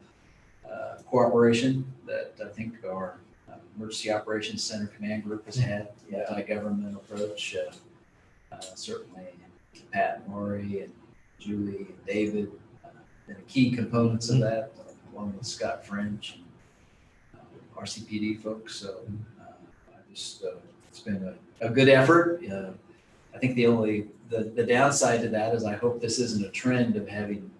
cooperation that I think our Emergency Operations Center Command Group has had, the multi-government approach. Certainly Pat, Maury, and Julie, and David, been key components of that, along with Scott French, and RCPD folks. So it's been a good effort. I think the downside to that is I hope this isn't a trend of having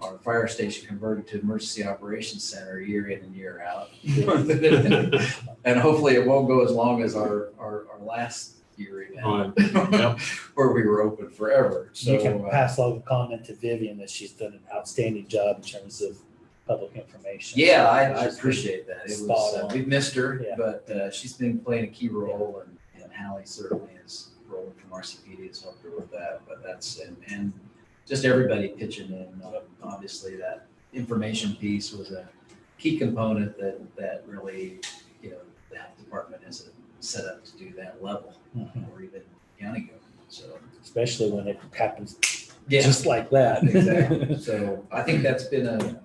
our fire station converted to emergency operations center year in and year out. And hopefully it won't go as long as our last year event, where we were open forever. So You can pass along a comment to Vivian that she's done an outstanding job in terms of public information. yeah, I She's appreciate that. It spot was, on. we've missed her, Yeah. but she's been playing a key role, and Hallie certainly is rolling from RCPD has helped her with that. But and just everybody pitching in. Obviously, that information piece was a key component that really, the health department isn't set up to do that level, or even county government. So Especially when it happens yeah, just like that. exactly. So I think that's been a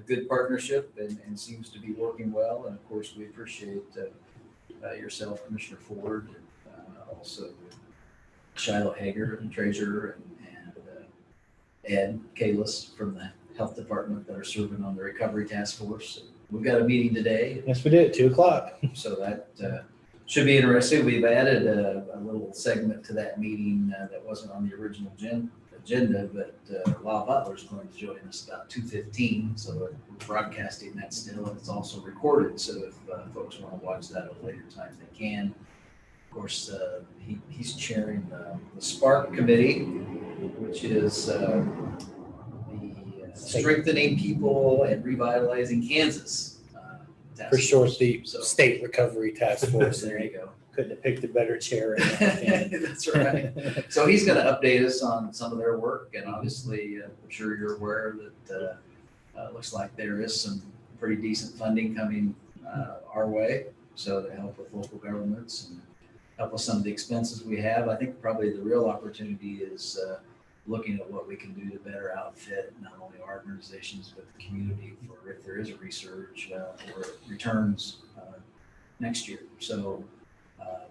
good partnership and seems to be working well. And of course, we appreciate yourself, Commissioner Ford, and also Shiloh Hager, and Treasurer, and Ed Kalis from the Health Department that are serving on the Recovery Task Force. We've got a meeting today, Yes, we did, 2:00. so that should be interesting. We've added a little segment to that meeting that wasn't on the original agenda, but Lyle Butler's going to join us about 2:15. So we're broadcasting that still, and it's also recorded. So if folks want to watch that at a later time, they can. Of course, he's chairing the SPARK committee, which is the Strengthening People and Revitalizing Kansas. Task For sure, Force. the So- State Recovery Task Force. There you go. Couldn't have picked a better chair. in my opinion. That's right. So he's going to update us on some of their work, and obviously, I'm sure you're aware that looks like there is some pretty decent funding coming our way, so to help with local governments and help with some of the expenses we have. I think probably the real opportunity is looking at what we can do to better outfit not only our organizations but the community for if there is a research or it returns next year. So.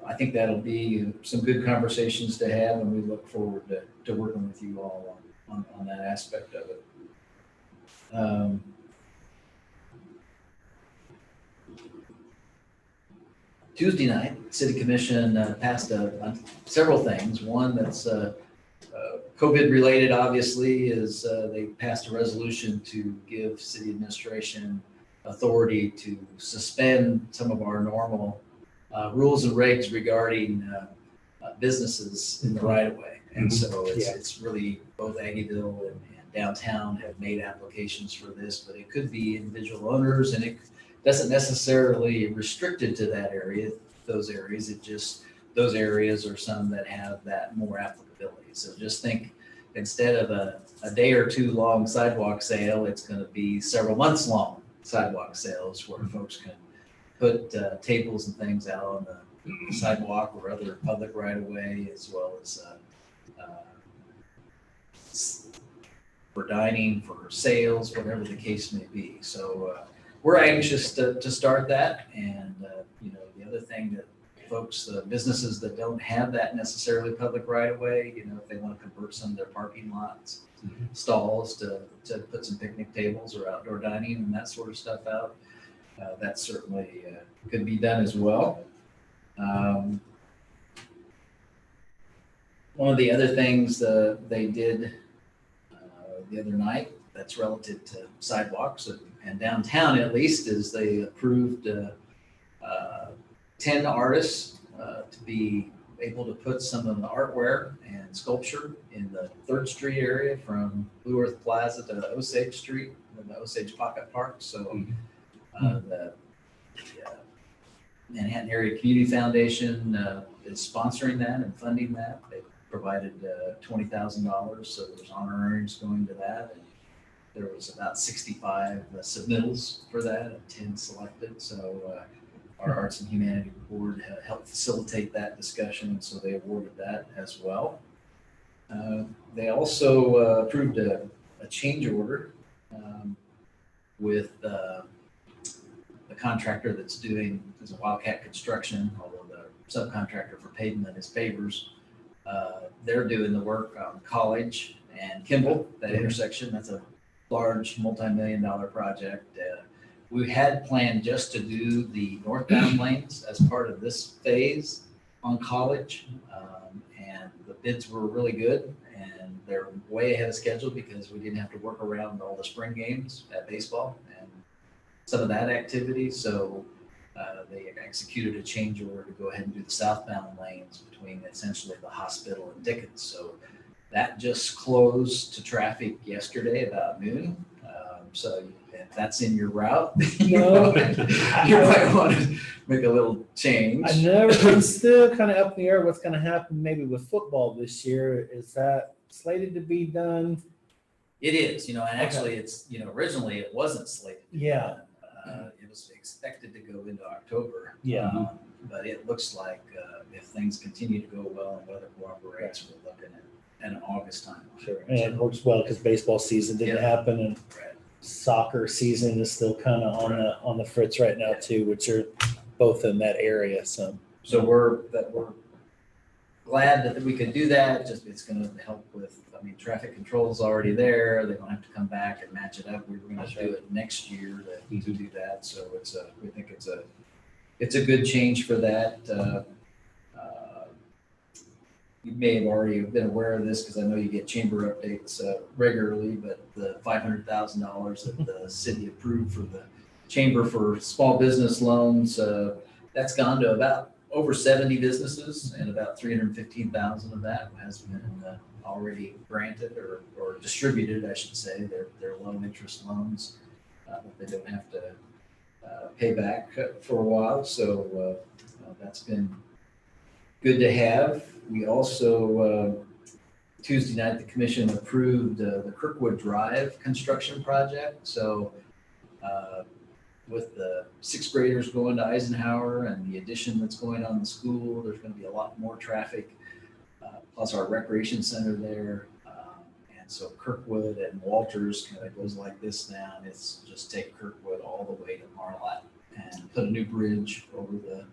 I think that'll be some good conversations to have, and we look forward to working with you all on that aspect of it. Tuesday night, City Commission passed several things. One that's COVID related, obviously, is they passed a resolution to give city administration authority to suspend some of our normal rules and regs regarding businesses in the right of way. And so it's really both Aggieville and downtown have made applications for this, but it could be individual owners, and it doesn't necessarily restrict it to that area, those areas. It just, those areas are some that have that more applicability. So just think, instead of a day or two long sidewalk sale, it's going to be several months long sidewalk sales where folks can put tables and things out on the sidewalk or other public right of way, as well as for dining, for sales, whatever the case may be. So we're anxious to start that. And, the other thing that folks, businesses that don't have that necessarily public right of way, if they want to convert some of their parking lots, stalls to put some picnic tables or outdoor dining and that sort of stuff out, that certainly could be done as well. One of the other things they did the other night that's relative to sidewalks and downtown at least is they approved 10 artists to be able to put some of the artware and sculpture in the 3rd Street area from Blue Earth Plaza to Osage Street, the Osage Pocket Park. So the Manhattan Area Community Foundation is sponsoring that and funding that. They provided $20,000, so there's honoraries going to that. And there was about 65 submittals for that and 10 selected. So our Arts and Humanities Board helped facilitate that discussion, so they awarded that as well. They also approved a change order with the contractor that's doing is a Wildcat Construction, although the subcontractor for pavement is Pavers. They're doing the work on College and Kimball, that intersection. That's a large multi-million-dollar project. We had planned just to do the northbound lanes as part of this phase on College, and the bids were really good, and they're way ahead of schedule because we didn't have to work around all the spring games at baseball and some of that activity. So they executed a change order to go ahead and do the southbound lanes between essentially the hospital and Dickens. So that just closed to traffic yesterday about noon. So if that's in your route, you might want to make a little change. I'm still kind of up in the air what's going to happen maybe with football this year. Is that slated to be done? It is, and actually it's, originally it wasn't slated. Yeah. It was expected to go into October. Yeah. But it looks like if things continue to go well and weather cooperates, we're looking at an August time. Sure. And it works well because baseball season didn't happen and soccer season is still kind of on the fritz right now too, which are both in that area. So we're glad that we could do that. Just it's going to help with. Traffic control is already there. They don't have to come back and match it up. We were going to do it next year to do that. So we think it's a good change for that. You may have already been aware of this because I know you get chamber updates regularly, but the $500,000 that the city approved for the chamber for small business loans, that's gone to about over 70 businesses, and about 315,000 of that has been already granted or distributed, I should say. They're low interest loans that they don't have to pay back for a while. So that's been good to have. We also, Tuesday night, the commission approved the Kirkwood Drive construction project. So with the 6th graders going to Eisenhower and the addition that's going on in the school, there's going to be a lot more traffic, plus our recreation center there. And so Kirkwood and Walters kind of goes like this now. And it's just take Kirkwood all the way to Marlatt and put a new bridge over the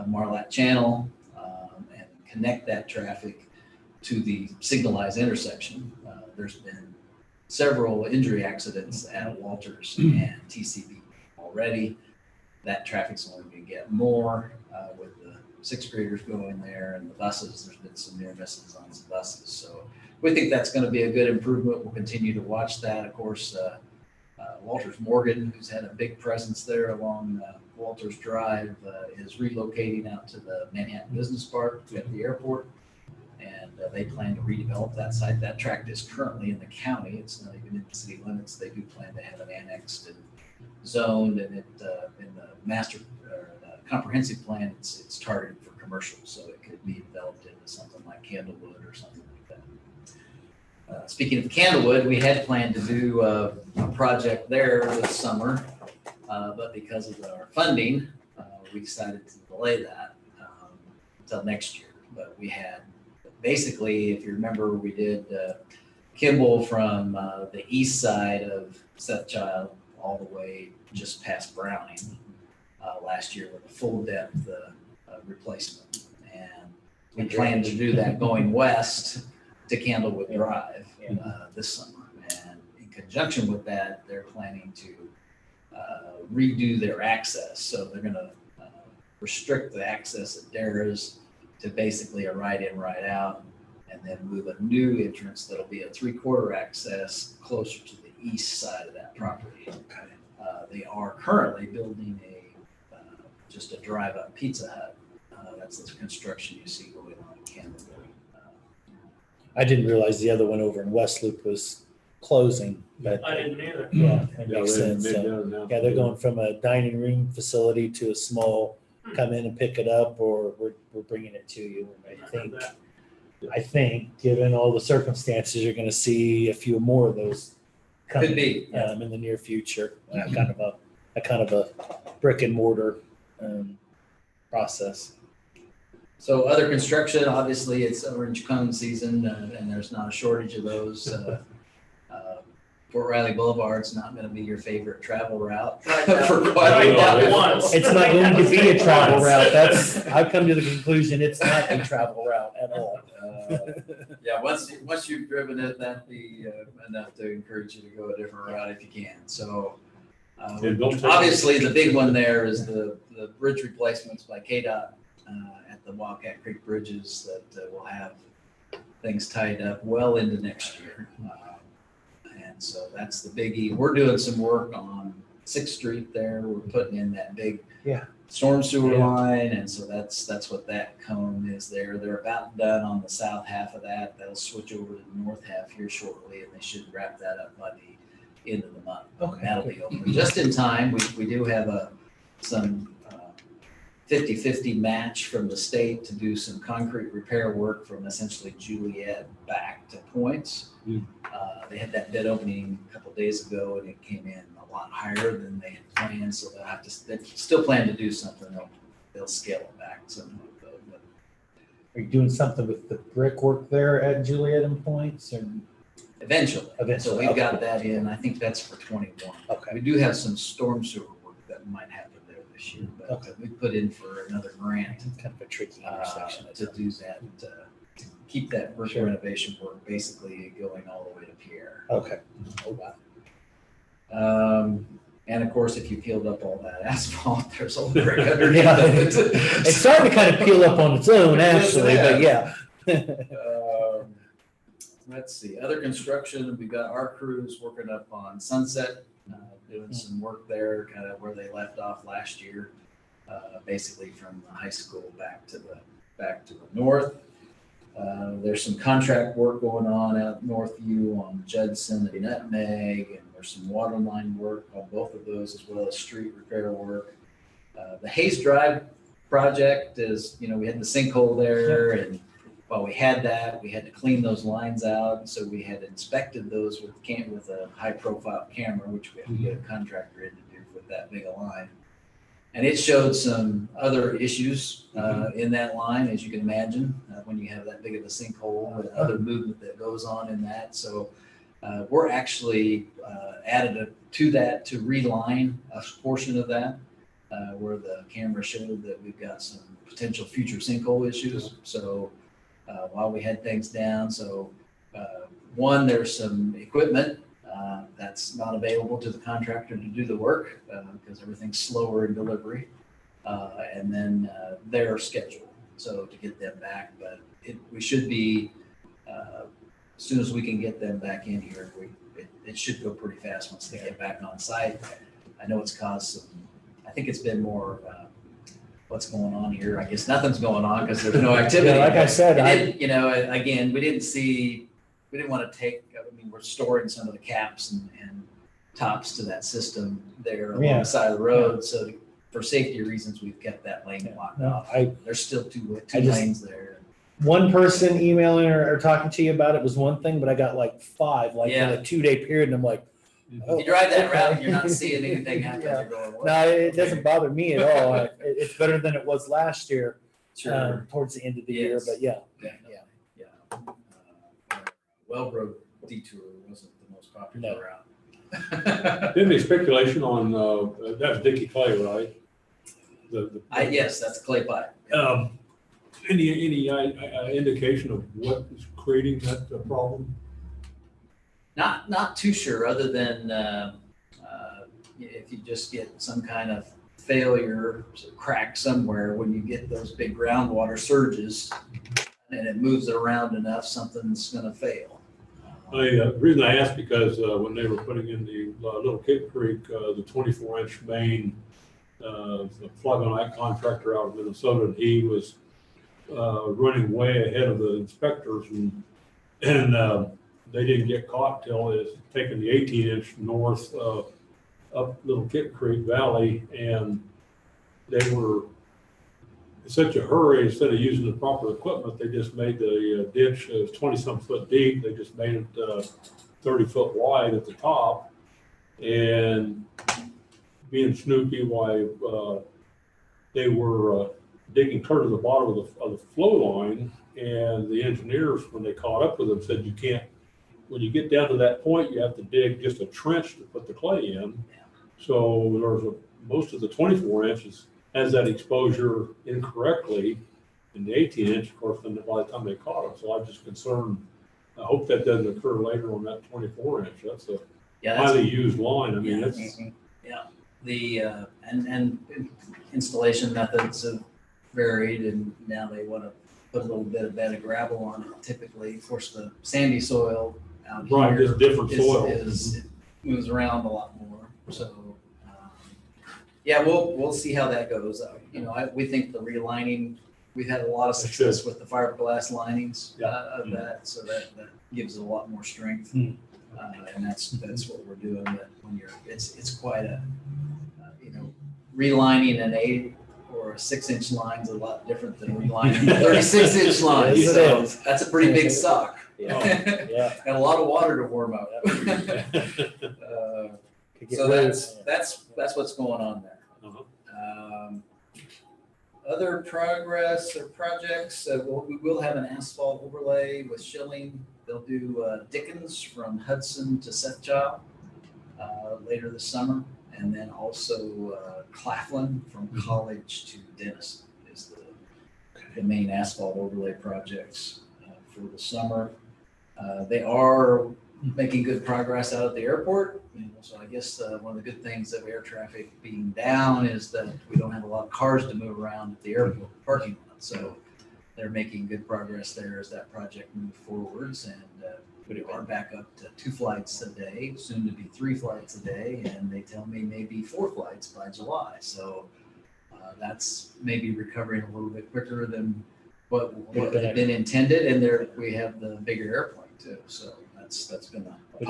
Marlatt Channel and connect that traffic to the signalized intersection. There's been several injury accidents at Walters and TCB already. That traffic's only going to get more with the 6th graders going there and the buses. There's been some near misses on some buses. So we think that's going to be a good improvement. We'll continue to watch that. Of course, Walters Morgan, who's had a big presence there along Walters Drive, is relocating out to the Manhattan Business Park at the airport. And they plan to redevelop that site. That tract is currently in the county. It's not even in the city limits. They do plan to have it annexed and zoned, and it in the master comprehensive plan, it's targeted for commercial, so it could be developed into something like Candlewood or something like that. Speaking of Candlewood, we had planned to do a project there this summer, but because of our funding, we decided to delay that until next year. But we had basically, if you remember, we did Kimball from the east side of Sethchild all the way just past Browning last year with a full depth replacement. And we plan to do that going west to Candlewood Drive this summer. And in conjunction with that, they're planning to redo their access. So they're going to restrict the access at Dara's to basically a right in, right out, and then move a new entrance that'll be a 3/4 access closer to the east side of that property. They are currently building just a drive-up Pizza Hut. That's the construction you see going on in Canada. I didn't realize the other one over in West Loop was closing, but I didn't either. yeah, it Yeah, makes they sense. made So, that announcement. yeah, they're going from a dining room facility to a small, come in and pick it up, or we're bringing it to you. I think, given all the circumstances, you're going to see a few more of those Could coming be. in the near future. Kind of a brick and mortar process. So other construction, obviously it's orange cone season and there's not a shortage of those. Fort Riley Boulevard's not going to be your favorite travel route for quite a while. It's not going to be a travel route. I've come to the conclusion it's not a travel route at all. Yeah, once you've driven it, that'd be enough to encourage you to go a different route if you can. So obviously the big one there is the bridge replacements by KDOT at the Wildcat Creek bridges that will have things tied up well into next year. And so that's the biggie. We're doing some work on 6th Street there. We're putting in that big storm sewer line. And so that's what that cone is there. They're about done on the south half of that. They'll switch over to the north half here shortly, and they should wrap that up by the end of the month. Okay. That'll be open just in time. We do have some 50-50 match from the state to do some concrete repair work from essentially Juliet back to Points. They had that bid opening a couple days ago, and it came in a lot higher than they had planned. So they still plan to do something. They'll scale it back somewhat though. But Are you doing something with the brickwork there at Juliet and Points? Or? Eventually. So we've okay. got that in. I think that's for 21. Okay. We do have some storm sewer work that might happen there this year, but we put in for another grant Kind of a tricky intersection. to do that, to keep that brick renovation work basically going all the way to Pierre. Okay. Oh, wow. And of course, if you peeled up all that asphalt, there's a brick underneath Yeah, it. it's starting to kind of peel up on its own, actually, but yeah. Let's see, other construction, we've got our crews working up on Sunset, doing some work there, kind of where they left off last year, basically from the high school back to the north. There's some contract work going on out Northview on Judson and Nutmeg, and there's some water line work on both of those, as well as street repair work. The Hayes Drive project is, we had the sinkhole there, and while we had that, we had to clean those lines out. So we had inspected those with a high profile camera, which we had to get a contractor in to do with that big a line. And it showed some other issues in that line, as you can imagine, when you have that big of a sinkhole and other movement that goes on in that. So we're actually added to that to reline a portion of that where the camera showed that we've got some potential future sinkhole issues. So while we had things down, so one, there's some equipment that's not available to the contractor to do the work because everything's slower in delivery, and then their schedule. So to get them back, but we should be as soon as we can get them back in here, it should go pretty fast once they get back on site. I know it's caused some. I think it's been more. What's going on here? I guess nothing's going on because there's no activity. Yeah, like I said, again, we didn't want to take. I mean, we're storing some of the caps and tops to that system there along the side of the road. So for safety reasons, we've kept that lane blocked off. There's still two lanes there. One person emailing or talking to you about it was one thing, but I got like 5, in a 2-day period, and I'm like, you drive that route and you're not seeing anything happen. You're going, what? No, it doesn't bother me at all. It's better than it was last year, towards the end of the year. But yeah. Wellbrook detour wasn't the most popular No. route. Didn't be speculation on, that's Dickey Clay, right? Yes, that's clay pipe. Any indication of what is creating that problem? Not too sure, other than if you just get some kind of failure, crack somewhere, when you get those big groundwater surges and it moves it around enough, something's gonna fail. The reason I asked because when they were putting in the Little Kid Creek, the 24-inch main, the fly-by-night contractor out of Minnesota, and he was running way ahead of the inspectors, and they didn't get caught till it's taken the 18-inch north up Little Kid Creek Valley, and they were in such a hurry. Instead of using the proper equipment, they just made the ditch, it was 20-some foot deep. They just made it 30 foot wide at the top, and being snoopy, why they were digging clear to the bottom of the flow line, and the engineers, when they caught up with them, said you can't, when you get down to that point, you have to dig just a trench to put the clay in. So there's most of the 24 inches has that exposure incorrectly, in the 18-inch, of course, then by the time they caught them. So I'm just concerned, I hope that doesn't occur later on that 24-inch. That's a highly used line. I mean, it's. Yeah, the, and installation methods have varied, and now they want to put a little bit of bed of gravel on it typically. Of course, the sandy soil out here. Right, just different soil. It moves around a lot more, so. Yeah, we'll see how that goes. We think the relining, we've had a lot of success with the fiberglass linings of that, so that gives it a lot more strength. And that's what we're doing. But when it's quite a, relining an 8 or a 6-inch line is a lot different than relining a 36-inch line. Yes, it So is. that's a pretty big sock. Yeah. And a lot of water to warm up. So that's what's going on there. Other progress or projects, we will have an asphalt overlay with Schilling. They'll do Dickens from Hudson to Sethchild later this summer. And then also Claflin from College to Denison is the main asphalt overlay projects for the summer. They are making good progress out at the airport. So I guess one of the good things of air traffic being down is that we don't have a lot of cars to move around at the airport parking lot. So they're making good progress there as that project moves forwards, and we are back up to 2 flights a day, soon to be 3 flights a day, and they tell me maybe 4 flights by July. So that's maybe recovering a little bit quicker than what had been intended, and there we have the bigger airplane too. So that's been would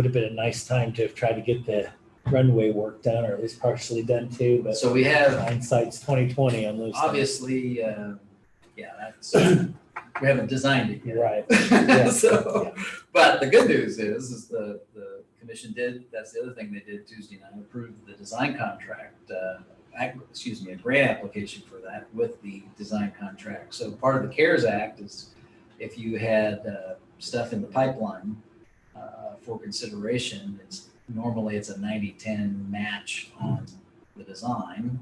have been a nice time to have tried to get the runway work done, or at least partially done too. But so we have hindsight's 2020 on those. Obviously, that's we haven't designed it yet. Right. Yeah. But the good news is the commission did. That's the other thing they did Tuesday night. Approved the design contract. A grant application for that with the design contract. So part of the CARES Act is if you had stuff in the pipeline for consideration, normally it's a 90-10 match on the design.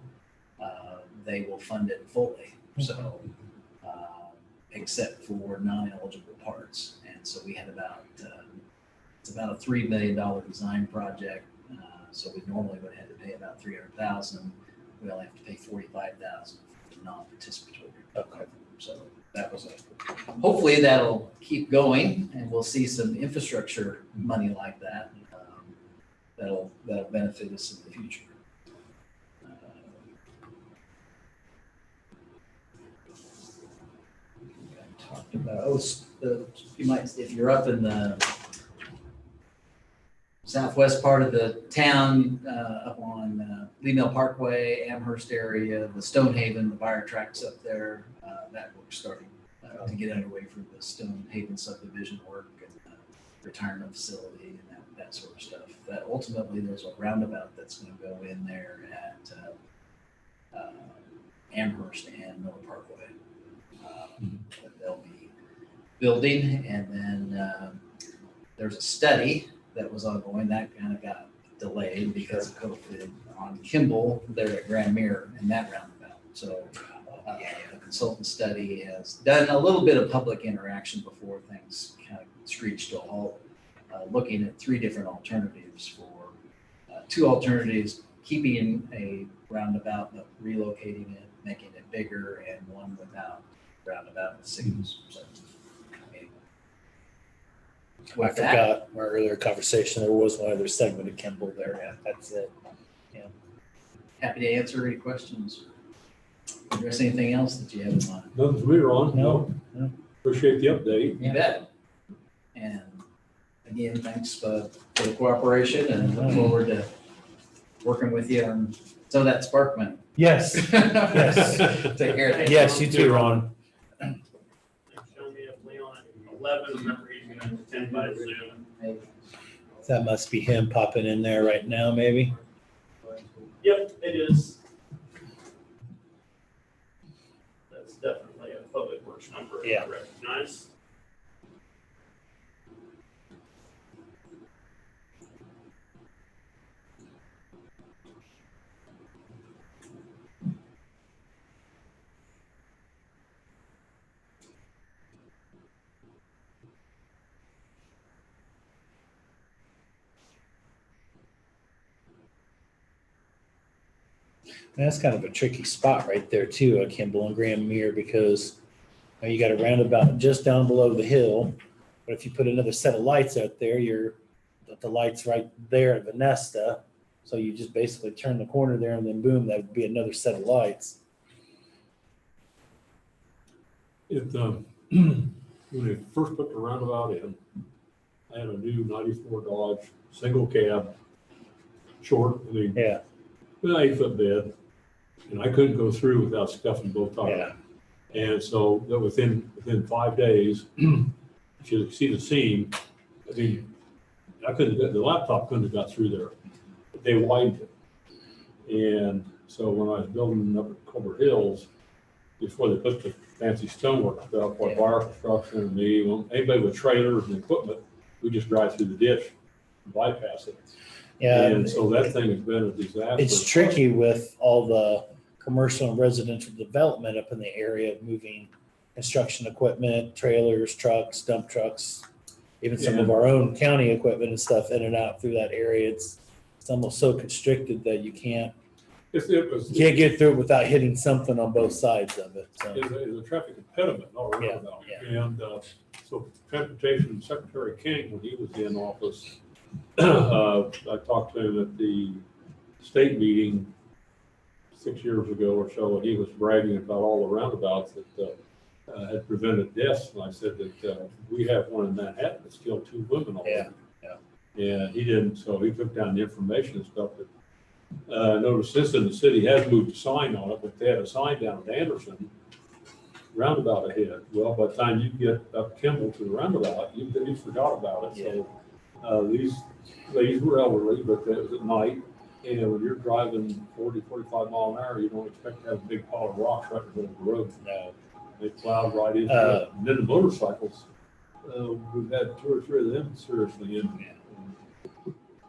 They will fund it fully. So except for non-eligible parts. And so we had it's about a $3 million design project. So we normally would have to pay about $300,000. We only have to pay $45,000 for non-participatory. Okay. So that was hopefully that'll keep going, and we'll see some infrastructure money like that. That'll benefit us in the future. Talked about, you might, if you're up in the southwest part of the town, up on Lee Mill Parkway, Amherst area, the Stonehaven, the Buyer tracks up there, that work's starting to get underway for the Stonehaven subdivision work and retirement facility and that sort of stuff. That ultimately there's a roundabout that's going to go in there at Amherst and Miller Parkway. That they'll be building, and then there's a study that was ongoing that kind of got delayed because of COVID on Kimball there at Grand Mirror and that roundabout. So the consultant study has done a little bit of public interaction before things kind of screeched to a halt, looking at 3 different alternatives for 2 alternatives, keeping a roundabout but relocating it, making it bigger, and one without roundabout with signals. So, I mean, I with that, forgot our earlier conversation, there was one other segment of Kimball there. Yeah, that's it. happy to answer any questions. Address anything else that you have in mind? Nothing to me, Ron. No. Appreciate the update. You bet. And again, thanks for the cooperation and look forward to working with you on some of that spark money. Yes. Yes. Take care. Yes, you too, Ron. Show me if Leon at 11, remember he's gonna attend by Zoom. That must be him popping in there right now, maybe. Yep, it is. That's definitely a public works number I Yeah. recognize. And that's kind of a tricky spot right there too, at Kimball and Grand Mere, because you got a roundabout just down below the hill. But if you put another set of lights out there, the light's right there at Venesta. So you just basically turn the corner there and then boom, that would be another set of lights. When they first put the roundabout in, I had a new 94 Dodge single cab, short, I mean, Yeah, with an 8-foot bed, and I couldn't go through without scuffing both tires. yeah. And so that within 5 days, if you see the seam, I mean, the laptop couldn't have got through there. They widened it. And so when I was building up at Culver Hills, before they put the fancy stonework up, or wire construction, and anybody with trailers and equipment, we just drive through the ditch and bypass it. Yeah, And so that thing has been a disaster. it's tricky with all the commercial and residential development up in the area of moving construction equipment, trailers, trucks, dump trucks, even some of our own county equipment and stuff in and out through that area. It's almost so constricted that you can't get through it without hitting something on both sides of it. So. It's a traffic impediment all around now. Yeah. And so Transportation Secretary King, when he was in office, I talked to him at the state meeting 6 years ago or so, and he was bragging about all the roundabouts that had prevented deaths. And I said that we have one in Manhattan that's killed 2 women already. Yeah. And he didn't, so he took down the information and stuff. But notice this in the city has moved a sign on it, but they had a sign down at Anderson, roundabout ahead. Well, by the time you get up Kimball to the roundabout, you forgot about it. So these ladies were elderly, but it was at night. And when you're driving 40, 45 mile an hour, you don't expect to have a big pile of rocks right in the middle of the road. No. They plowed right into it. And then the motorcycles, we've had 2 or 3 of them seriously injured.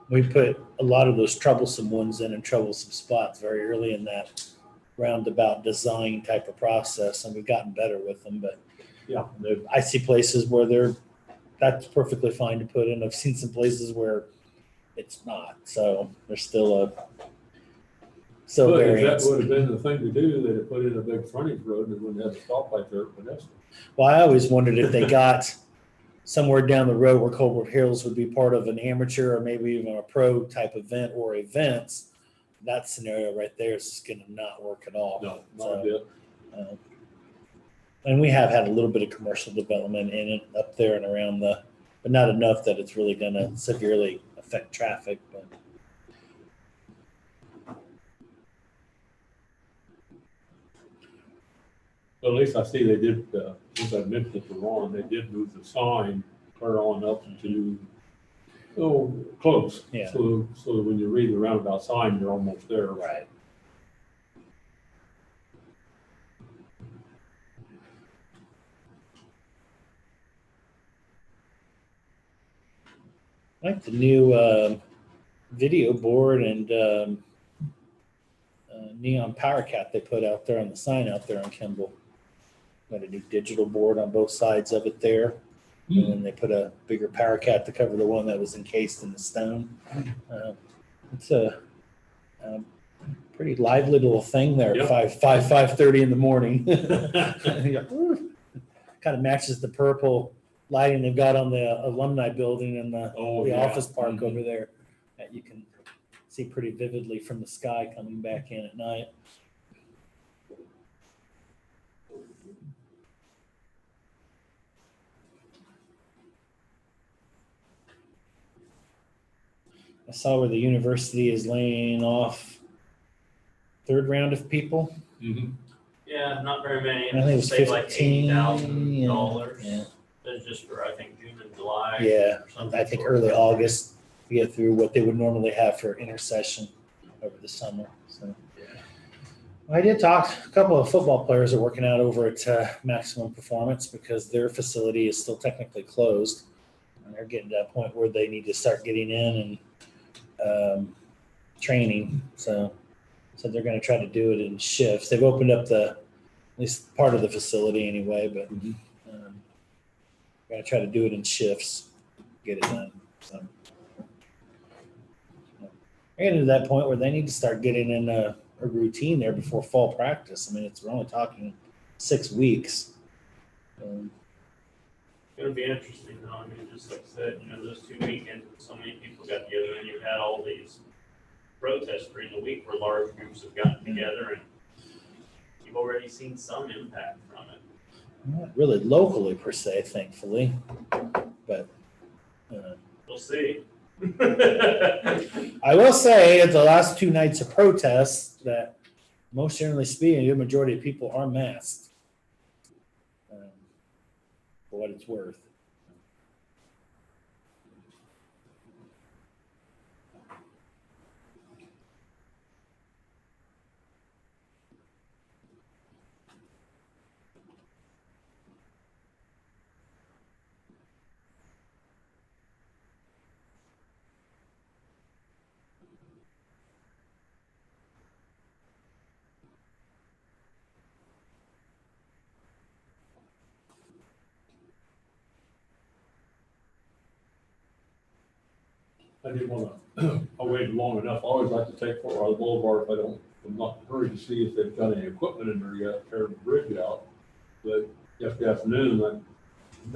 We put a lot of those troublesome ones in troublesome spots very early in that roundabout design type of process, and we've gotten better with them. But yeah, I see places where that's perfectly fine to put in. I've seen some places where it's not. So there's still variance. That would have been the thing to do. They'd have put in a big frontage road and wouldn't have a stoplight there for pedestrians. Well, I always wondered if they got somewhere down the road where Colbert Hills would be part of an amateur or maybe even a pro type event or events. That scenario right there is just going to not work at all. No, not a bit. And we have had a little bit of commercial development in it up there and around but not enough that it's really going to severely affect traffic. But at least I see they did, as I mentioned it to Ron, they did move the sign clear on up to, close. Yeah. So that when you read the roundabout sign, you're almost there. right. like the new video board and neon power cat they put out there on the sign out there on Kimball. Got a new digital board on both sides of it there. And then they put a bigger power cat to cover the one that was encased in the stone. It's a pretty lively little thing there at 5:30 in the morning. Kind of matches the purple lighting they've got on the alumni building and the office park over there that you can see pretty vividly from the sky coming back in at night. I saw where the university is laying off third round of people. Yeah, not very many. I think it was Saved like 15, $80,000. yeah. That's just for, I think, June and July. Yeah, or something I think sort of. early August to get through what they would normally have for intercession over the summer. So I did talk, a couple of football players are working out over at Maximum Performance because their facility is still technically closed. And they're getting to a point where they need to start getting in and training. So they're going to try to do it in shifts. They've opened up at least part of the facility anyway, but going to try to do it in shifts, get it done. So they're getting to that point where they need to start getting in a routine there before fall practice. I mean, we're only talking 6 weeks. It'll be interesting though. I mean, just like I said, those 2 weekends, so many people got together and you've had all these protests during the week where large groups have gotten together and you've already seen some impact from it. Not really locally per se, thankfully, but We'll see. I will say at the last 2 nights of protests that most generally speaking, the majority of people are masked. For what it's worth. I didn't want to, I waited long enough. I always like to take 4 out of the boulevard if I'm not in a hurry to see if they've got any equipment in there yet, tear the bridge out. But yesterday afternoon,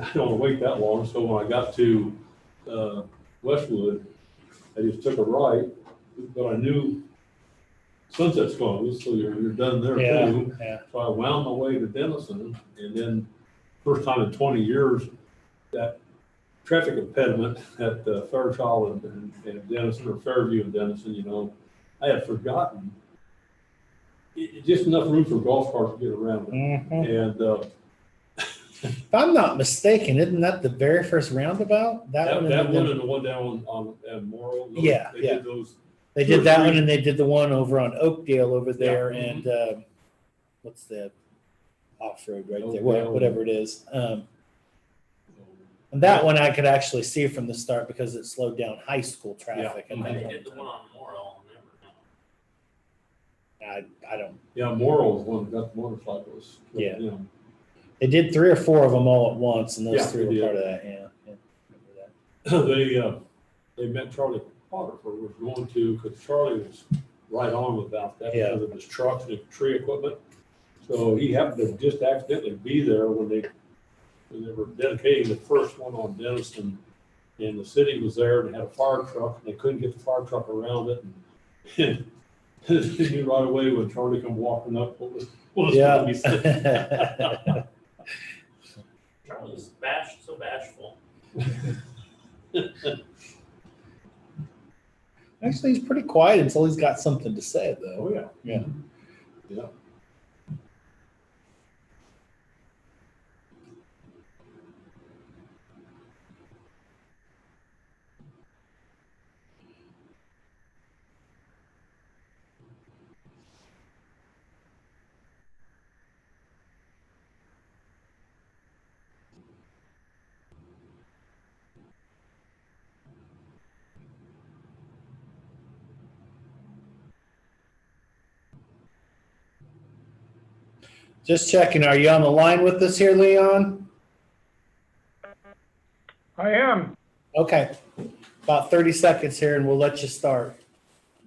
I don't want to wait that long. So when I got to Westwood, I just took a right, but I knew Sunset's closed, so you're done there too. Yeah. So I wound my way to Denison, and then first time in 20 years, that traffic impediment at Fairchild and Denison, or Fairview and Denison, I had forgotten. Just enough room for golf carts to get around it. And if I'm not mistaken, isn't that the very first roundabout? that one and the one down on Morrow. Yeah, they did those. They did that one, and they did the one over on Oakdale over there, and what's the off-road right there? Whatever it is. And that one I could actually see from the start because it slowed down high school traffic. And they did the one on Morrill. I don't. Yeah, Morrill was one that got the motorcyclists. Yeah. They did 3 or 4 of them all at once, and those Yeah, 3 they were part did. of that. Yeah. Remember that. They met Charlie Potterford was going to, because Charlie was right on about that because of his trucks and tree equipment. So he happened to just accidentally be there when they were dedicating the first one on Denison, and the city was there and they had a fire truck, and they couldn't get the fire truck around it. And he knew right away when Charlie come walking up what was going to be said. Charlie's so bashful. Actually, he's pretty quiet until he's got something to say, though. Oh, yeah. Yeah. Yeah. Just checking, are you on the line with us here, Leon? I am. Okay, about 30 seconds here and we'll let you start.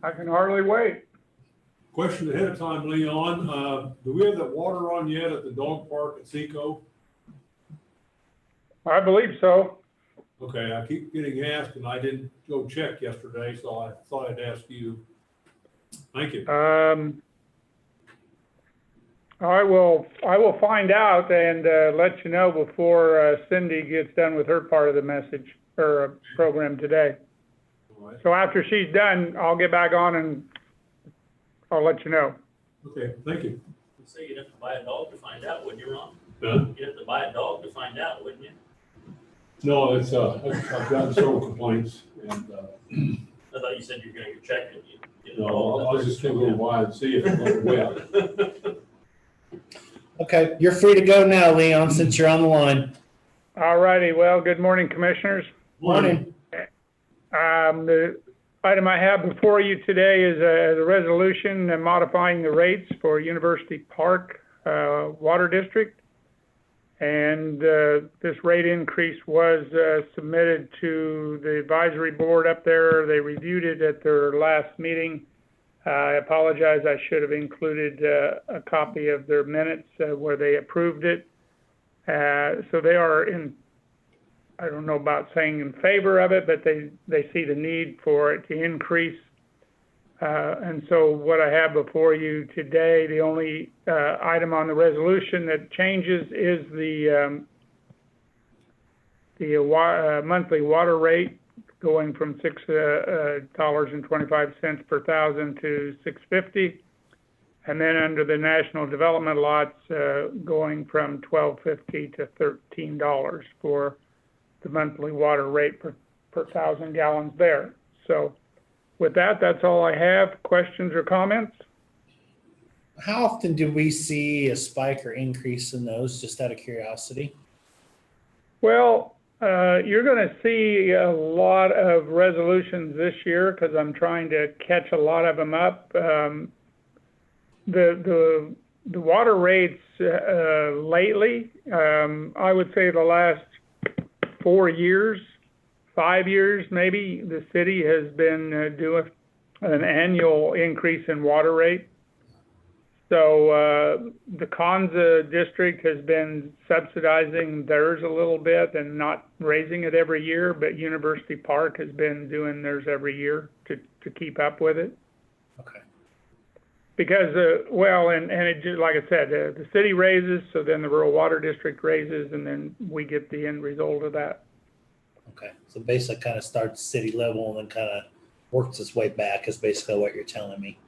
I can hardly wait. Question ahead of time, Leon, do we have that water on yet at the dog park at Seco? I believe so. Okay, I keep getting asked and I didn't go check yesterday, so I thought I'd ask you. Thank you. I will find out and let you know before Cindy gets done with her part of the message or program today. All right. So after she's done, I'll get back on and I'll let you know. Okay, thank you. So you'd have to buy a dog to find out, wouldn't you, Ron? Huh? You'd have to buy a dog to find out, wouldn't you? No, it's, I've gotten several complaints and, I thought you said you were gonna go check it. no, I was just gonna go by and see if it went well. Okay, you're free to go now, Leon, since you're on the line. All righty. Well, good morning, commissioners. Morning. The item I have before you today is a resolution modifying the rates for University Park Water District. And this rate increase was submitted to the advisory board up there. They reviewed it at their last meeting. I apologize, I should have included a copy of their minutes where they approved it. So they are in, I don't know about saying in favor of it, but they see the need for it to increase. And so what I have before you today, the only item on the resolution that changes is the monthly water rate going from $6.25 per thousand to $6.50. And then under the national development lots, going from $12.50 to $13 for the monthly water rate per 1,000 gallons there. So with that, that's all I have. Questions or comments? How often do we see a spike or increase in those, just out of curiosity? Well, you're going to see a lot of resolutions this year because I'm trying to catch a lot of them up. The water rates lately, I would say the last 4 years, 5 years maybe, the city has been doing an annual increase in water rate. So the Kanza district has been subsidizing theirs a little bit and not raising it every year, but University Park has been doing theirs every year to keep up with it. Okay. Because, well, and it just, like I said, the city raises, so then the rural water district raises, and then we get the end result of that. Okay, so basically kind of starts city level and then kind of works its way back is basically what you're telling me.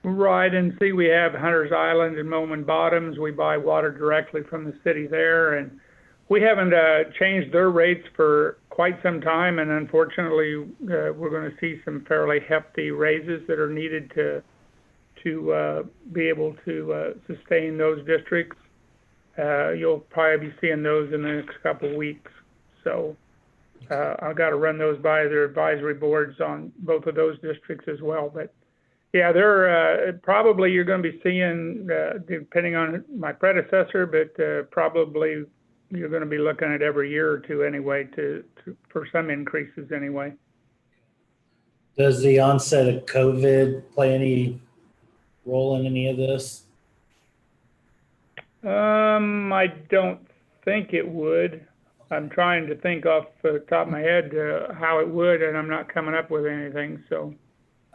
Right, and see, we have Hunter's Island and Moman Bottoms. We buy water directly from the city there, and we haven't changed their rates for quite some time, and unfortunately, we're going to see some fairly hefty raises that are needed to be able to sustain those districts. You'll probably be seeing those in the next couple of weeks. So I've got to run those by their advisory boards on both of those districts as well. But yeah, they're probably you're going to be seeing, depending on my predecessor, but probably you're going to be looking at every year or two anyway for some increases anyway. Does the onset of COVID play any role in any of this? I don't think it would. I'm trying to think off the top of my head how it would, and I'm not coming up with anything. So.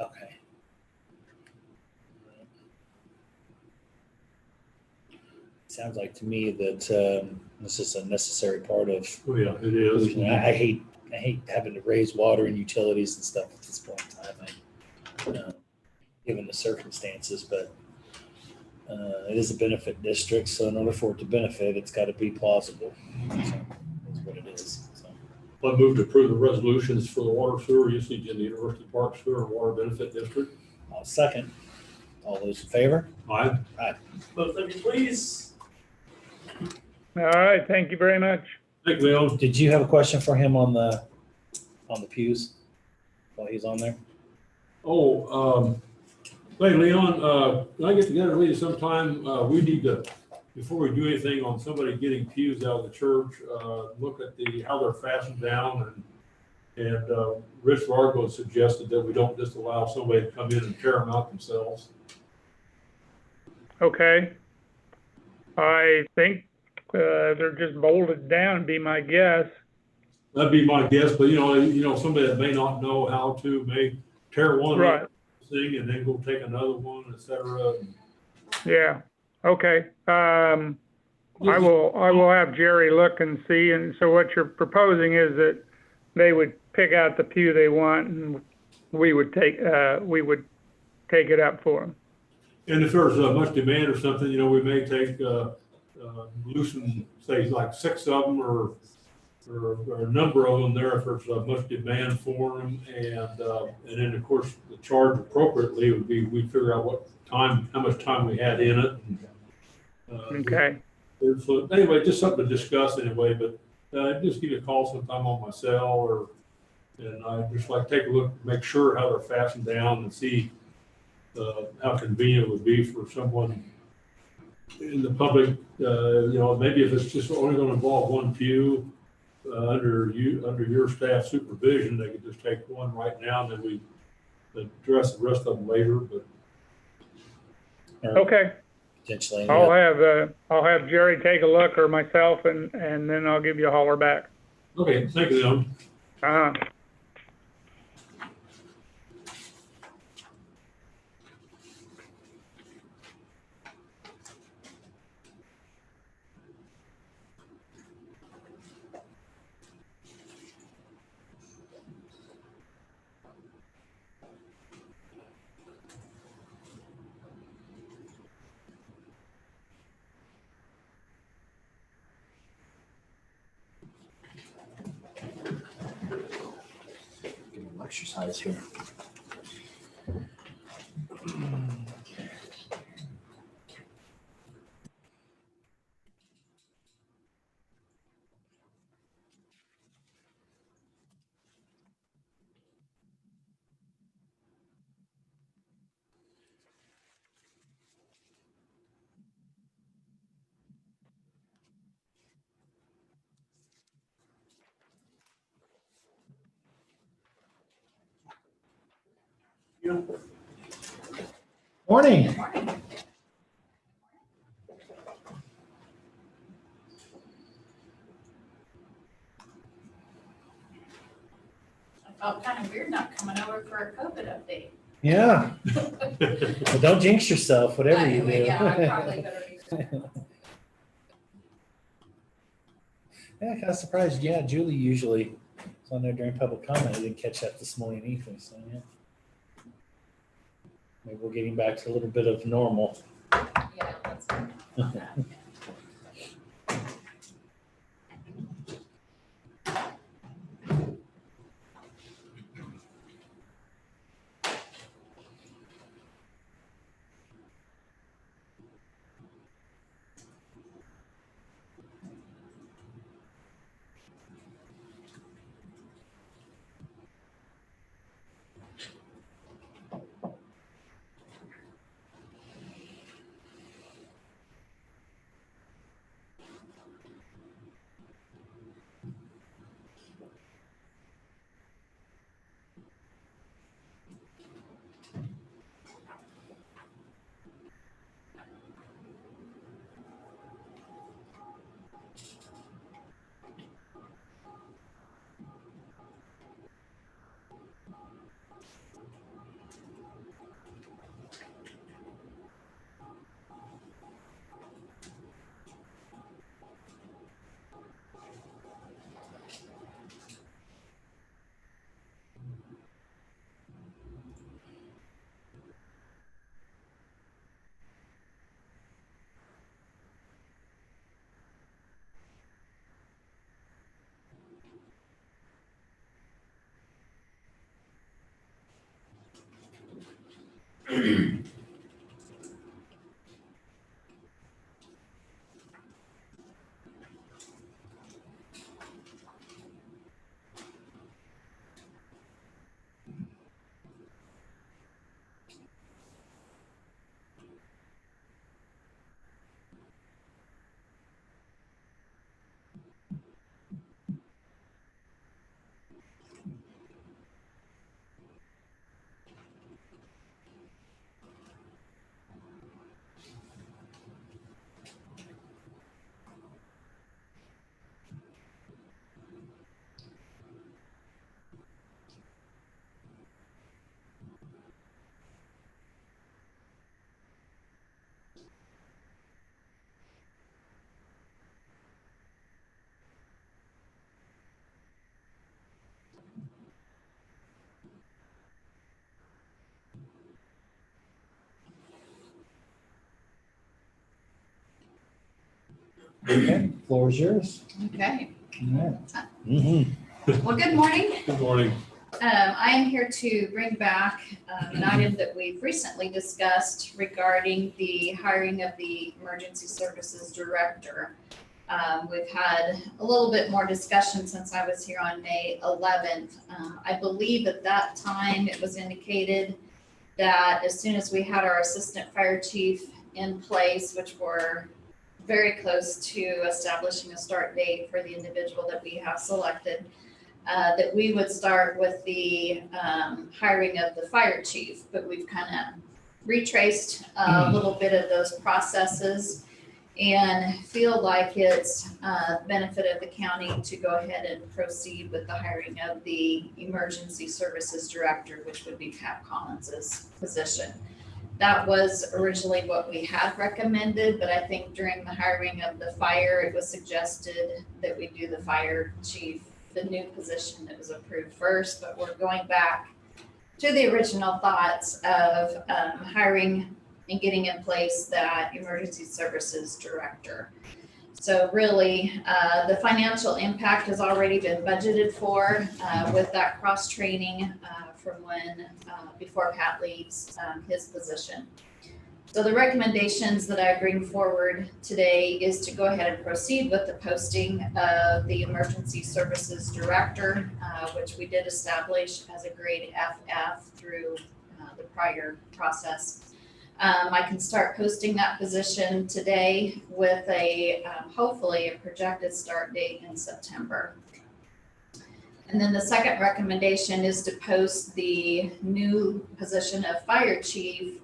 Okay. Sounds like to me that this is a necessary part of. Oh, yeah, it is. I hate having to raise water and utilities and stuff at this point in time, given the circumstances. But it is a benefit district, so in order for it to benefit, it's got to be plausible. So that's what it is. So. I move to approve the resolutions for the water sewer usage in the University Park Sewer and Water Benefit District. I'll second. All those in favor? Aye. Aye. Both of you, please. All right, thank you very much. Thank you, Leon. Did you have a question for him on the pews while he's on there? Oh, hey, Leon, can I get together with you sometime? We need to before we do anything on somebody getting pews out of the church, look at how they're fastened down and Rich Largo suggested that we don't just allow somebody to come in and tear them out themselves. Okay. I think they're just bolted down, be my guess. That'd be my guess, but somebody that may not know how to may tear one Right. up, thing, and then go take another one, et cetera. Yeah. Okay. I will have Jerry look and see. And so what you're proposing is that they would pick out the pew they want, and we would take it up for them. And if there's much demand or something, we may take loosen, say, like 6 of them or a number of them there if there's much demand for them, and then of course the charge appropriately would be we'd figure out how much time we had in it. And, Okay. so anyway, just something to discuss anyway. But just give me a call sometime on my cell, and I just like take a look, make sure how they're fastened down, and see how convenient it would be for someone in the public. Maybe if it's just only going to involve one pew. Under your staff supervision, they could just take one right now, and then we address the rest of them later. But Okay. Potentially. I'll have Jerry take a look, or myself, and then I'll give you a holler back. okay, thank you, Leon. Uh-huh. Exercise here. Morning. Felt kind of weird not coming over for a COVID update. Yeah. Well, don't jinx yourself, whatever you do. Yeah, I probably better be. Yeah, kind of surprised. Yeah, Julie usually is on there during public comment. I didn't catch that this morning either. So yeah, maybe we're getting back to a little bit of normal. Yeah, let's talk about that. Okay, floor is yours. Okay, Mm-hmm. well, good morning. Good morning. I am here to bring back an item that we've recently discussed regarding the hiring of the Emergency Services Director. We've had a little bit more discussion since I was here on May 11th. I believe at that time it was indicated that as soon as we had our Assistant Fire Chief in place, which we're very close to establishing a start date for the individual that we have selected, that we would start with the hiring of the fire chief, but we've kind of retraced a little bit of those processes and feel like it's benefit of the county to go ahead and proceed with the hiring of the Emergency Services Director, which would be Pat Collins's position. That was originally what we had recommended, but I think during the hiring of the fire, it was suggested that we do the fire chief, the new position that was approved first, but we're going back to the original thoughts of hiring and getting in place that Emergency Services Director. So really, the financial impact has already been budgeted for with that cross-training from when, before Pat leaves his position. So the recommendations that I bring forward today is to go ahead and proceed with the posting of the Emergency Services Director, which we did establish as a grade FF through the prior process. I can start posting that position today with a hopefully a projected start date in September. And then the second recommendation is to post the new position of fire chief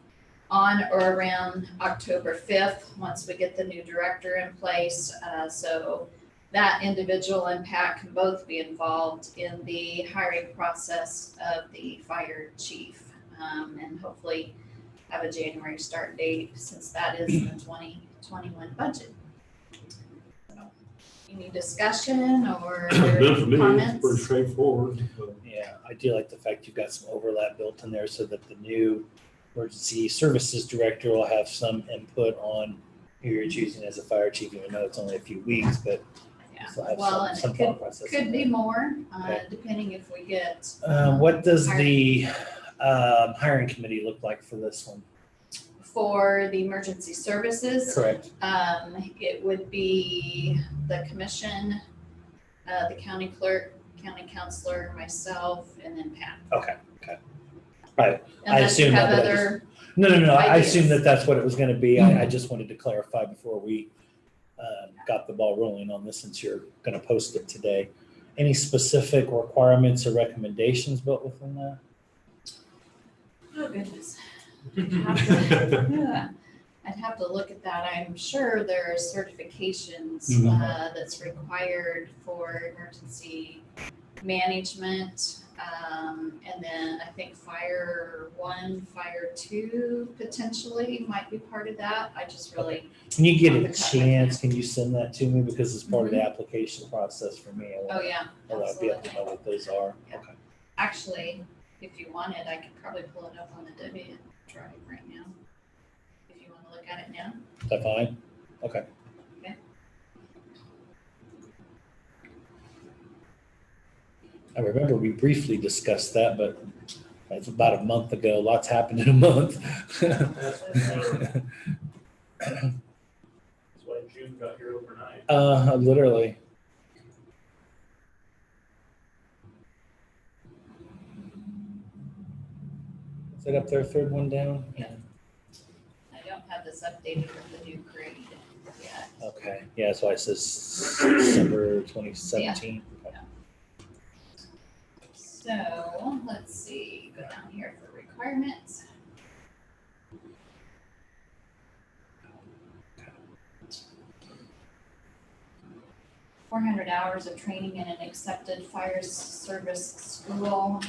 on or around October 5th, once we get the new director in place. So that individual and Pat can both be involved in the hiring process of the fire chief, and hopefully have a January start date, since that is the 2021 budget. So, any discussion or Good for me, it's comments? pretty straightforward. Yeah, I do like the fact you've got some overlap built in there so that the new Emergency Services Director will have some input on who you're choosing as a fire chief, even though it's only a few weeks, but Yeah, still have well, some and thought it process. could be more, Okay. depending if we get. What does the hiring committee look like for this one? For the emergency services, Correct. it would be the commission, the county clerk, county counselor, myself, and then Pat. Okay. Right. I Unless you assume have that. other, No. I ideas. assumed that that's what it was going to be. I just wanted to clarify before we got the ball rolling on this, since you're going to post it today. Any specific requirements or recommendations built within that? oh goodness. Yeah, I'd have to look at that. I'm sure there are certifications that's required for emergency management. And then I think Fire 1, Fire 2 potentially might be part of that. I just really. When you get off a the top of my chance, head. can you send that to me, because it's part of the application process for me? Oh, yeah, I want to be able to absolutely. know what those are. Yeah. Okay. Actually, if you wanted, I could probably pull it up on the W drive right now. If you want to look at it now. Is that fine? Okay. Okay. I remember we briefly discussed that, but it's about a month ago. Lots happened in a month. That's why June got here overnight. Literally. Is it up there, third one down? Yeah. I don't have this updated with the new grade yet. Okay, yeah, so it says December 2017. So let's see, go down here for requirements. $400 hours of training in an accepted fire service school.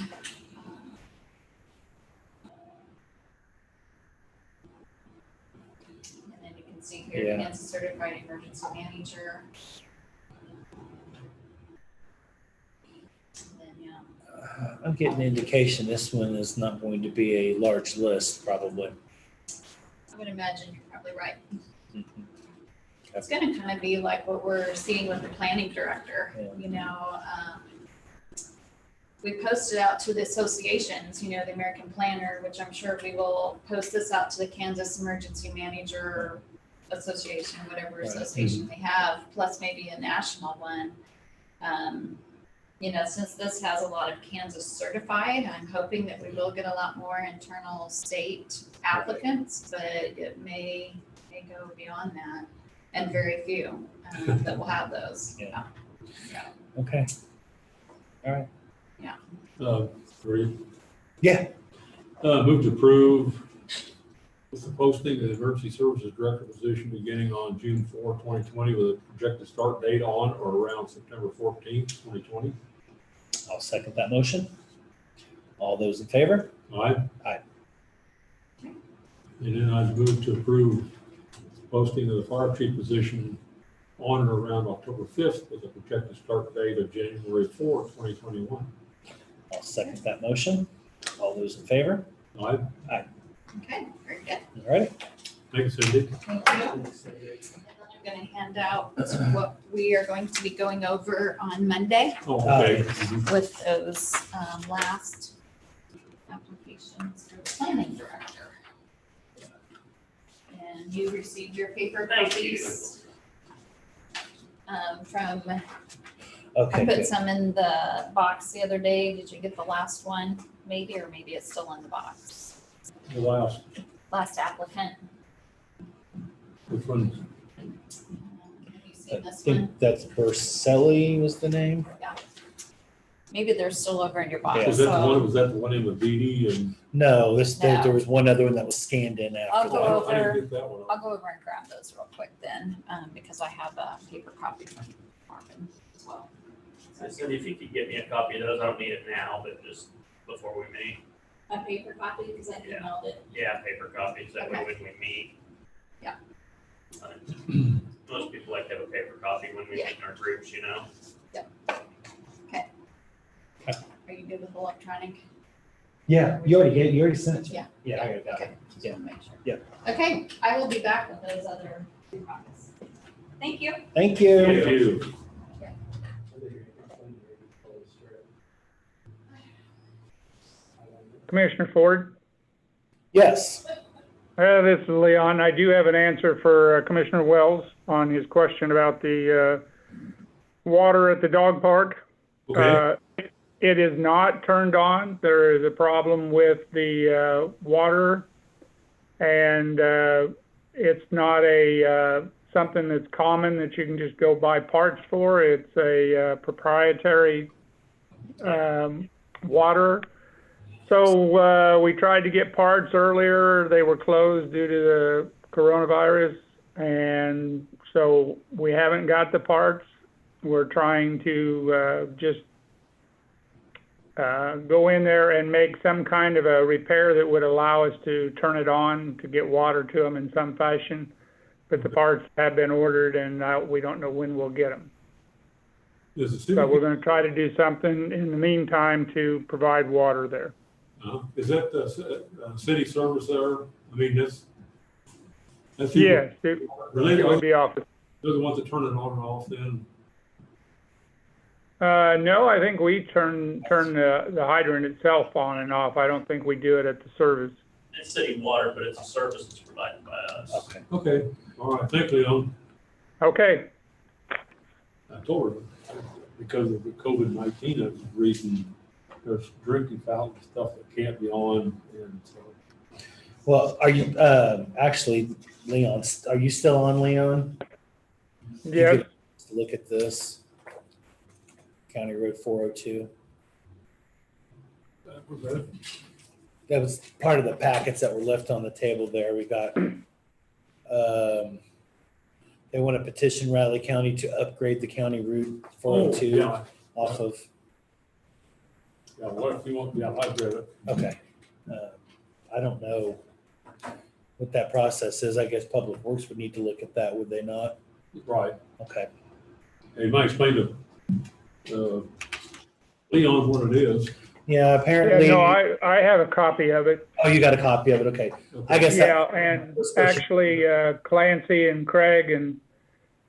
And then you can see here, Yeah. Kansas Certified Emergency Manager. And then, yeah. I'm getting an indication this one is not going to be a large list, probably. I would imagine you're probably right. It's gonna kind of be like what we're seeing with the planning director, you know. We posted out to the associations, you know, the American Planner, which I'm sure we will post this out to the Kansas Emergency Manager Association, whatever association they have, plus maybe a national one. You know, since this has a lot of Kansas certified, I'm hoping that we will get a lot more internal state applicants, but it may go beyond that, and very few that will have those. Yeah. Okay. All right. Three. Yeah. Move to approve with the posting of the emergency services director position beginning on June 4, 2020, with a projected start date on or around September 14th, 2020. I'll second that motion. All those in favor? Aye. Aye. And then I move to approve posting of the fire chief position on or around October 5th, with a projected start date of January 4, 2021. I'll second that motion. All those in favor? Aye. Aye. Okay, very good. All right. Thank you, Cindy. Thank you. And then I'm gonna hand out what we are going to be going over on Monday Oh, okay. with those last applications for the planning director. And you received your paper copies from, Okay. I put Good. some in the box the other day. Did you get the last one? Maybe, or maybe it's still in the box. The last, Last applicant. which one? Have you I seen this think one? that's Vercelli was the name. Maybe they're still over in your box. Was that the so one, was that the one in with BD and? No, No. there was one other one that was scanned in I'll after go that. I didn't over. get that one. I'll go over and grab those real quick then, because I have a paper copy from Marvin as well. I said, if you could get me a copy of those, I don't need it now, but just before we meet. A paper copy, because I emailed it. Yeah, paper copies, that way Okay. when we meet. Yeah. Most people like to have a paper copy when we meet in our groups, you know? Are you good with electronic? Yeah, you already sent it to me. Yeah. Yeah, I got Okay, it. just Yeah. want to make sure. Yeah. Okay, I will be back with those other copies. Thank you. Thank you. Thank you. Commissioner Ford, Yes. this is Leon. I do have an answer for Commissioner Wells on his question about the water at the dog park. Okay. It is not turned on. There is a problem with the water, and it's not something that's common that you can just go buy parts for. It's a proprietary water. So we tried to get parts earlier. They were closed due to the coronavirus, and so we haven't got the parts. We're trying to just go in there and make some kind of a repair that would allow us to turn it on to get water to them in some fashion. But the parts have been ordered, and we don't know when we'll get them. Is the city, So we're going to try to do something in the meantime to provide water there. is that the city service there? I mean, that's. Yes, it Really, would be office. they're the ones that turn it on and off then? No, I think we turn the hydrant itself on and off. I don't think we do it at the service. It's city water, but it's a service that's provided by us. Okay. Okay, all right, thank you, Leon. Okay, I told her, because of the COVID-19 reason, there's drinking fountain stuff that can't be on, and so. Well, are you, actually, Leon, are you still on, Leon? yes, Look at this. County Road 402. That was part of the packets that were left on the table there. We got, they want to petition Riley County to upgrade the county route 402 Yeah, off of, yeah, what if you want, yeah, I read it. okay. I don't know what that process is. I guess Public Works would need to look at that, would they not? Right, Okay. and you might explain to Leon what it is. Yeah, yeah, apparently. no, I have a copy of it. Oh, you got a copy of it. Okay. I guess Yeah, and actually Clancy and Craig and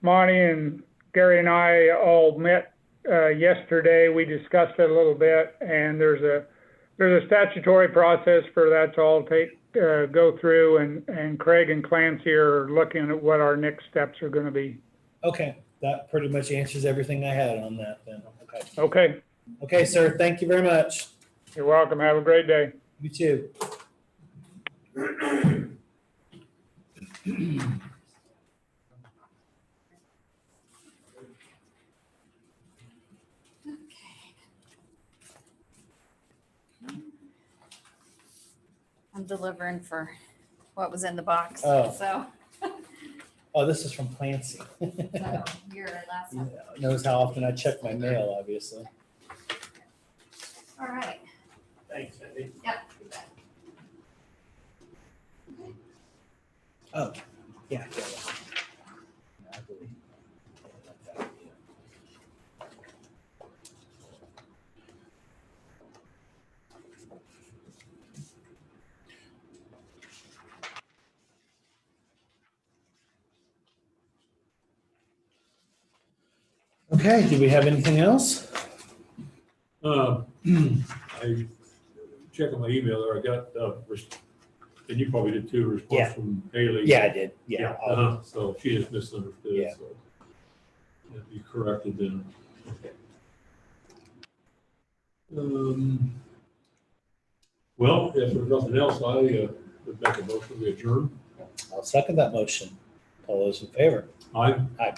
Monty and Gary and I all met yesterday. We discussed it a little bit, and there's a statutory process for that to all go through, and Craig and Clancy are looking at what our next steps are going to be. Okay, that pretty much answers everything I had on that then. Okay. Okay, Okay, sir. Thank you very much. you're welcome. Have a great day. You too. I'm delivering for what was in the box, Oh. so. Oh, this is from Clancy. So your last one. Knows how often I check my mail, obviously. All right. Thanks, Andy. Yep. you bet. Oh, yeah. Okay, do we have anything else? I checked on my email there, I got, and you probably did too, a response Yeah. from Haley. Yeah, I did. Yeah. So she just misunderstood, Yeah. so. If you corrected then. Well, if there's nothing else, I would make a motion to adjourn. I'll second that motion. All those in favor? Aye. Aye.